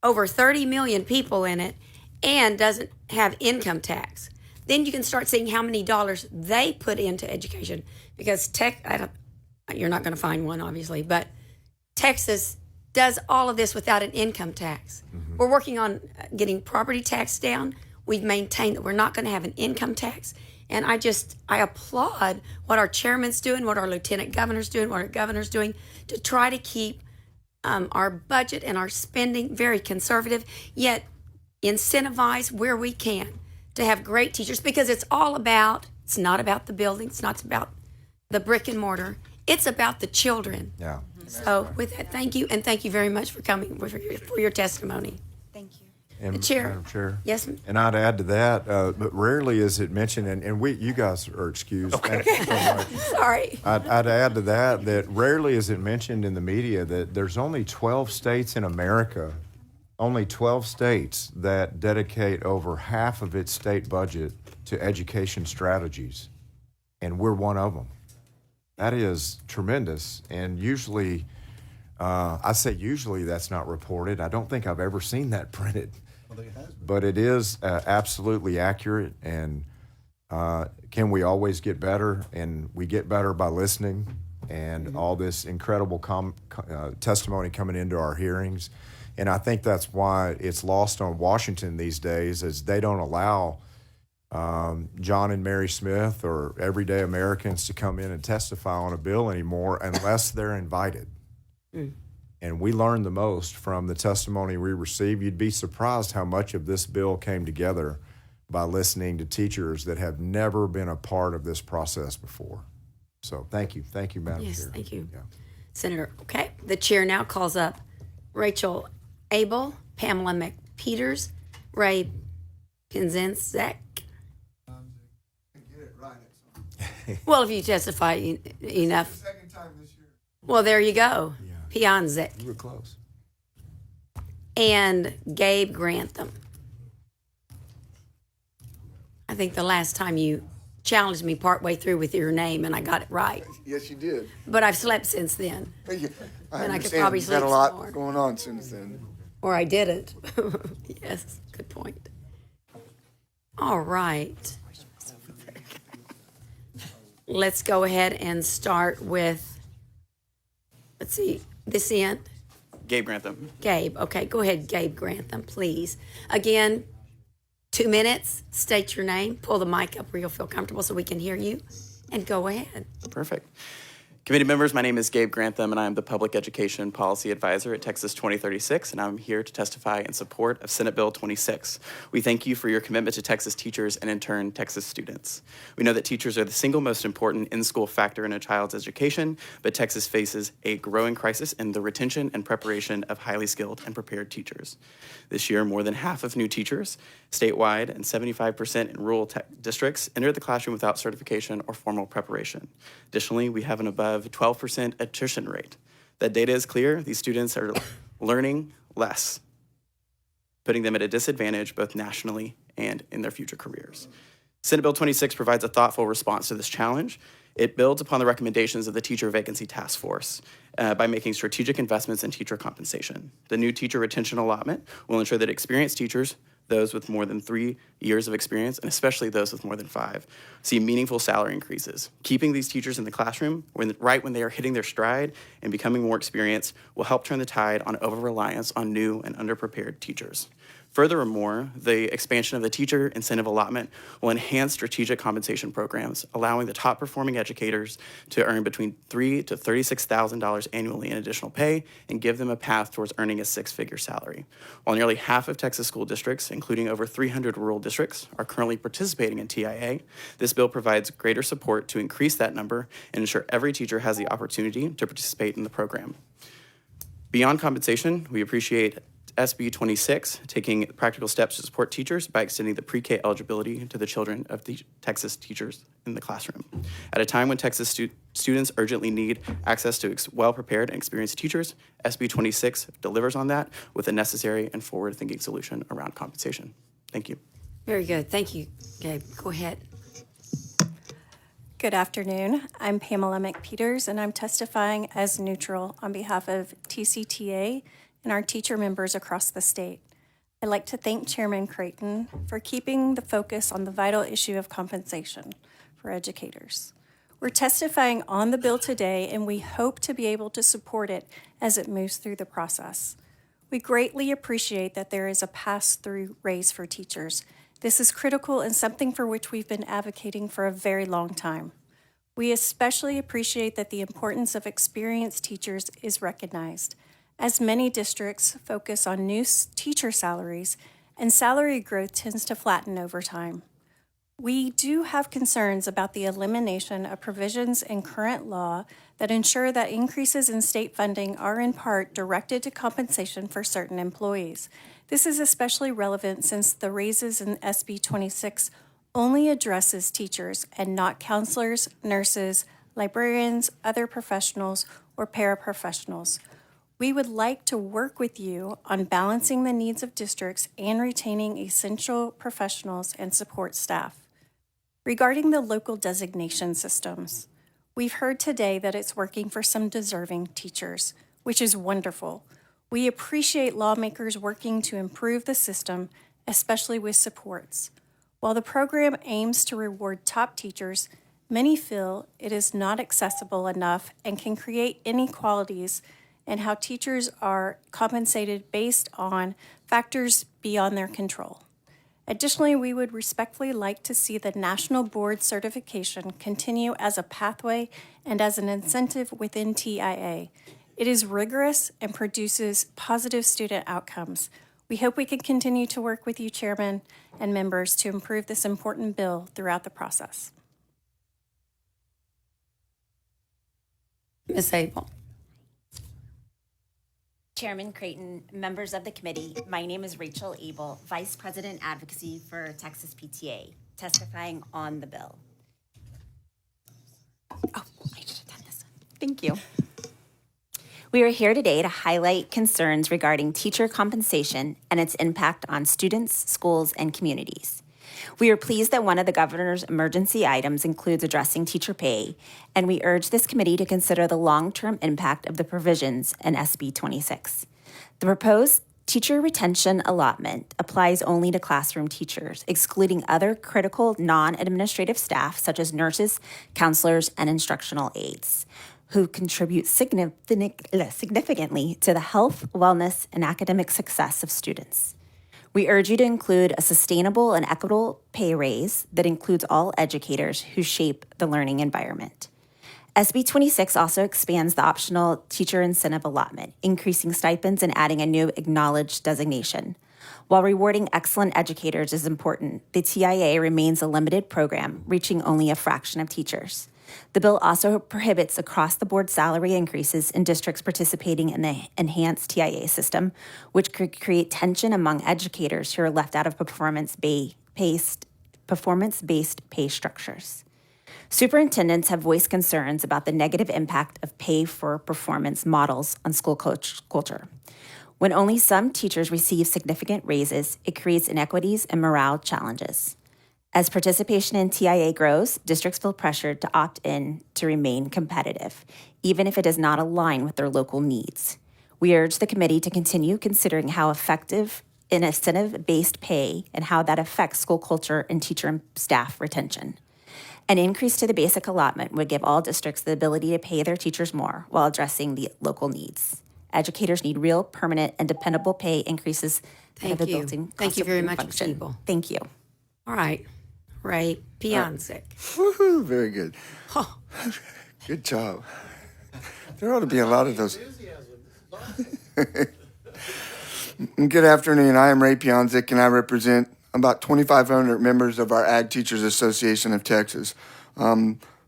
over 30 million people in it and doesn't have income tax. Then you can start seeing how many dollars they put into education. Because you're not going to find one, obviously, but Texas does all of this without an income tax. Mm-hmm. We're working on getting property tax down. We've maintained that we're not going to have an income tax. And I applaud what our chairman's doing, what our lieutenant governor's doing, what our governor's doing to try to keep our budget and our spending very conservative, yet incentivize where we can to have great teachers, because it's not about the building, it's not about the brick and mortar, it's about the children. Yeah. So with that, thank you, and thank you very much for coming, for your testimony. Thank you. And The chair. Madam Chair. Yes, ma'am. And I'd add to that, but rarely is it mentioned, and you guys are excused. Okay. Thank you so much. Sorry. I'd add to that rarely is it mentioned in the media that there's only 12 states in America, only 12 states that dedicate over half of its state budget to education strategies, and we're one of them. That is tremendous, and usually, I say usually that's not reported. I don't think I've ever seen that printed. But it is absolutely accurate, and can we always get better? And we get better by listening, and all this incredible testimony coming into our hearings. And I think that's why it's lost on Washington these days, is they don't allow John and Mary Smith or everyday Americans to come in and testify on a bill anymore unless they're invited. Mm. And we learned the most from the testimony we received. You'd be surprised how much of this bill came together by listening to teachers that have never been a part of this process before. So thank you, Madam Chair. Yes, thank you, Yeah. Senator. Okay, the chair now calls up Rachel Abel, Pamela McPeters, Ray Pinzenzek. Well, if you testify enough. Second time this year. Well, there you go. Yeah. Pionzek. You were close. And Gabe Grantham. I think the last time you challenged me partway through with your name and I got it right. Yes, you did. But I've slept since then. Thank you. And I could understand. probably You've had sleep a lot some more. going on since then. Or I didn't. Yes, good point. All right. Let's go ahead and start with, let's see, this end. Gabe Grantham. Gabe. Okay, go ahead, Gabe Grantham, please. Again, 2 minutes, state your name, pull the mic up where you'll feel comfortable so we can hear you, and go ahead. Perfect. Committee members, my name is Gabe Grantham, and I am the Public Education Policy Advisor at Texas 2036, and I'm here to testify in support of Senate Bill 26. We thank you for your commitment to Texas teachers and, in turn, Texas students. We know that teachers are the single most important in-school factor in a child's education, but Texas faces a growing crisis in the retention and preparation of highly skilled and prepared teachers. This year, more than half of new teachers statewide and 75% in rural districts enter the classroom without certification or formal preparation. Additionally, we have an above 12% attrition rate. That data is clear. These students are learning less. putting them at a disadvantage both nationally and in their future careers. Senate Bill 26 provides a thoughtful response to this challenge. It builds upon the recommendations of the Teacher Vacancy Task Force by making strategic investments in teacher compensation. The new teacher retention allotment will ensure that experienced teachers, those with more than 3 years of experience, and especially those with more than 5, see meaningful salary increases. Keeping these teachers in the classroom right when they are hitting their stride and becoming more experienced will help turn the tide on over-reliance on new and underprepared teachers. Furthermore, the expansion of the teacher incentive allotment will enhance strategic compensation programs, allowing the top performing educators to earn between $3,000 to $36,000 annually in additional pay and give them a path towards earning a six-figure salary. While nearly half of Texas school districts, including over 300 rural districts, are currently participating in TIA, this bill provides greater support to increase that number and ensure every teacher has the opportunity to participate in the program. Beyond compensation, we appreciate SB 26 taking practical steps to support teachers by extending the pre-K eligibility to the children of the Texas teachers in the classroom. At a time when Texas students urgently need access to well-prepared and experienced teachers, SB 26 delivers on that with a necessary and forward-thinking solution around compensation. Thank you. Very good. Thank you, Gabe. Go ahead. Good afternoon. I'm Pamela McPeters, and I'm testifying as neutral on behalf of TCTA and our teacher members across the state. I'd like to thank Chairman Creighton for keeping the focus on the vital issue of compensation for educators. We're testifying on the bill today, and we hope to be able to support it as it moves through the process. We greatly appreciate that there is a pass-through raise for teachers. This is critical and something for which we've been advocating for a very long time. We especially appreciate that the importance of experienced teachers is recognized, as many districts focus on new teacher salaries and salary growth tends to flatten over time. We do have concerns about the elimination of provisions in current law that ensure that increases in state funding are in part directed to compensation for certain employees. This is especially relevant since the raises in SB 26 only addresses teachers and not counselors, nurses, librarians, other professionals, or paraprofessionals. We would like to work with you on balancing the needs of districts and retaining essential professionals and support staff. Regarding the local designation systems, we've heard today that it's working for some deserving teachers, which is wonderful. We appreciate lawmakers working to improve the system, especially with supports. While the program aims to reward top teachers, many feel it is not accessible enough and can create inequalities and how teachers are compensated based on factors beyond their control. Additionally, we would respectfully like to see the National Board certification continue as a pathway and as an incentive within TIA. It is rigorous and produces positive student outcomes. We hope we can continue to work with you, Chairman and members, to improve this important bill throughout the process. Ms. Abel. Chairman Creighton, members of the committee, my name is Rachel Abel, Vice President Advocacy for Texas PTA, testifying on the bill. Oh, I should have done this one. Thank you. We are here today to highlight concerns regarding teacher compensation and its impact on students, schools, and communities. We are pleased that one of the governor's emergency items includes addressing teacher pay, and we urge this committee to consider the long-term impact of the provisions in SB 26. The proposed teacher retention allotment applies only to classroom teachers, excluding other critical non-administrative staff such as nurses, counselors, and instructional aides, who contribute significantly to the health, wellness, and academic success of students. We urge you to include a sustainable and equitable pay raise that includes all educators who shape the learning environment. SB 26 also expands the optional teacher incentive allotment, increasing stipends and adding a new acknowledged designation. While rewarding excellent educators is important, the TIA remains a limited program, reaching only a fraction of teachers. The bill also prohibits across-the-board salary increases in districts participating in the enhanced TIA system, which could create tension among educators who are left out of performance-based pay structures. Superintendents have voiced concerns about the negative impact of pay-for-performance models on school culture. When only some teachers receive significant raises, it creates inequities and morale challenges. As participation in TIA grows, districts feel pressured to opt in to remain competitive, even if it does not align with their local needs. We urge the committee to continue considering how effective in incentive-based pay and how that affects school culture and teacher and staff retention. An increase to the basic allotment would give all districts the ability to pay their teachers more while addressing the local needs. Educators need real, permanent, and dependable pay increases that have a built-in Thank you cost of very living much, function. People. Thank you. All right. Ray Pianzik. Woohoo, very good. Good job. There ought to be a lot of those. Good afternoon. I am Ray Pianzik, and I represent about 2,500 members of our Ag Teachers Association of Texas.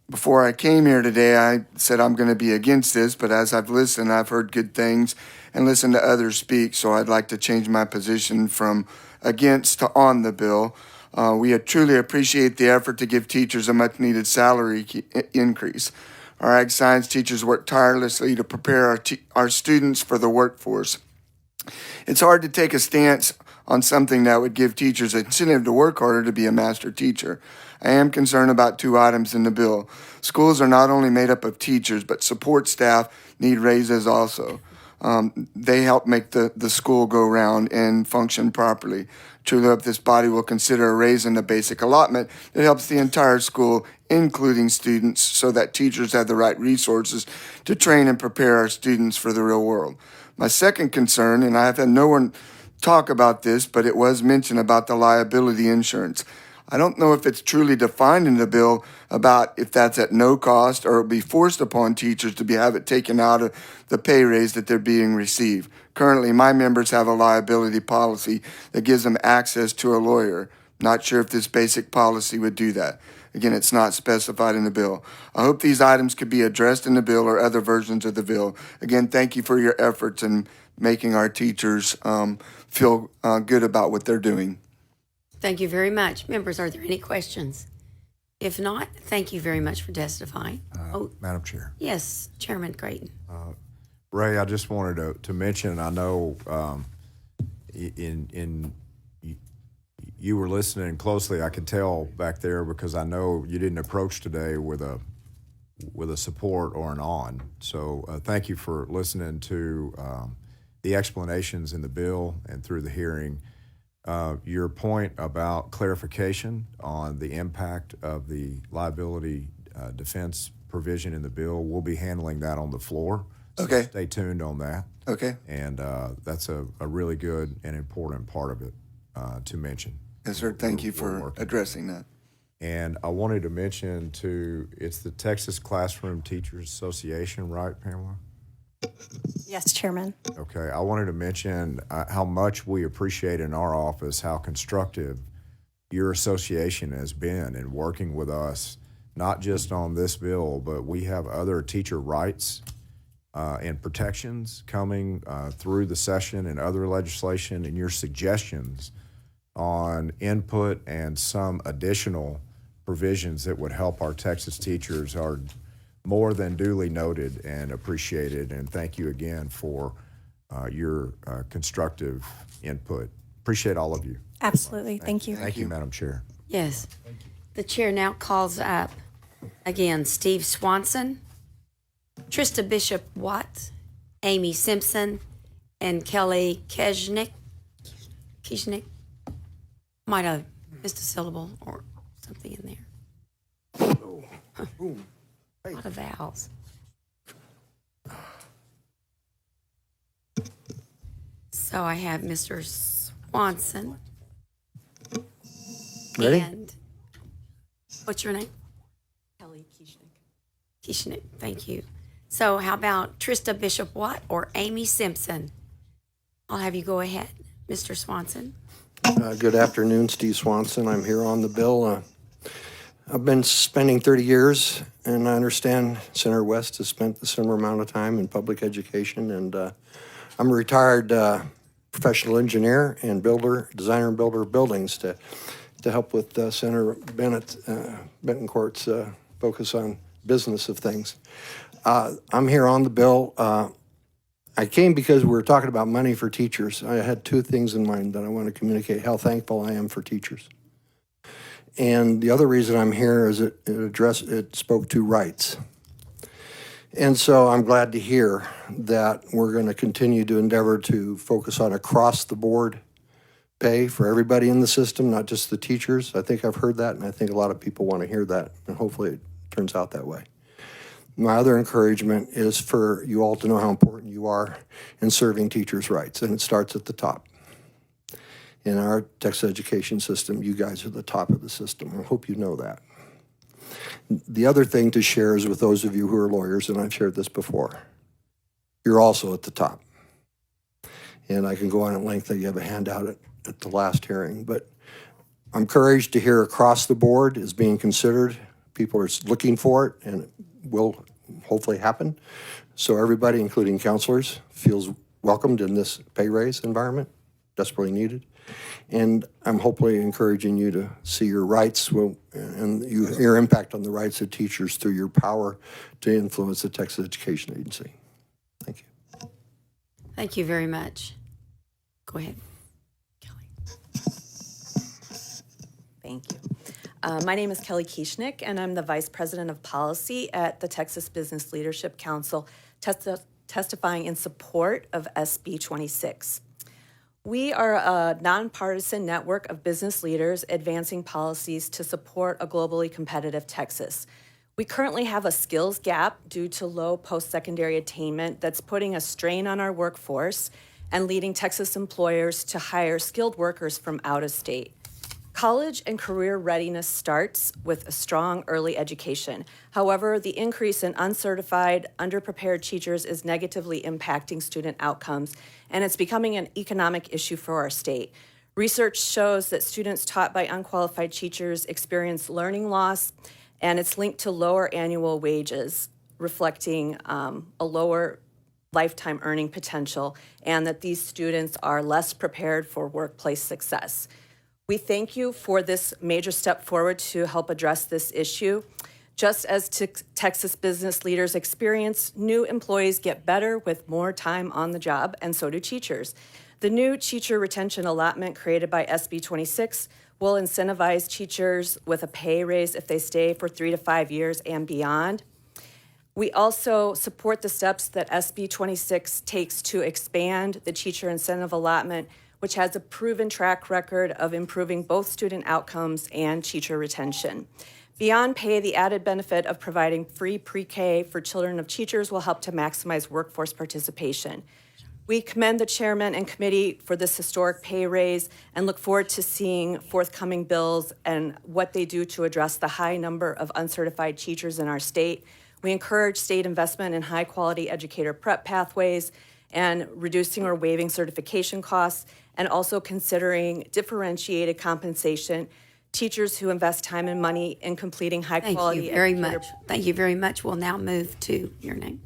Before I came here today, I said I'm going to be against this, but as I've listened, I've heard good things and listened to others speak, so I'd like to change my position from against to on the bill. We truly appreciate the effort to give teachers a much-needed salary increase. Our ag science teachers work tirelessly to prepare our students for the workforce. It's hard to take a stance on something that would give teachers incentive to work harder to be a master teacher. I am concerned about two items in the bill. Schools are not only made up of teachers, but support staff need raises also. They help make the school go round and function properly. Truly hope this body will consider a raise in the basic allotment that helps the entire school, including students, so that teachers have the right resources to train and prepare our students for the real world. My second concern, and I have had no one talk about this, but it was mentioned about the liability insurance. I don't know if it's truly defined in the bill about if that's at no cost or it'll be forced upon teachers to have it taken out of the pay raise that they're being received. Currently, my members have a liability policy that gives them access to a lawyer. Not sure if this basic policy would do that. Again, it's not specified in the bill. I hope these items could be addressed in the bill or other versions of the bill. Again, thank you for your efforts in making our teachers feel good about what they're doing. Thank you very much. Members, are there any questions? If not, thank you very much for testifying. Madam Chair. Yes, Chairman Creighton. Ray, I just wanted to mention, I know you were listening closely. I could tell back there because I know you didn't approach today with a support or an on. So thank you for listening to the explanations in the bill and through the hearing. Your point about clarification on the impact of the liability defense provision in the bill, we'll be handling that on the floor. So Okay. stay tuned on that. Okay. And that's a really good and important part of it to mention. Yes, sir. Thank you for addressing that. And I wanted to mention it's the Texas Classroom Teachers Association, right, Pamela? Yes, Chairman. Okay, I wanted to mention how much we appreciate in our office how constructive your association has been in working with us, not just on this bill, but we have other teacher rights and protections coming through the session and other legislation, and your suggestions on input and some additional provisions that would help our Texas teachers are more than duly noted and appreciated. And thank you again for your constructive input. Appreciate all of you. Absolutely. Thank you. Thank you, Madam Chair. Yes. The chair now calls up again Steve Swanson, Trista Bishop Watt, Amy Simpson, and Kelly Keshnick. Might have missed a syllable or something in there. A lot of vowels. So I have Mr. Swanson. Ready? And what's your name? Kelly Keshnick. Keshnick, thank you. So how about Trista Bishop Watt or Amy Simpson? I'll have you go ahead, Mr. Swanson. Good afternoon, Steve Swanson. I'm here on the bill. I've been spending 30 years, and I understand Senator West has spent the similar amount of time in public education, and I'm a retired professional engineer and designer and builder of buildings to help with Senator Betancourt's focus on business of things. I'm here on the bill. I came because we were talking about money for teachers. I had two things in mind that I want to communicate, how thankful I am for teachers. And the other reason I'm here is it spoke to rights. And so I'm glad to hear that we're going to continue to endeavor to focus on across-the-board pay for everybody in the system, not just the teachers. I think I've heard that, and I think a lot of people want to hear that, and hopefully it turns out that way. My other encouragement is for you all to know how important you are in serving teachers' rights, and it starts at the top. In our Texas education system, you guys are the top of the system. I hope you know that. The other thing to share is with those of you who are lawyers, and I've shared this before, you're also at the top. And I can go on at length. You have a handout at the last hearing, but I'm encouraged to hear across the board is being considered. People are looking for it, and it will hopefully happen. So everybody, including counselors, feels welcomed in this pay raise environment, desperately needed. And I'm hopefully encouraging you to see your rights and your impact on the rights of teachers through your power to influence the Texas Education Agency. Thank you. Thank you very much. Go ahead. Thank you. My name is Kelly Kieschnick, and I'm the Vice President of Policy at the Texas Business Leadership Council, testifying in support of SB 26. We are a nonpartisan network of business leaders advancing policies to support a globally competitive Texas. We currently have a skills gap due to low post-secondary attainment that's putting a strain on our workforce and leading Texas employers to hire skilled workers from out of state. College and career readiness starts with a strong early education. However, the increase in uncertified, underprepared teachers is negatively impacting student outcomes, and it's becoming an economic issue for our state. Research shows that students taught by unqualified teachers experience learning loss, and it's linked to lower annual wages, reflecting a lower lifetime earning potential, and that these students are less prepared for workplace success. We thank you for this major step forward to help address this issue. Just as Texas business leaders experience, new employees get better with more time on the job, and so do teachers. The new teacher retention allotment created by SB 26 will incentivize teachers with a pay raise if they stay for 3 to 5 years and beyond. We also support the steps that SB 26 takes to expand the teacher incentive allotment, which has a proven track record of improving both student outcomes and teacher retention. Beyond pay, the added benefit of providing free pre-K for children of teachers will help to maximize workforce participation. We commend the chairman and committee for this historic pay raise and look forward to seeing forthcoming bills and what they do to address the high number of uncertified teachers in our state. We encourage state investment in high-quality educator prep pathways and reducing or waiving certification costs, and also considering differentiated compensation. Teachers who invest time and money in completing high-quality Thank you very much. Thank you very much. We'll now move to your name.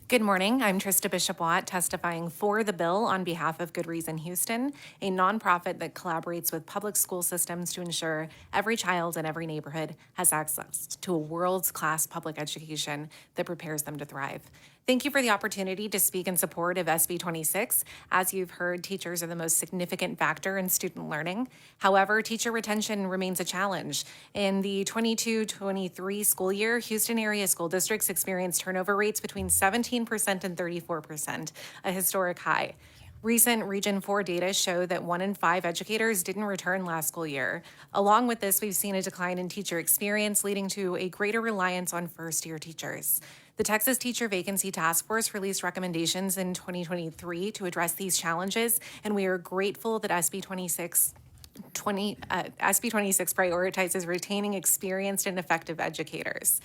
Good morning. I'm Trista Bishop-Watt, testifying for the bill on behalf of Good Reason Houston, a nonprofit that collaborates with public school systems to ensure every child in every neighborhood has access to a world-class public education that prepares them to thrive. Thank you for the opportunity to speak in support of SB 26. As you've heard, teachers are the most significant factor in student learning. However, teacher retention remains a challenge. In the 22-23 school year, Houston area school districts experienced turnover rates between 17% and 34%, a historic high. Recent Region 4 data show that 1 in 5 educators didn't return last school year. Along with this, we've seen a decline in teacher experience, leading to a greater reliance on first-year teachers. The Texas Teacher Vacancy Task Force released recommendations in 2023 to address these challenges, and we are grateful that SB 26 prioritizes retaining experienced and effective educators.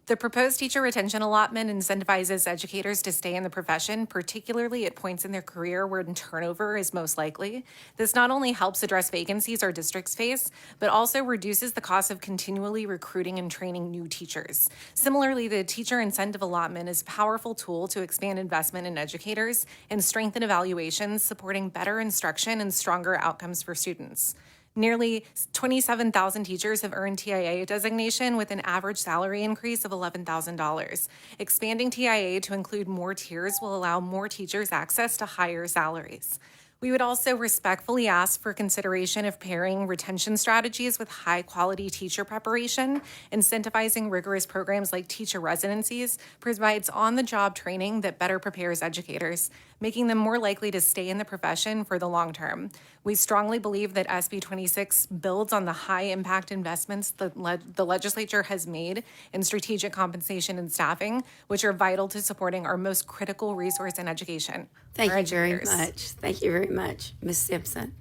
The proposed teacher retention allotment incentivizes educators to stay in the profession, particularly at points in their career where turnover is most likely. This not only helps address vacancies our districts face, but also reduces the cost of continually recruiting and training new teachers. Similarly, the teacher incentive allotment is a powerful tool to expand investment in educators and strengthen evaluations, supporting better instruction and stronger outcomes for students. Nearly 27,000 teachers have earned TIA designation with an average salary increase of $11,000. Expanding TIA to include more tiers will allow more teachers access to higher salaries. We would also respectfully ask for consideration of pairing retention strategies with high-quality teacher preparation. Incentivizing rigorous programs like teacher residencies provides on-the-job training that better prepares educators, making them more likely to stay in the profession for the long term. We strongly believe that SB 26 builds on the high-impact investments the legislature has made in strategic compensation and staffing, which are vital to supporting our most critical resource in education. Thank our you very educators. much. Thank you very much, Ms. Simpson.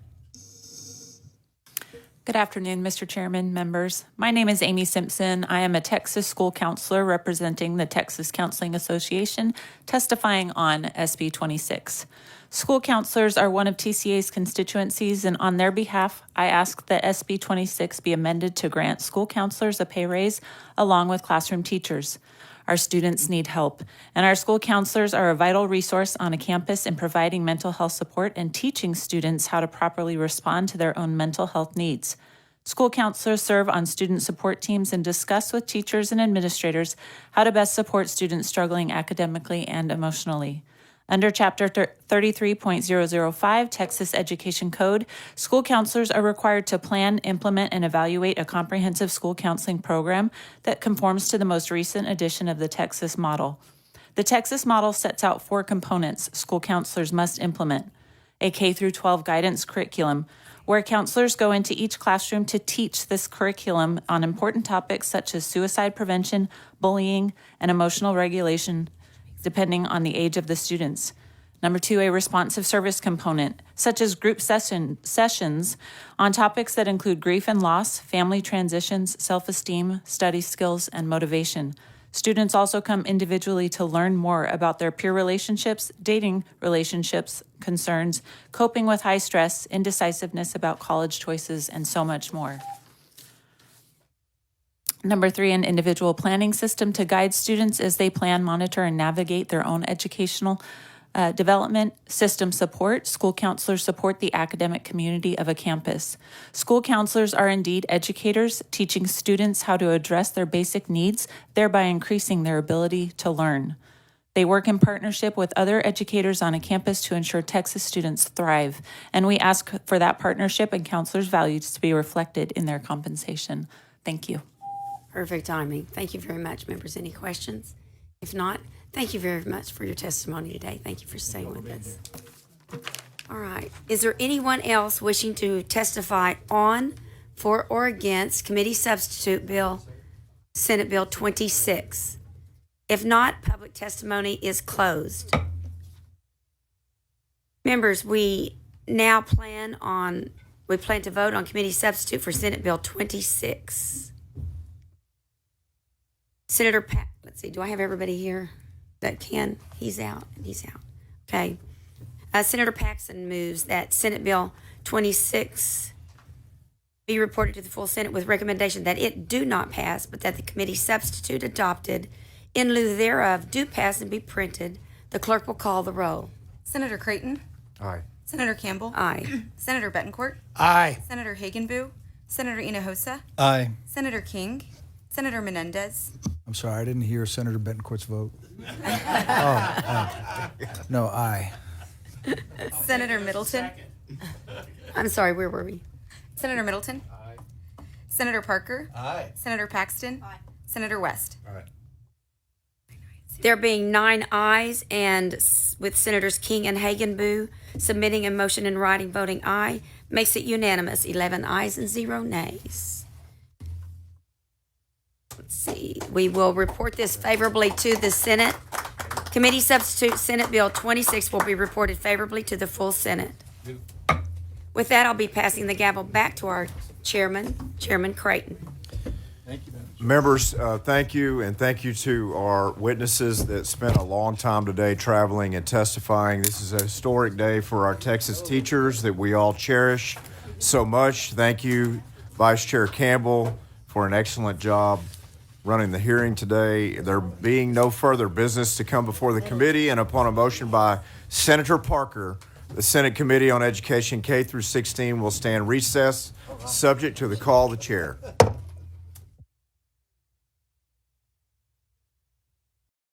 Good afternoon, Mr. Chairman, members. My name is Amy Simpson. I am a Texas school counselor representing the Texas Counseling Association, testifying on SB 26. School counselors are one of TCA's constituencies, and on their behalf, I ask that SB 26 be amended to grant school counselors a pay raise along with classroom teachers. Our students need help, and our school counselors are a vital resource on a campus in providing mental health support and teaching students how to properly respond to their own mental health needs. School counselors serve on student support teams and discuss with teachers and administrators how to best support students struggling academically and emotionally. Under Chapter 33.005 Texas Education Code, school counselors are required to plan, implement, and evaluate a comprehensive school counseling program that conforms to the most recent edition of the Texas model. The Texas model sets out 4 components school counselors must implement: a K-12 guidance curriculum, where counselors go into each classroom to teach this curriculum on important topics such as suicide prevention, bullying, and emotional regulation, depending on the age of the students. Number 2, a responsive service component, such as group sessions on topics that include grief and loss, family transitions, self-esteem, study skills, and motivation. Students also come individually to learn more about their peer relationships, dating relationships, concerns, coping with high stress, indecisiveness about college choices, and so much more. Number 3, an individual planning system to guide students as they plan, monitor, and navigate their own educational development. System support. School counselors support the academic community of a campus. School counselors are indeed educators, teaching students how to address their basic needs, thereby increasing their ability to learn. They work in partnership with other educators on a campus to ensure Texas students thrive, and we ask for that partnership and counselors' values to be reflected in their compensation. Thank you. Perfect timing. Thank you very much, members. Any questions? If not, thank you very much for your testimony today. Thank you for staying with us. All right. Is there anyone else wishing to testify on, for, or against Committee Substitute Bill, Senate Bill 26? If not, public testimony is closed. Members, we now plan to vote on Committee Substitute for Senate Bill 26. Senator Pat, let's see, do I have everybody here that can? He's out. Okay. Senator Paxton moves that Senate Bill 26 be reported to the full Senate with recommendation that it do not pass, but that the committee substitute adopted in lieu thereof do pass and be printed. The clerk will call the roll. Senator Creighton. Aye. Senator Campbell. Aye. Senator Betancourt. Aye. Senator Hagenbu. Senator Hinojosa. Aye. Senator King. Senator Menendez. I'm sorry, I didn't hear Senator Betancourt's vote. No, aye. Senator Middleton. I'm sorry, where were we? Senator Middleton. Aye. Senator Parker. Aye. Senator Paxton. Aye. Senator West. Aye. There being 9 ayes and with Senators King and Hagenbu submitting a motion in writing voting aye, makes it unanimous, 11 ayes and 0 nays. Let's see, we will report this favorably to the Senate. Committee Substitute Senate Bill 26 will be reported favorably to the full Senate. With that, I'll be passing the gavel back to our chairman, Chairman Creighton. Thank you, members. Thank you, and thank you to our witnesses that spent a long time today traveling and testifying. This is a historic day for our Texas teachers that we all cherish so much. Thank you, Vice Chair Campbell, for an excellent job running the hearing today. There being no further business to come before the committee, and upon a motion by Senator Parker, the Senate Committee on Education K through 16 will stand recess subject to the call of the chair.